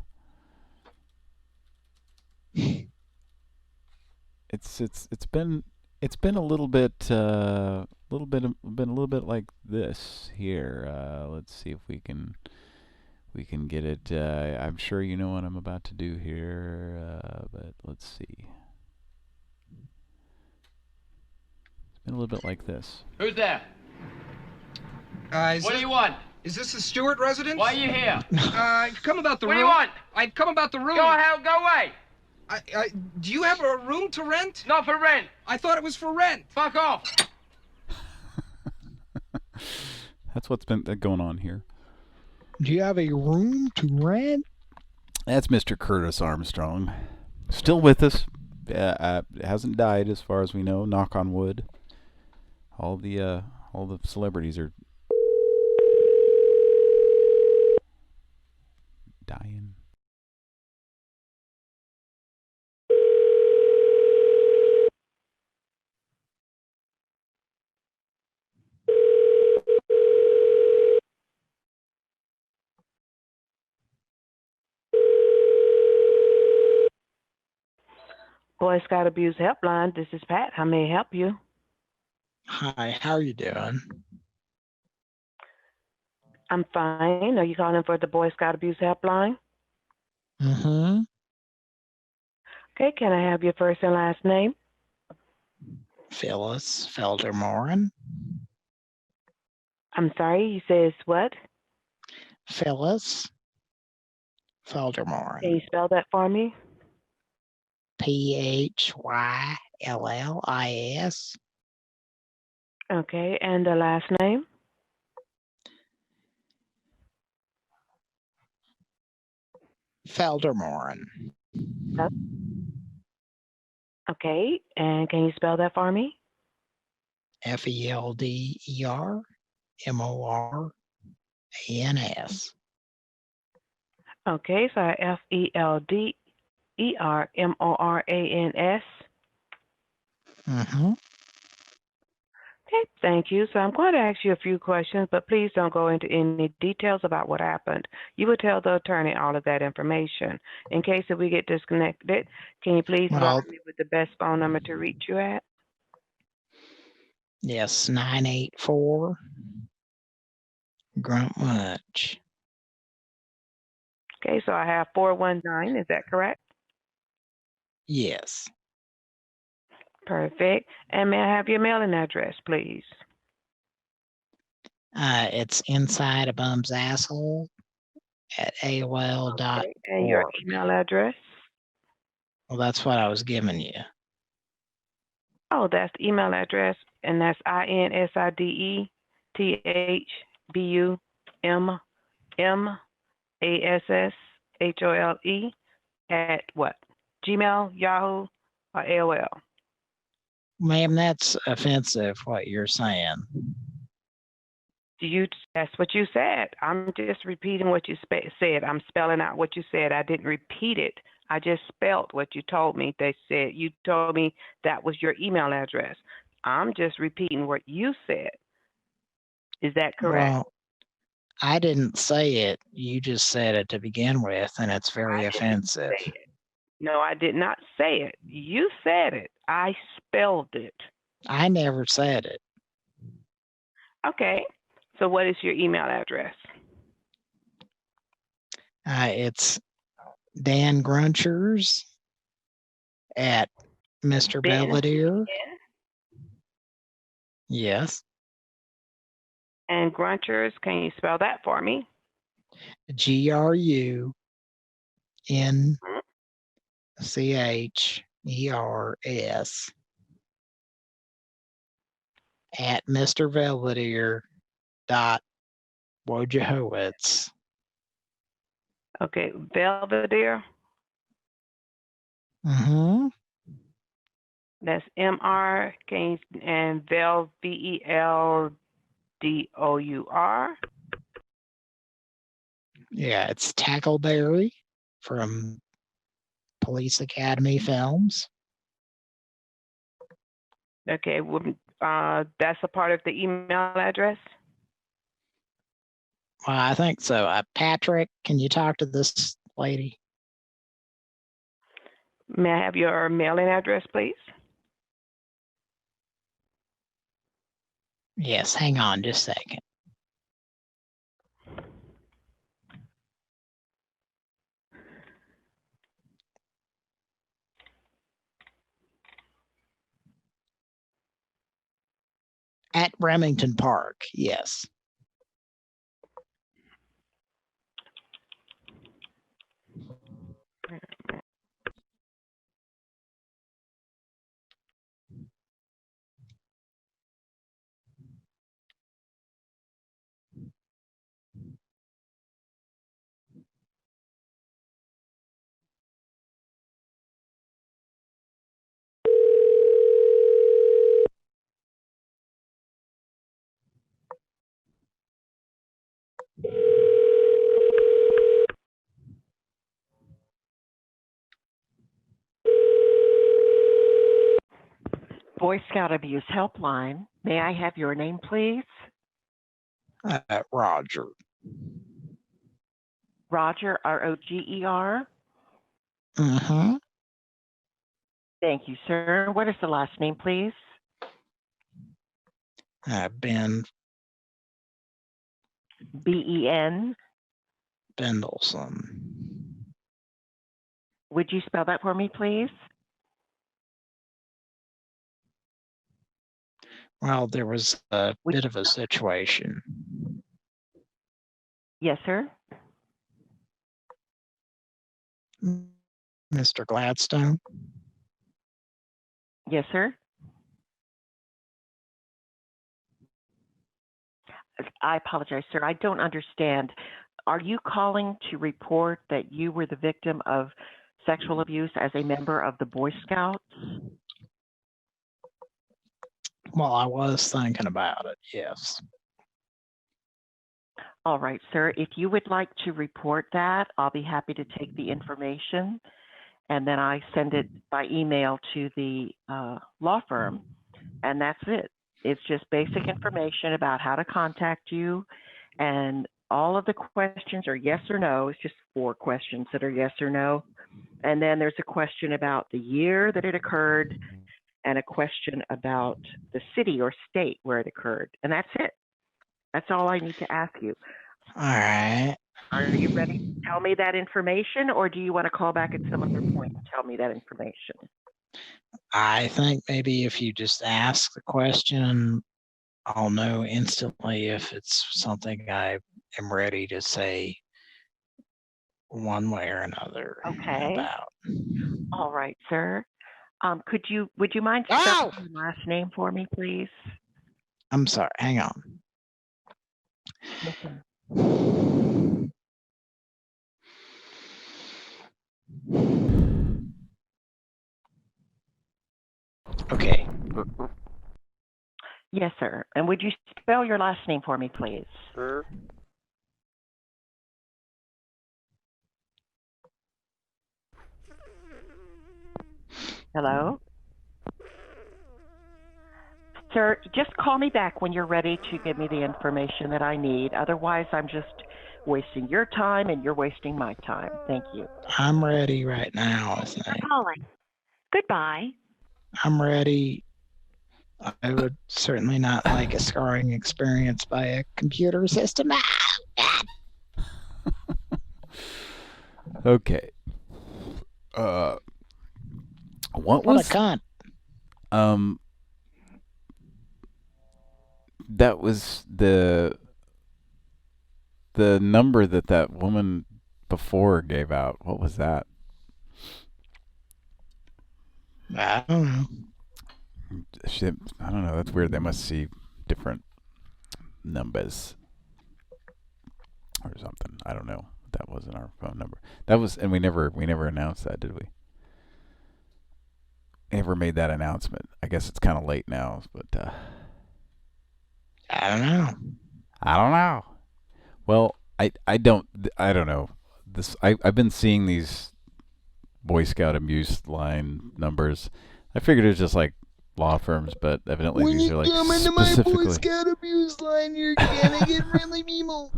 it's been a little bit been a little bit like this here. Let's see if we can get it. I'm sure you know what I'm about to do here, but let's see. It's been a little bit like this. Who's there? What do you want? Is this the Stewart residence? Why are you here? I've come about the room. What do you want? I've come about the room. Go away. Do you have a room to rent? Not for rent. I thought it was for rent. Fuck off. That's what's been going on here. Do you have a room to rent? That's Mr. Curtis Armstrong. Still with us. Hasn't died as far as we know. Knock on wood. All the celebrities are dying. Boy Scout Abuse Helpline, this is Pat. How may I help you? Hi, how are you doing? I'm fine. Are you calling for the Boy Scout Abuse Helpline? Mm-hmm. Okay, can I have your first and last name? Phyllis Feldermoren. I'm sorry, you says what? Phyllis Feldermoren. Can you spell that for me? Phyllis. Okay, and the last name? Feldermoren. Okay, and can you spell that for me? Feldermorans. Okay, so Feldermorans. Mm-hmm. Okay, thank you. So I'm going to ask you a few questions, but please don't go into any details about what happened. You will tell the attorney all of that information. In case if we get disconnected, can you please provide me with the best phone number to reach you at? Yes, 984 Grunt Munch. Okay, so I have 419, is that correct? Yes. Perfect. And may I have your mailing address, please? It's inside a bum's asshole at AOL.org. Okay. And your email address? Well, that's what I was giving you. Oh, that's the email address, and that's INSIDETHBUMMASSHOLE at what? Gmail, Yahoo, or AOL? Ma'am, that's offensive what you're saying. That's what you said. I'm just repeating what you said. I'm spelling out what you said. I didn't repeat it. I just spelled what you told me. They said you told me that was your email address. I'm just repeating what you said. Is that correct? Well, I didn't say it. You just said it to begin with, and it's very offensive. No, I did not say it. You said it. I spelled it. I never said it. Okay. So what is your email address? It's Dan Grunchers at Mr. Ben, Belvedere. Ben? Yes. And Grunchers, can you spell that for me? GRUNCHERS at Mr. Belvedere .Wojciechowicz. Okay, Belvedere. Mm-hmm. That's MR, and Vel, VELDOUR. Yeah, it's Tackleberry from Police Academy Films. Okay, that's a part of the email address? Well, I think so. Patrick, can you talk to this lady? May I have your mailing address, please? Yes, hang on just a second. At Remington Park, yes. Boy Scout Abuse Helpline. May I have your name, please? Roger. Roger, R-O-G-E-R? Mm-hmm. Thank you, sir. What is the last name, please? Ben. B-E-N? Bendelson. Would you spell that for me, please? Well, there was a bit of a situation. Yes, sir. Mr. Gladstone? Yes, sir. I apologize, sir. I don't understand. Are you calling to report that you were the victim of sexual abuse as a member of the Boy Scouts? Well, I was thinking about it, yes. All right, sir. If you would like to report that, I'll be happy to take the information, and then I send it by email to the law firm, and that's it. It's just basic information about how to contact you, and all of the questions are yes or no. It's just 4 questions that are yes or no. And then there's a question about the year that it occurred and a question about the city or state where it occurred. And that's it. That's all I need to ask you. All right. Are you ready to tell me that information, or do you want to call back at some other point and tell me that information? I think maybe if you just ask the question, I'll know instantly if it's something I am ready to say one way or another Okay. about. All right, sir. Would you mind spelling your last name for me, please? I'm sorry. Hang on. Okay. Okay. Yes, sir. And would you spell your last name for me, please? Sure. Hello? Sir, just call me back when you're ready to give me the information that I need. Otherwise, I'm just wasting your time and you're wasting my time. Thank you. I'm ready right now, I think. Calling. Goodbye. I'm ready. I would certainly not like a scarring experience by a computer system. Okay. What was a cunt? That was the number that woman before gave out. What was that? I don't know. I don't know. That's weird. They must see different numbers or something. I don't know. That wasn't our phone number. That was, and we never announced that, did we? Never made that announcement. I guess it's kind of late now, but I don't know. I don't know. Well, I don't know. I've been seeing these Boy Scout abuse line numbers. I figured it was just like law firms, but evidently When these you are like come into my specifically. Boy Scout abuse line, you're gonna get really memo.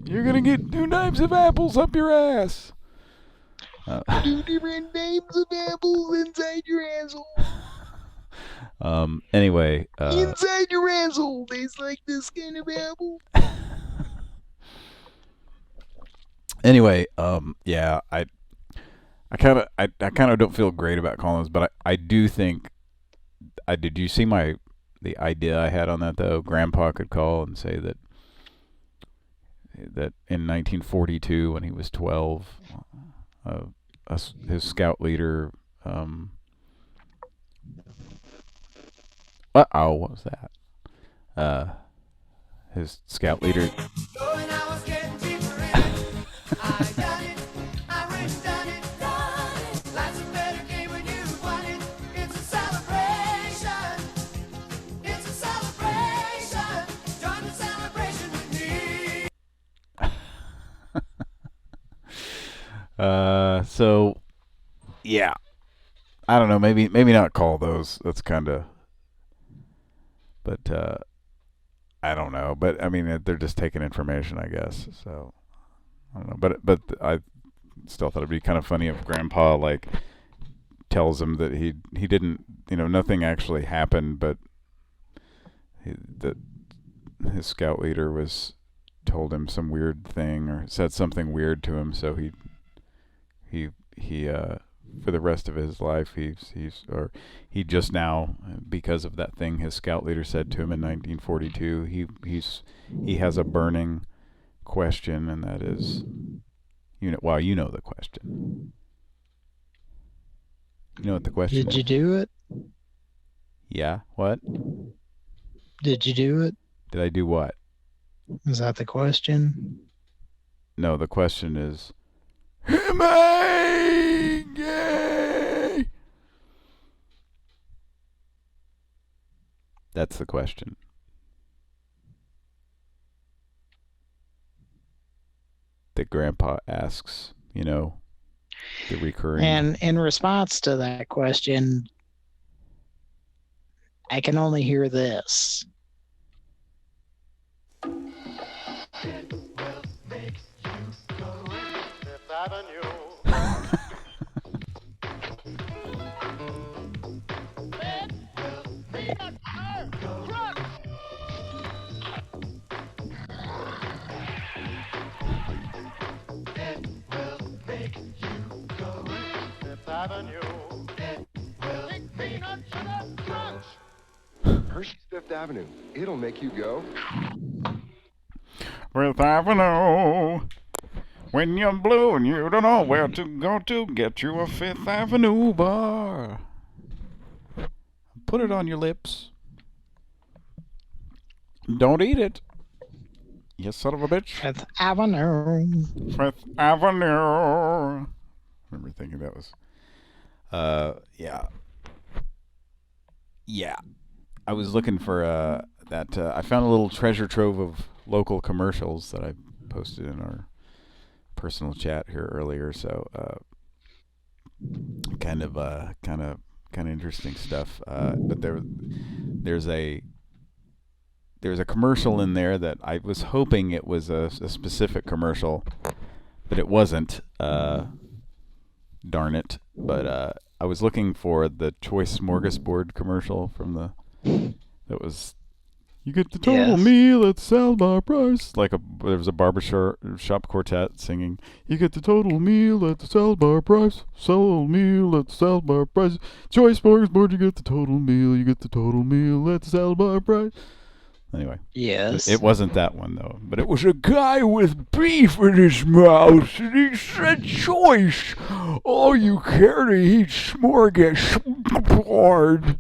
You're gonna get 2 knives of apples up your ass. 2 different names of apples inside your asshole. Anyway. Inside your asshole, tastes like this kind of apple. Anyway, yeah, I kind of don't feel great about calling this, but I do think did you see the idea I had on that though? Grandpa could call and say that in 1942 when he was 12, his scout leader what was that? His scout leader so yeah, I don't know, maybe not call those. That's kind of, but I don't know. But I mean, they're just taking information, I guess. So I don't know. But I still thought it'd be kind of funny if Grandpa like tells him that he didn't, nothing actually happened, but that his scout leader told him some weird thing or said something weird to him, so he for the rest of his life he just now, because of that thing his scout leader said to him in 1942, he has a burning question, and that is, you know the question. You know what the question is? Did you do it? Yeah, what? Did you do it? Did I do what? Is that the question? No, the question is, am I gay? That's the question. That Grandpa asks, the recurring. And in response to that question, I can only hear this. Hershey's Fifth Avenue. It'll make you go. Fifth Avenue. When you're blue and you don't know where to go to, get you a Fifth Avenue bar. Put it on your lips. Don't eat it. You son of a bitch. Fifth Avenue. Fifth Avenue. I remember thinking that was... yeah. Yeah. I was looking for that. I found a little treasure trove of local commercials that I posted in our personal chat here earlier. So kind of interesting stuff. But there's a commercial in there that I was hoping it was a specific commercial, but it wasn't. Darn it! But I was looking for the Choice Smorgasbord commercial from the. That was, you get the total meal at Salbar price. There was a barbershop quartet singing, you get the total meal at the Salbar price. Total meal at the Salbar price. Choice Smorgasbord, you get the total meal. You get the total meal at the Salbar price. Anyway. Yes. It wasn't that one, though. But it was a guy with beef in his mouth, and he said, Choice, all you care to eat smorgasbord.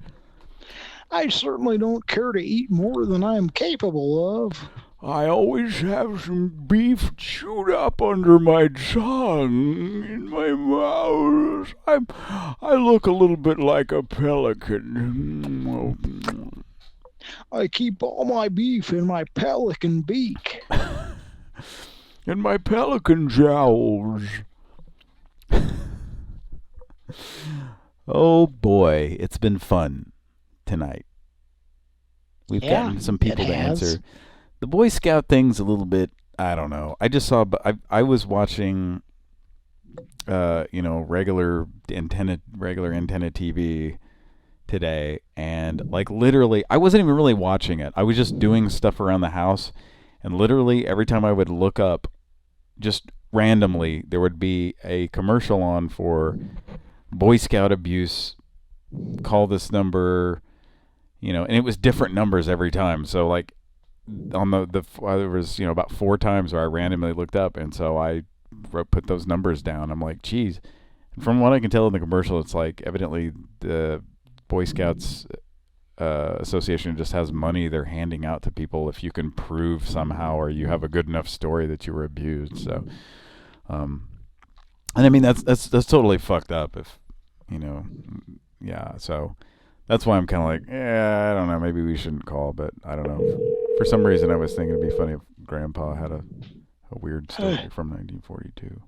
I certainly don't care to eat more than I am capable of. I always have some beef chewed up under my tongue, in my mouth. I look a little bit like a pelican. I keep all my beef in my pelican beak. In my pelican jowls. Oh boy, it's been fun tonight. We've gotten some people to answer. The Boy Scout thing's a little bit, I don't know. I just saw, I was watching, regular antenna TV today, and like literally, I wasn't even really watching it. I was just doing stuff around the house, and literally every time I would look up, just randomly, there would be a commercial on for Boy Scout abuse. Call this number, and it was different numbers every time. So like on there was about 4 times where I randomly looked up, and so I put those numbers down. I'm like, geez. From what I can tell in the commercial, it's like evidently the Boy Scouts Association just has money they're handing out to people if you can prove somehow or you have a good enough story that you were abused. So, and I mean that's totally fucked up. If yeah. So that's why I'm kind of like, I don't know. Maybe we shouldn't call, but I don't know. For some reason, I was thinking it'd be funny if Grandpa had a weird story from 1942.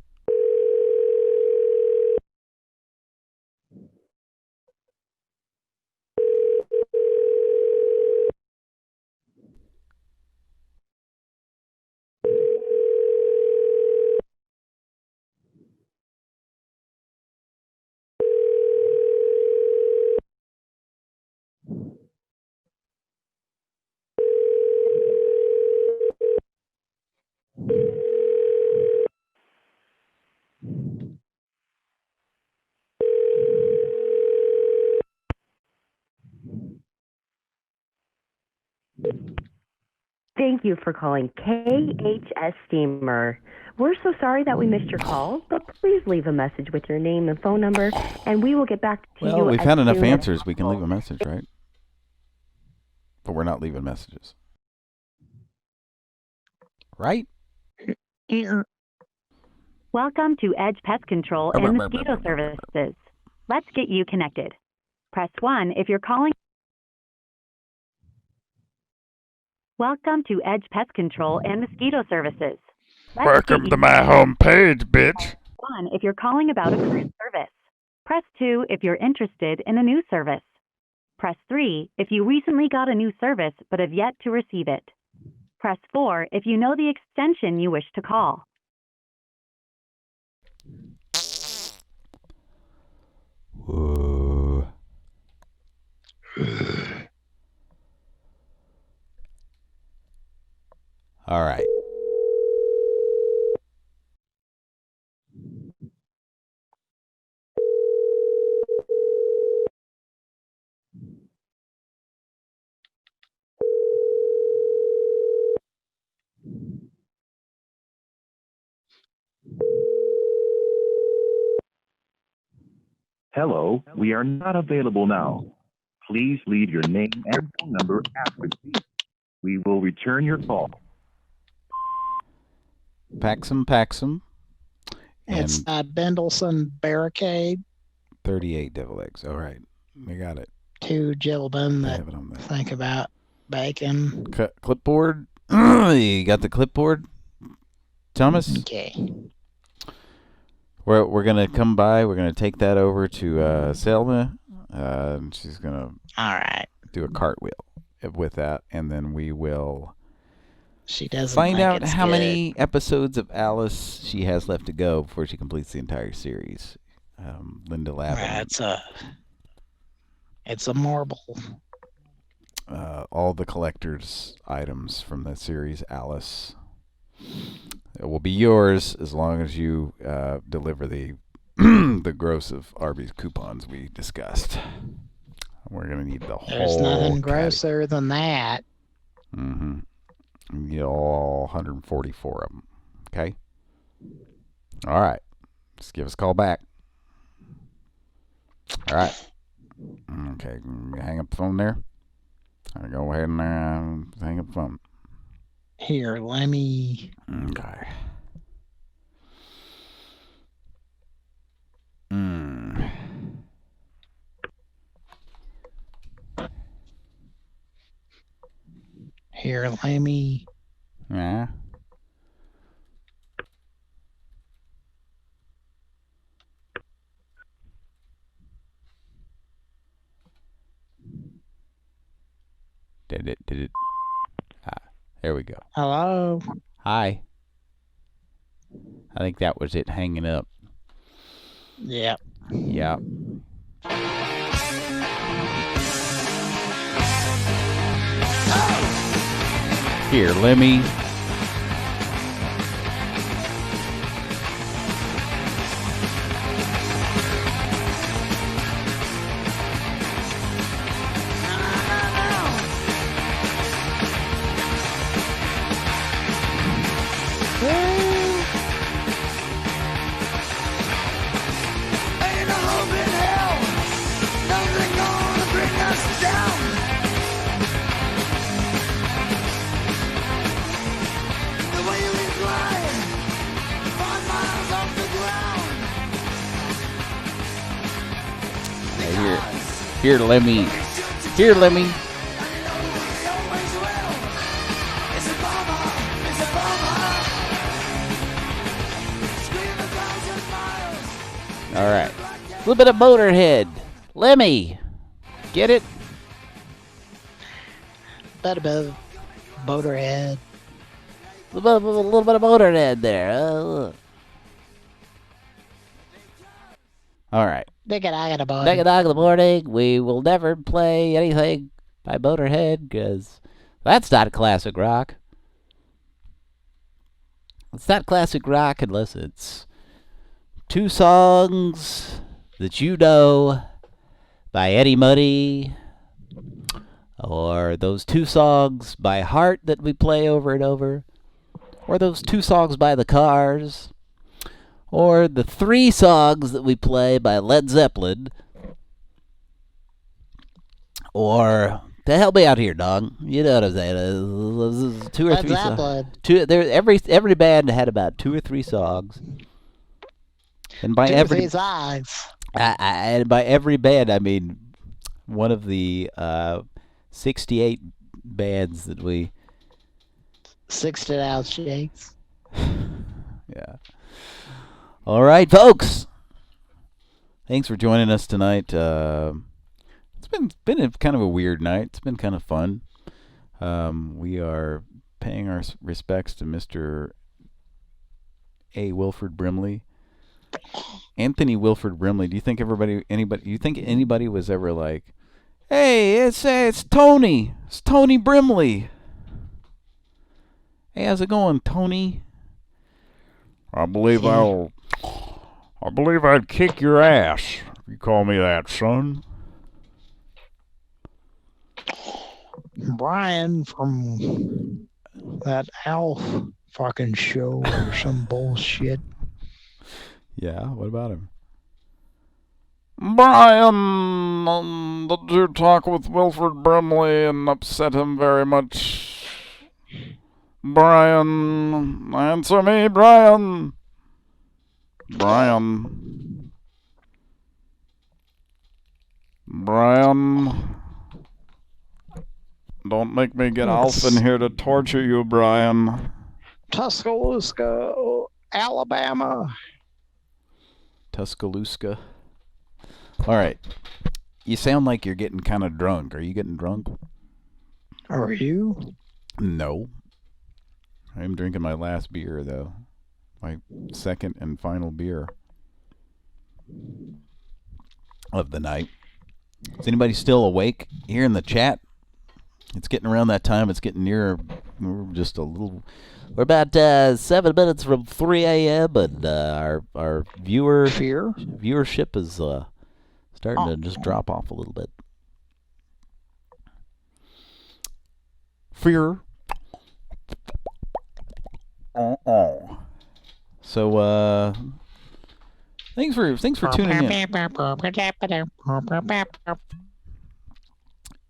Thank you for calling KHS Steamer. We're so sorry that we missed your call, but please leave a message with your name and phone number, and we will get back to you. Well, we've had enough answers. We can leave a message, right? But we're not leaving messages. Right? Welcome to Edge Pest Control and Mosquito Services. Let's get you connected. Press 1 if you're calling. Welcome to Edge Pest Control and Mosquito Services. Welcome to my home page, bitch. 1 if you're calling about a current service. Press 2 if you're interested in a new service. Press 3 if you recently got a new service but have yet to receive it. Press 4 if you know the extension you wish to call. Whoa. All right. Hello, we are not available now. Please leave your name and phone number after the beep. We will return your call. Paxum. It's Bendelson Barricade. 38 devil eggs. All right. We got it. 2 gentlemen that think about bacon. Clipboard. You got the clipboard, Thomas? Okay. We're going to come by. We're going to take that over to Selma. She's going to do a cartwheel with that, and then we will find out how many episodes of Alice she has left to go before she completes the entire series. Linda Lavin. It's a marble. All the collector's items from the series Alice. It will be yours as long as you deliver the the gross of Arby's coupons we discussed. We're going to need the whole There's nothing grosser than that. Mm-hmm. You get all 144 of them. Okay? All right. Just give us a call back. All right. Okay. Hang up the phone there. I'll go ahead and hang up the phone. Here, let me... Okay. Here, let me... Yeah. Did it? There we go. Hello? Hi. I think that was it hanging up. Yep. Yep. Here, let me... Here, let me. All right. A little bit of Motorhead. Lemmy. Get it? Bit of Motorhead. A little bit of Motorhead there. All right. Dick-a-dog in the morning. Dick-a-dog in the morning. We will never play anything by Motorhead because that's not classic rock. It's not classic rock unless it's 2 songs that you know by Eddie Money, or those 2 songs by heart that we play over and over, or those 2 songs by the Cars, or the 3 songs that we play by Led Zeppelin, or to help me out here, dog. You know what I'm saying? 2 or 3 songs. Every band had about 2 or 3 songs, and by every songs. And by every band, I mean one of the 68 bands that we 60 shakes. Yeah. All right, folks. Thanks for joining us tonight. It's been a kind of a weird night. It's been kind of fun. We are paying our respects to Mr. A. Wilford Brimley. Anthony Wilford Brimley. Do you think anybody was ever like, "Hey, it's Tony. It's Tony Brimley. Hey, how's it going, Tony? I believe I'd kick your ass if you call me that, son." Brian from that Alf fucking show or some bullshit. Yeah, what about him? Brian, did you talk with Wilfred Brimley and upset him very much? Brian, answer me, Brian. Brian. Brian. Don't make me get Alf in here to torture you, Brian. Tuscaloosa, Alabama. Tuscaloosa. All right. You sound like you're getting kind of drunk. Are you getting drunk? Are you? No. I'm drinking my last beer, though. My second and final beer of the night. Is anybody still awake here in the chat? It's getting around that time. It's getting near. We're just a little. We're about 7 minutes from 3 a.m. and our viewership is starting to just drop off a little bit. Fear. So thanks for tuning in.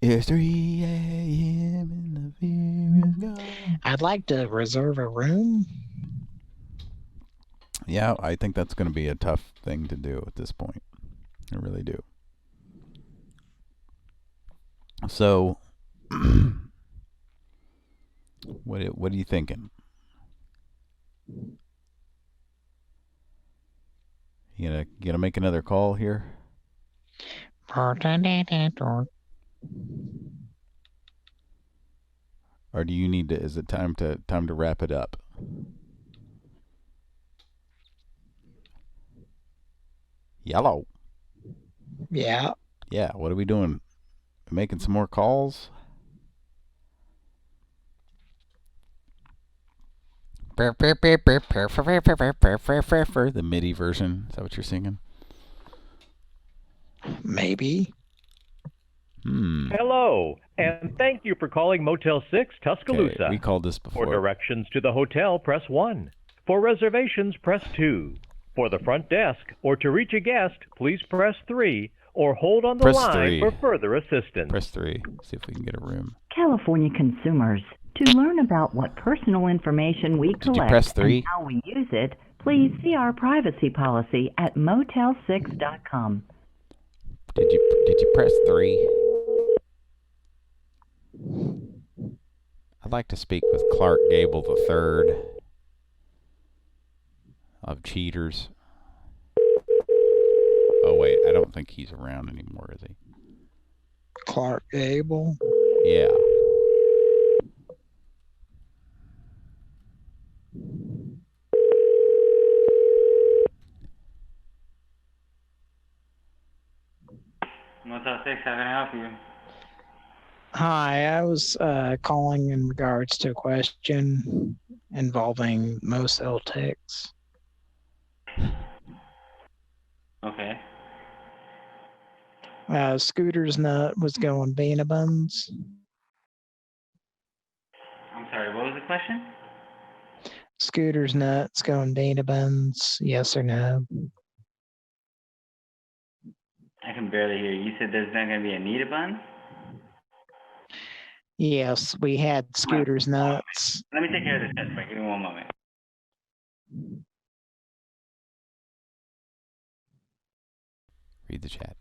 It's 3 a.m. and the fear is gone. I'd like to reserve a room. Yeah, I think that's going to be a tough thing to do at this point. I really do. So, what are you thinking? You gonna make another call here? Or do you need to? Is it time to wrap it up? Yellow. Yeah. Yeah. What are we doing? Making some more calls? The MIDI version. Is that what you're singing? Maybe. Hello, and thank you for calling Motel 6 Tuscaloosa. Okay, we called this before. For directions to the hotel, press 1. For reservations, press 2. For the front desk or to reach a guest, please press 3 or hold on the line for further assistance. Press 3. See if we can get a room. California consumers, to learn about what personal information we collect and how we use it, please see our privacy policy at motel6.com. Did you press 3? I'd like to speak with Clark Gable III of Cheaters. Oh wait, I don't think he's around anymore, is he? Clark Gable? Yeah. Motel 6, how can I help you? Hi, I was calling in regards to a question involving Motel 6. Okay. Scooter's nut was going Bean Buns. I'm sorry, what was the question? Scooter's nuts going Bean Buns, yes or no? I can barely hear you. You said there's not going to be a Nita bun? Yes, we had Scooter's nuts. Let me take care of this test. Give me one moment. Read the chat.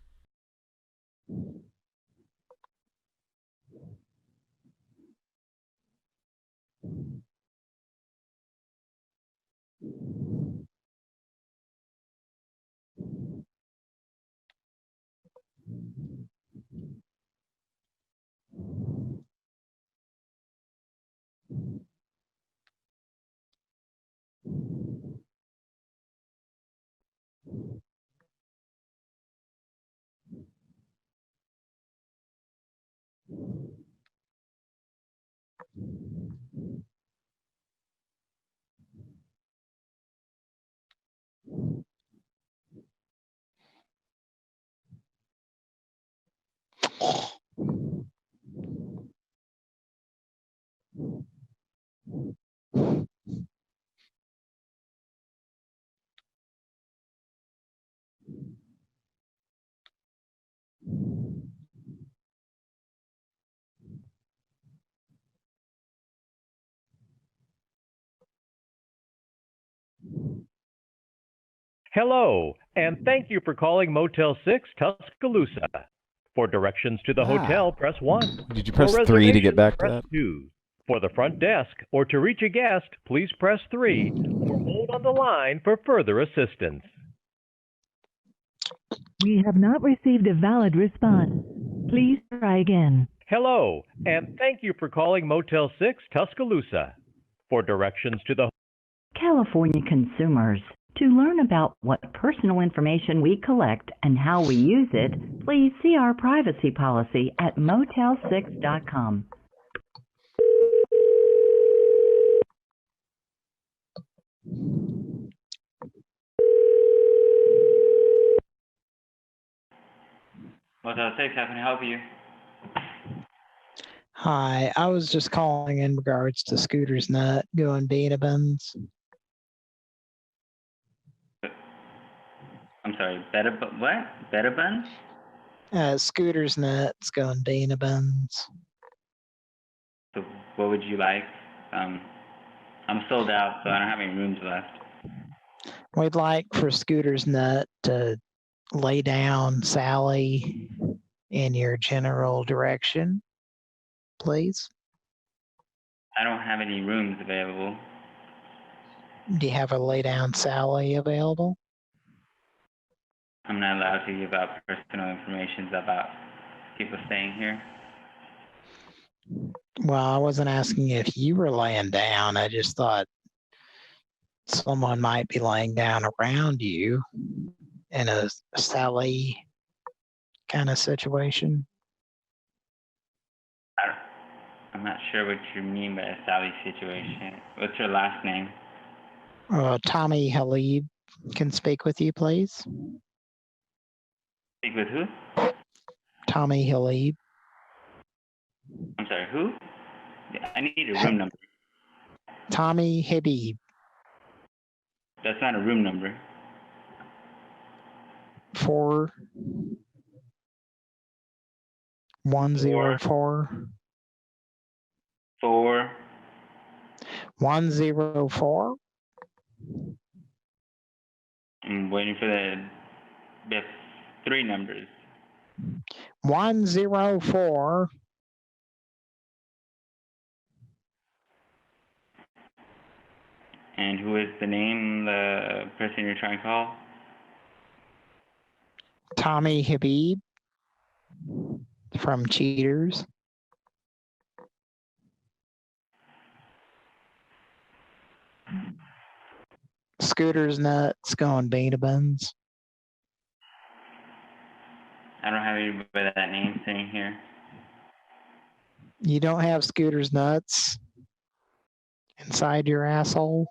Hello, and thank you for calling Motel 6 Tuscaloosa. For directions to the hotel, press 1. Did you For press 3 to get reservations, back to press that? 2. For the front desk or to reach a guest, please press 3 or hold on the line for further assistance. We have not received a valid response. Please try again. Hello, and thank you for calling Motel 6 Tuscaloosa. For directions to the California consumers. To learn about what personal information we collect and how we use it, please see our privacy policy at motel6.com. Motel 6, how can I help you? Hi, I was just calling in regards to Scooter's Nut going Beta Buns. I'm sorry, what? Better Buns? Scooter's Nuts going Beta Buns. So what would you like? I'm sold out, so I don't have any rooms left. We'd like for Scooter's Nut to lay down Sally in your general direction, please. I don't have any rooms available. Do you have a lay down Sally available? I'm not allowed to give out personal information about people staying here. Well, I wasn't asking if you were laying down. I just thought someone might be laying down around you in a Sally kind of situation. I'm not sure what you mean by a Sally situation. What's your last name? Tommy Halib can speak with you, please. Speak with who? Tommy Halib. I'm sorry, who? I need a room number. Tommy Habib. That's not a room number. 4104. 104. I'm waiting for the 3 numbers. 104. And who is the name, the person you're trying to call? Tommy Habib from Cheaters. Scooter's Nuts going Beta Buns. I don't have anybody by that name sitting here. You don't have Scooter's Nuts inside your asshole?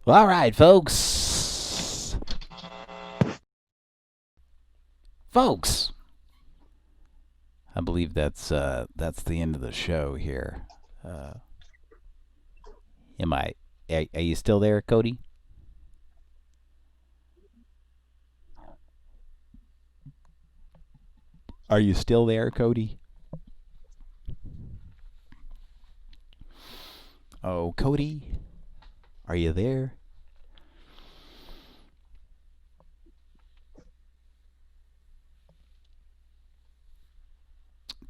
Well, all right, folks. I believe that's the end of the show here. Are you still there, Cody? Are you still there, Cody? Oh, Cody, are you there?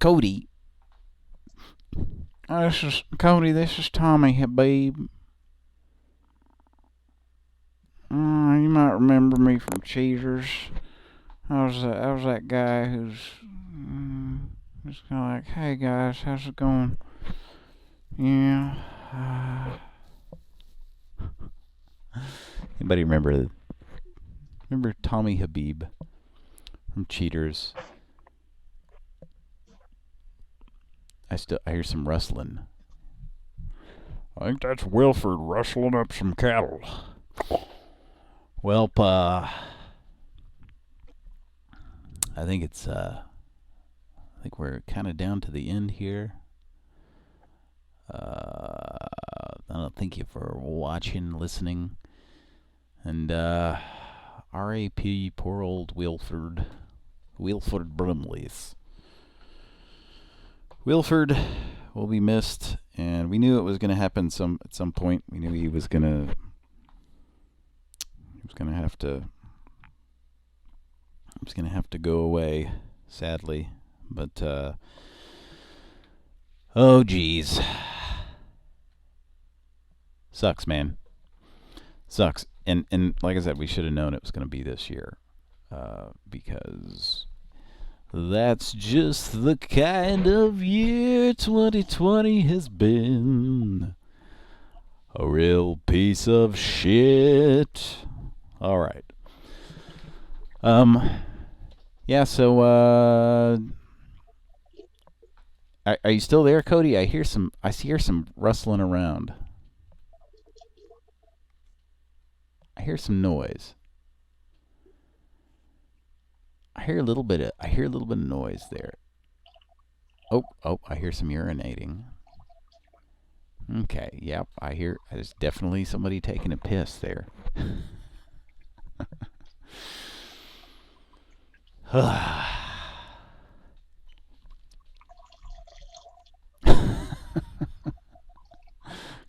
Cody. This is Cody. This is Tommy Habib. You might remember me from Cheaters. I was that guy who's just kind of like, hey guys, how's it going? Yeah. Anybody remember Tommy Habib from Cheaters? I hear some rustling. I think that's Wilford rustling up some cattle. Well, I think I think we're kind of down to the end here. I thank you for watching, listening, and R.A.P. poor old Wilford Brumleys. Wilford will be missed, and we knew it was going to happen at some point. We knew he was going to have to go away, sadly. But oh geez, sucks, man. Sucks. And like I said, we should have known it was going to be this year, because that's just the kind of year 2020 has been. A real piece of shit. All right. Yeah, so are you still there, Cody? I hear some rustling around. I hear some noise. I hear a little bit of noise there. Oh, I hear some urinating. Okay, yep, there's definitely somebody taking a piss there.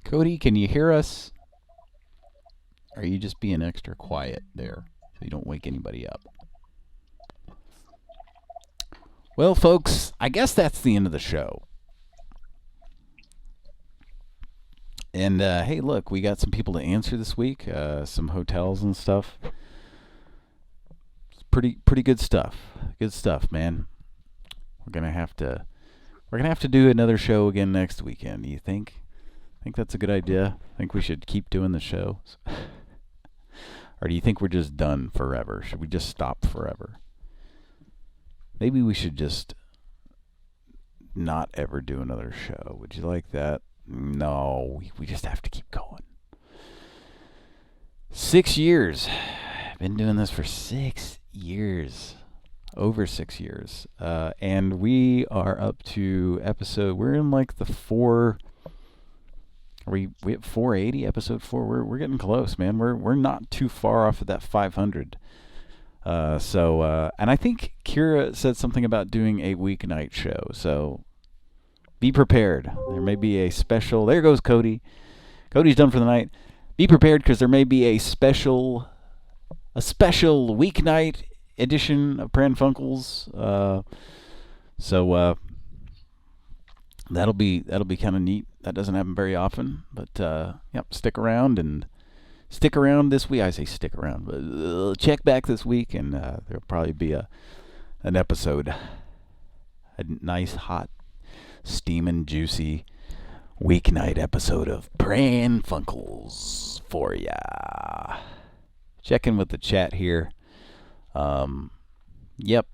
Cody, can you hear us? Are you just being extra quiet there so you don't wake anybody up? Well, folks, I guess that's the end of the show. And hey, look, we got some people to answer this week, some hotels and stuff. It's pretty good stuff. Good stuff, man. We're gonna have to do another show again next weekend. Do you think? Think that's a good idea? Think we should keep doing the shows? Or do you think we're just done forever? Should we just stop forever? Maybe we should just not ever do another show. Would you like that? No, we just have to keep going. 6 years. Been doing this for 6 years. Over 6 years. And we are up to we're in like the we at 480, episode 4. We're getting close, man. We're not too far off of that 500. And I think Kira said something about doing a weeknight show. So be prepared. There may be a special. There goes Cody. Cody's done for the night. Be prepared, because there may be a special weeknight edition of Pran Funkels. That'll be kind of neat. That doesn't happen very often, but yep, stick around this week. I say stick around, but check back this week, and there'll probably be an episode, a nice, hot, steaming, juicy weeknight episode of Pran Funkels for ya. Checking with the chat here. Yep.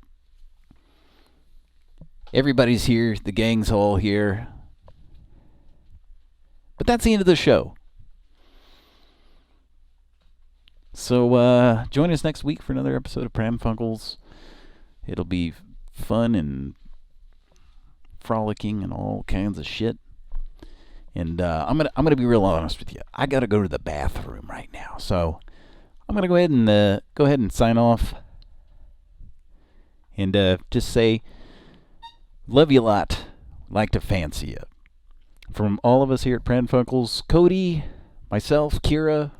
Everybody's here. The gang's all here. But that's the end of the show. So join us next week for another episode of Pran Funkels. It'll be fun and frolicking and all kinds of shit. And I'm gonna be real honest with you. I gotta go to the bathroom right now. So I'm gonna go ahead and sign off. And just say, love you a lot. Like to fancy you. From all of us here at Pran Funkels, Cody, myself, Kira,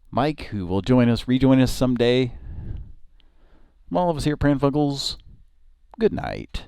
Mike, who will rejoin us someday. From all of us here at Pran Funkels, good night.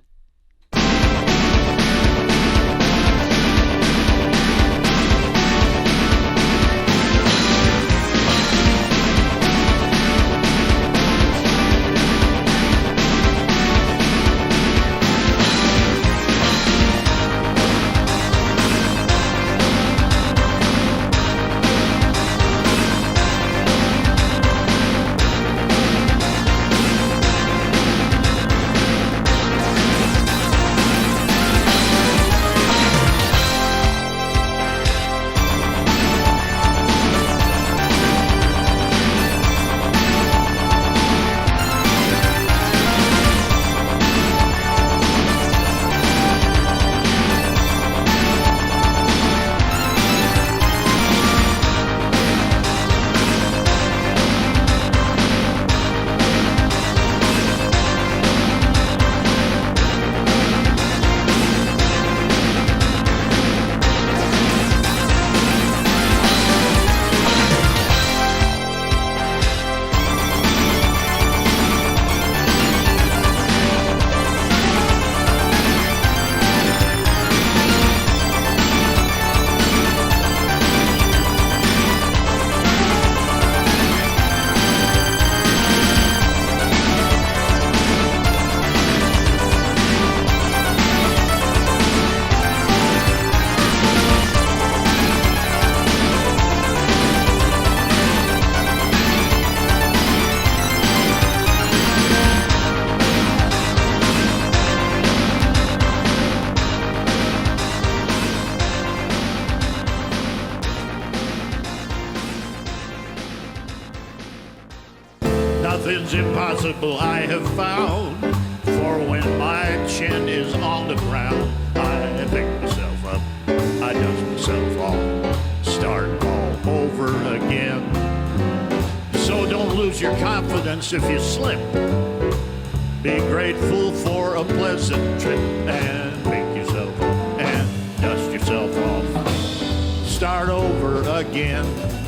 Nothing's impossible, I have found. For when my chin is on the ground, I pick myself up, I dust myself off, start all over again. So don't lose your confidence if you slip. Be grateful for a pleasant trip and pick yourself up and dust yourself off. Start over again.